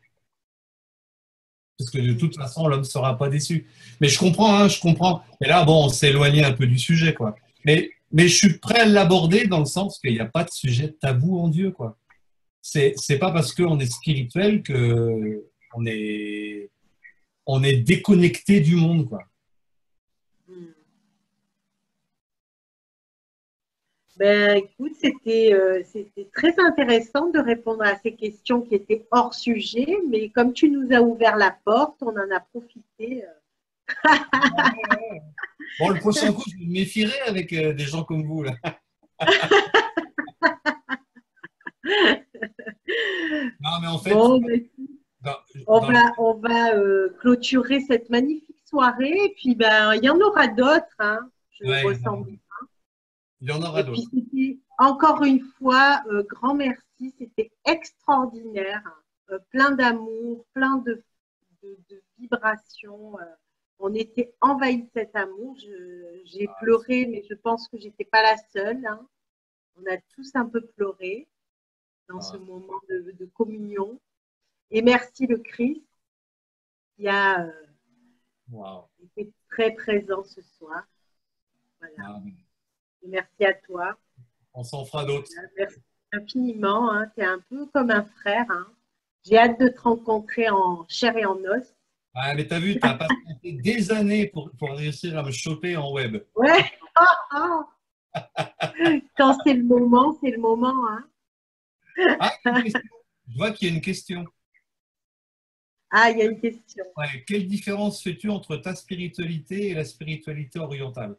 Parce que de toute façon, l'homme ne sera pas déçu. Mais je comprends, hein, je comprends. Mais là, bon, on s'est éloigné un peu du sujet, quoi. Mais je suis prêt à l'aborder dans le sens qu'il n'y a pas de sujet tabou en Dieu, quoi. C'est pas parce qu'on est spirituel que on est déconnecté du monde, quoi. Ben, écoute, c'était très intéressant de répondre à ces questions qui étaient hors sujet, mais comme tu nous as ouvert la porte, on en a profité. Bon, le prochain coup, je me méfierai avec des gens comme vous, là. Non, mais en fait, Bon, ben, dans, on dans va, on va clôturer cette magnifique soirée. Et puis, ben, il y en aura d'autres. Hein, je Ouais, ressens bien. il y en aura Et puis, d'autres. c'était encore une fois, grand merci. C'était extraordinaire. Plein d'amour, plein de vibrations. On était envahis de cet amour. J'ai pleuré, mais je pense que j'étais pas la seule. Hein. On a tous un peu pleuré dans ce moment de communion. Et merci le Christ qui a été très présent ce soir. Voilà. Et merci à toi. On s'en fera d'autres. Merci infiniment. Hein. Tu es un peu comme un frère. Hein. J'ai hâte de te rencontrer en chair et en os. Ah, mais t'as vu, t'as passé des années pour réussir à me choper en web. Ouais. Quand c'est le moment, c'est le moment. Hein. Ah, je vois qu'il y a une question. Ah, il y a une question. Ouais, quelle différence fais-tu entre ta spiritualité et la spiritualité orientale?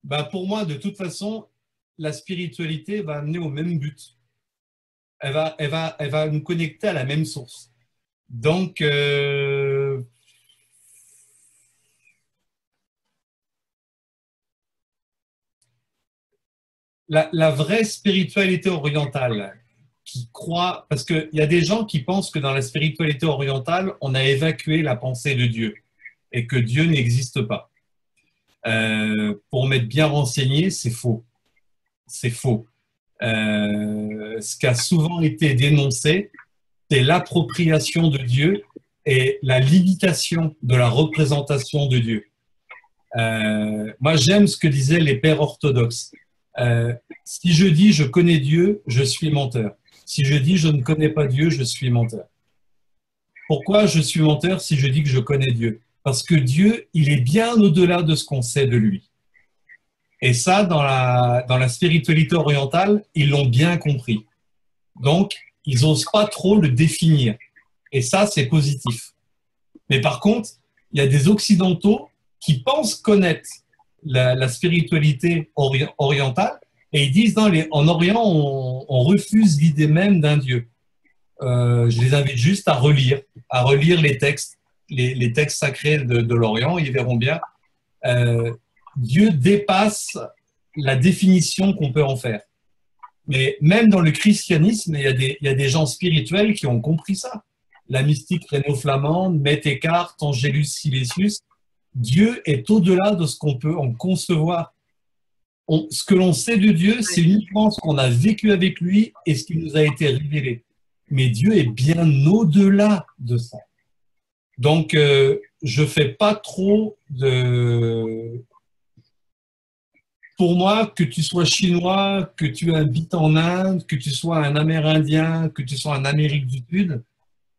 Ben, pour moi, de toute façon, la spiritualité va amener au même but. Elle va nous connecter à la même source. Donc, la vraie spiritualité orientale qui croit, parce qu'il y a des gens qui pensent que dans la spiritualité orientale, on a évacué la pensée de Dieu et que Dieu n'existe pas. Pour m'être bien renseigné, c'est faux. C'est faux. Ce qui a souvent été dénoncé, c'est l'appropriation de Dieu et la limitation de la représentation de Dieu. Moi, j'aime ce que disaient les pères orthodoxes. Si je dis je connais Dieu, je suis menteur. Si je dis je ne connais pas Dieu, je suis menteur. Pourquoi je suis menteur si je dis que je connais Dieu? Parce que Dieu, il est bien au-delà de ce qu'on sait de lui. Et ça, dans la spiritualité orientale, ils l'ont bien compris. Donc, ils n'osent pas trop le définir. Et ça, c'est positif. Mais par contre, il y a des Occidentaux qui pensent connaître la spiritualité orientale et ils disent en Orient, on refuse l'idée même d'un Dieu. Je les invite juste à relire les textes sacrés de l'Orient, ils verront bien. Dieu dépasse la définition qu'on peut en faire. Mais même dans le christianisme, il y a des gens spirituels qui ont compris ça. La mystique rhéno-flamande, Maître Eckhart, Angelus Silesius, Dieu est au-delà de ce qu'on peut en concevoir. Ce que l'on sait de Dieu, c'est uniquement ce qu'on a vécu avec lui et ce qui nous a été révélé. Mais Dieu est bien au-delà de ça. Donc, je fais pas trop de... Pour moi, que tu sois chinois, que tu habites en Inde, que tu sois un Amérindien, que tu sois en Amérique du Sud,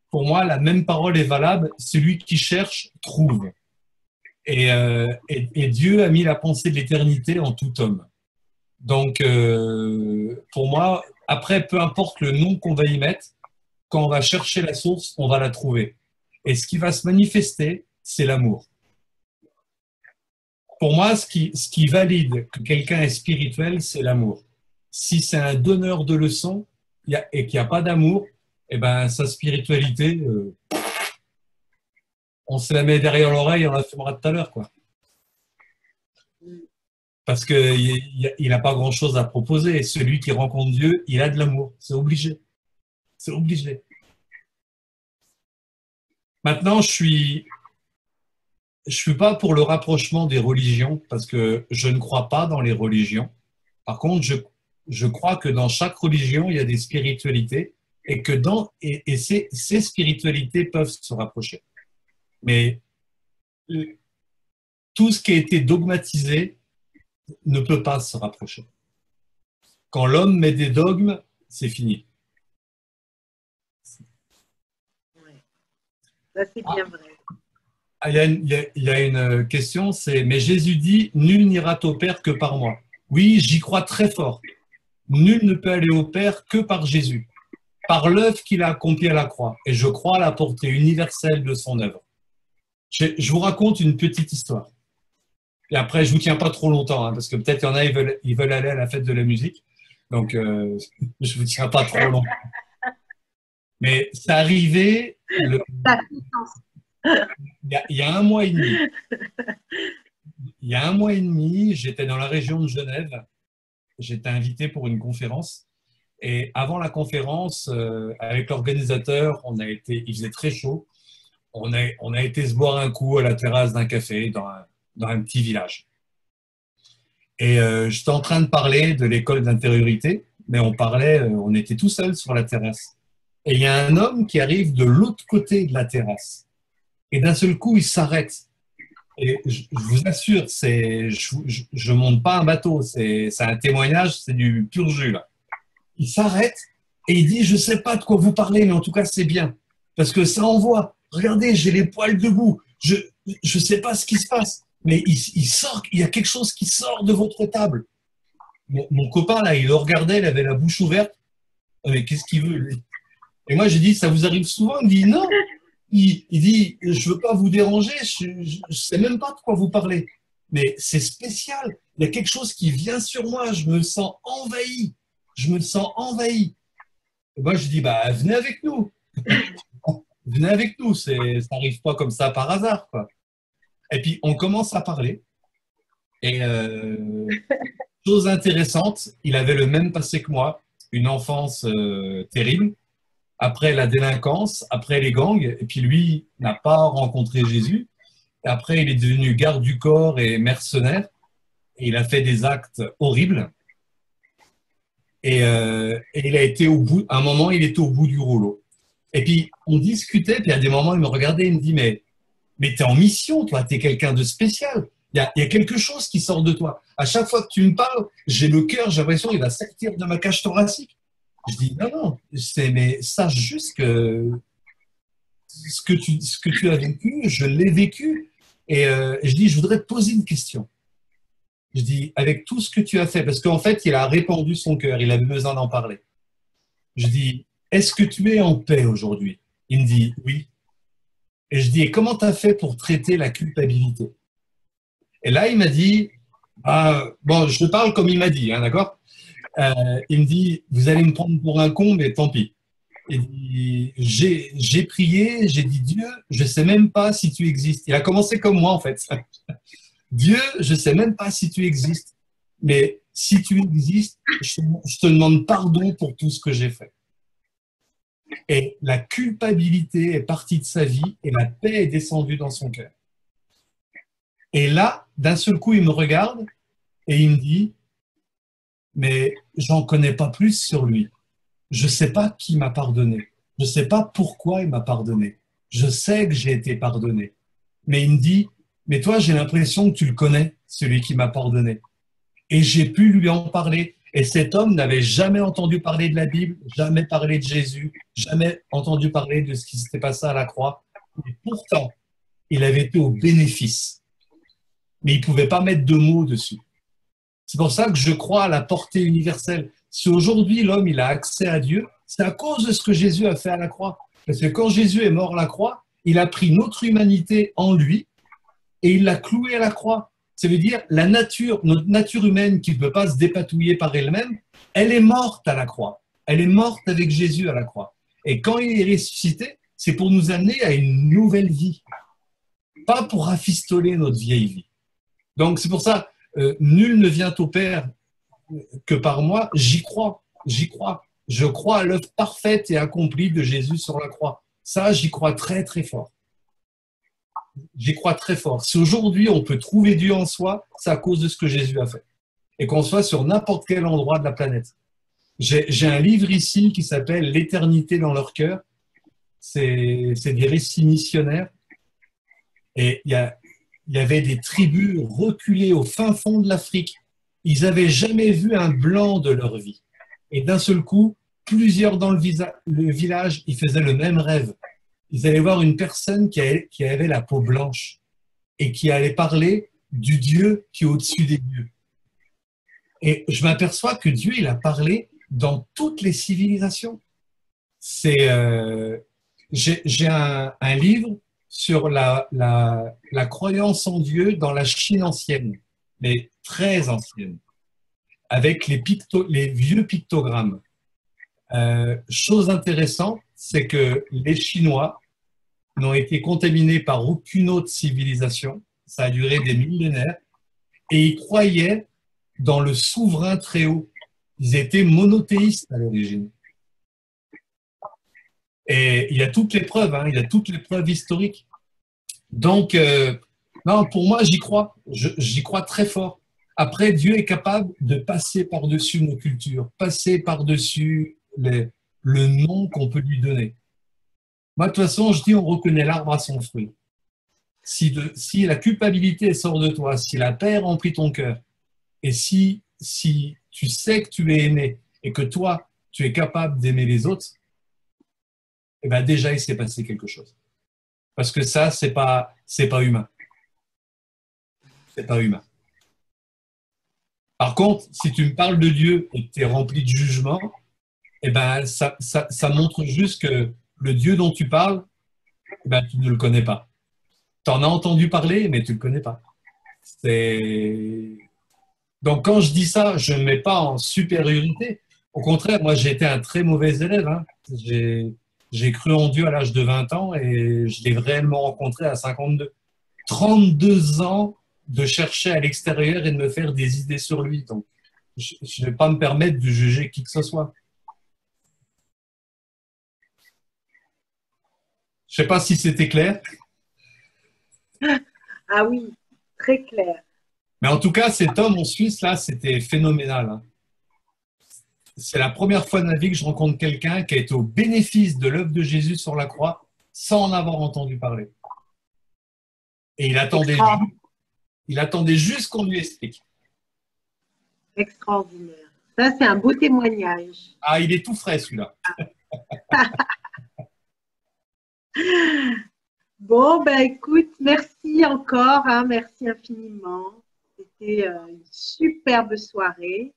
pour moi, la même parole est valable. Celui qui cherche, trouve. Et Dieu a mis la pensée de l'éternité en tout homme. Donc, pour moi, après, peu importe le nom qu'on va y mettre, quand on va chercher la source, on va la trouver. Et ce qui va se manifester, c'est l'amour. Pour moi, ce qui valide que quelqu'un est spirituel, c'est l'amour. Si c'est un donneur de leçons et qu'il n'y a pas d'amour, eh ben, sa spiritualité, on se la met derrière l'oreille, on la fumera tout à l'heure, quoi. Parce qu'il n'a pas grand-chose à proposer. Et celui qui rencontre Dieu, il a de l'amour. C'est obligé. C'est obligé. Maintenant, je suis pas pour le rapprochement des religions parce que je ne crois pas dans les religions. Par contre, je crois que dans chaque religion, il y a des spiritualités et que ces spiritualités peuvent se rapprocher. Mais tout ce qui a été dogmatisé ne peut pas se rapprocher. Quand l'homme met des dogmes, c'est fini. Ça, c'est bien vrai. Il y a une question, c'est « Mais Jésus dit, nul n'ira au Père que par moi. » Oui, j'y crois très fort. Nul ne peut aller au Père que par Jésus, par l'œuvre qu'il a accomplie à la croix. Et je crois à la portée universelle de son œuvre. Je vous raconte une petite histoire. Et après, je ne vous tiens pas trop longtemps, hein, parce que peut-être il y en a, ils veulent aller à la fête de la musique. Donc, je ne vous tiens pas trop longtemps. Mais c'est arrivé... Il y a un mois et demi. Il y a un mois et demi, j'étais dans la région de Genève. J'étais invité pour une conférence. Et avant la conférence, avec l'organisateur, il faisait très chaud. On a été se boire un coup à la terrasse d'un café dans un petit village. Et j'étais en train de parler de l'école d'intériorité, mais on était tout seul sur la terrasse. Et il y a un homme qui arrive de l'autre côté de la terrasse. Et d'un seul coup, il s'arrête. Et je vous assure, je monte pas un bateau, c'est un témoignage, c'est du pur jus là. Il s'arrête et il dit, je sais pas de quoi vous parlez, mais en tout cas c'est bien, parce que ça envoie. Regardez, j'ai les poils debout. Je sais pas ce qui se passe, mais il y a quelque chose qui sort de votre table. Mon copain là, il le regardait, il avait la bouche ouverte. Ah, mais qu'est-ce qu'il veut lui? Et moi j'ai dit, ça vous arrive souvent? Il me dit non. Il dit, je veux pas vous déranger, je sais même pas de quoi vous parlez. Mais c'est spécial. Il y a quelque chose qui vient sur moi. Je me sens envahi. Je me sens envahi. Et moi, je dis, bah, venez avec nous. Venez avec nous. Ça n'arrive pas comme ça par hasard, quoi. Et puis, on commence à parler. Et chose intéressante, il avait le même passé que moi, une enfance terrible. Après la délinquance, après les gangs, et puis lui n'a pas rencontré Jésus. Et après, il est devenu garde du corps et mercenaire, et il a fait des actes horribles. Et il a été à un moment, il était au bout du rouleau. Et puis, on discutait, puis à des moments, il me regardait, il me dit, mais t'es en mission, toi, t'es quelqu'un de spécial. Il y a quelque chose qui sort de toi. À chaque fois que tu me parles, j'ai le cœur, j'ai l'impression qu'il va sortir de ma cage thoracique. Je dis, non, non, mais sache juste que ce que tu as vécu, je l'ai vécu. Et je dis, je voudrais te poser une question. Je dis, avec tout ce que tu as fait, parce qu'en fait, il a répandu son cœur, il avait besoin d'en parler. Je dis, est-ce que tu es en paix aujourd'hui? Il me dit, oui. Et je dis, et comment tu as fait pour traiter la culpabilité? Et là, il m'a dit, ah, bon, je te parle comme il m'a dit, hein, d'accord? Il me dit, vous allez me prendre pour un con, mais tant pis. Il dit, j'ai prié, j'ai dit, Dieu, je ne sais même pas si tu existes. Il a commencé comme moi, en fait. Dieu, je ne sais même pas si tu existes, mais si tu existes, je te demande pardon pour tout ce que j'ai fait. Et la culpabilité est partie de sa vie et la paix est descendue dans son cœur. Et là, d'un seul coup, il me regarde et il me dit, mais j'en connais pas plus sur lui. Je ne sais pas qui m'a pardonné. Je ne sais pas pourquoi il m'a pardonné. Je sais que j'ai été pardonné. Mais il me dit, mais toi, j'ai l'impression que tu le connais, celui qui m'a pardonné. Et j'ai pu lui en parler. Et cet homme n'avait jamais entendu parler de la Bible, jamais parlé de Jésus, jamais entendu parler de ce qui s'était passé à la croix. Et pourtant, il avait été au bénéfice. Mais il ne pouvait pas mettre de mots dessus. C'est pour ça que je crois à la portée universelle. Si aujourd'hui l'homme il a accès à Dieu, c'est à cause de ce que Jésus a fait à la croix. Parce que quand Jésus est mort à la croix, il a pris notre humanité en lui et il l'a cloué à la croix. Ça veut dire notre nature humaine qui ne peut pas se dépatouiller par elle-même, elle est morte à la croix. Elle est morte avec Jésus à la croix. Et quand il est ressuscité, c'est pour nous amener à une nouvelle vie, pas pour rafistoler notre vieille vie. Donc c'est pour ça, nul ne vient au Père que par moi. J'y crois, j'y crois. Je crois à l'œuvre parfaite et accomplie de Jésus sur la croix. Ça, j'y crois très très fort. J'y crois très fort. Si aujourd'hui on peut trouver Dieu en soi, c'est à cause de ce que Jésus a fait. Et qu'on soit sur n'importe quel endroit de la planète. J'ai un livre ici qui s'appelle L'éternité dans leur cœur. C'est des récits missionnaires. Et il y avait des tribus reculées au fin fond de l'Afrique. Ils n'avaient jamais vu un blanc de leur vie. Et d'un seul coup, plusieurs dans le village, ils faisaient le même rêve. Ils allaient voir une personne qui avait la peau blanche et qui allait parler du Dieu qui est au-dessus des dieux. Et je m'aperçois que Dieu, il a parlé dans toutes les civilisations. J'ai un livre sur la croyance en Dieu dans la Chine ancienne, mais très ancienne, avec les vieux pictogrammes. Chose intéressante, c'est que les Chinois, n'ont été contaminés par aucune autre civilisation. Ça a duré des millénaires. Et ils croyaient dans le souverain très haut. Ils étaient monothéistes à l'origine. Et il y a toutes les preuves, hein, il y a toutes les preuves historiques. Donc, non, pour moi, j'y crois. J'y crois très fort. Après, Dieu est capable de passer par-dessus nos cultures, passer par-dessus le nom qu'on peut lui donner. Moi, de toute façon, je dis, on reconnaît l'arbre à son fruit. Si la culpabilité sort de toi, si la paix remplit ton cœur, et si tu sais que tu es aimé et que toi, tu es capable d'aimer les autres, eh ben déjà, il s'est passé quelque chose. Parce que ça, c'est pas humain. C'est pas humain. Par contre, si tu me parles de Dieu et que tu es rempli de jugement, eh ben, ça montre juste que le Dieu dont tu parles, eh ben, tu ne le connais pas. Tu en as entendu parler, mais tu ne le connais pas. Donc, quand je dis ça, je ne mets pas en supériorité. Au contraire, moi, j'ai été un très mauvais élève. Hein. J'ai cru en Dieu à l'âge de 20 ans et je l'ai réellement rencontré à 52. 32 ans de chercher à l'extérieur et de me faire des idées sur lui. Donc, je ne vais pas me permettre de juger qui que ce soit. Je ne sais pas si c'était clair, Ah oui, très clair. mais en tout cas, cet homme en Suisse, là, c'était phénoménal. Hein. C'est la première fois de ma vie que je rencontre quelqu'un qui a été au bénéfice de l'œuvre de Jésus sur la croix sans en avoir entendu parler. Et il attendait juste qu'on lui explique. Extraordinaire. Ça, c'est un beau témoignage. Ah, il est tout frais celui-là. Bon, ben écoute, merci encore, hein, merci infiniment. C'était une superbe soirée.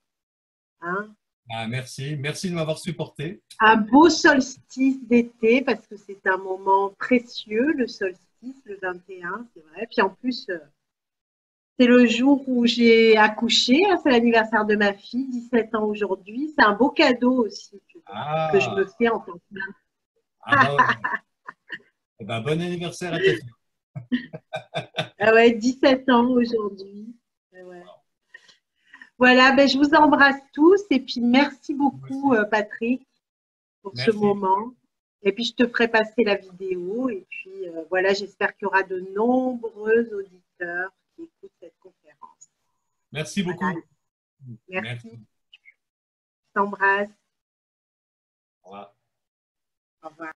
Hein. Ah, merci. Merci de m'avoir supporté. Un beau solstice d'été, parce que c'est un moment précieux, le solstice, le 21, c'est vrai. Puis en plus, c'est le jour où j'ai accouché, hein, c'est l'anniversaire de ma fille, 17 ans aujourd'hui. C'est un beau cadeau aussi que je me Ah, fais en tant que mère. ah bah ouais. Eh ben, bon anniversaire à ta fille. Ah ouais, 17 ans aujourd'hui. Ah ouais. Voilà, ben, je vous embrasse tous et puis merci beaucoup Patrick pour ce Merci. moment. Et puis je te ferai passer la vidéo et puis voilà, j'espère qu'il y aura de nombreux auditeurs qui écoutent cette conférence. Merci Voilà, beaucoup. merci, Merci. je t'embrasse. Au revoir. Au revoir.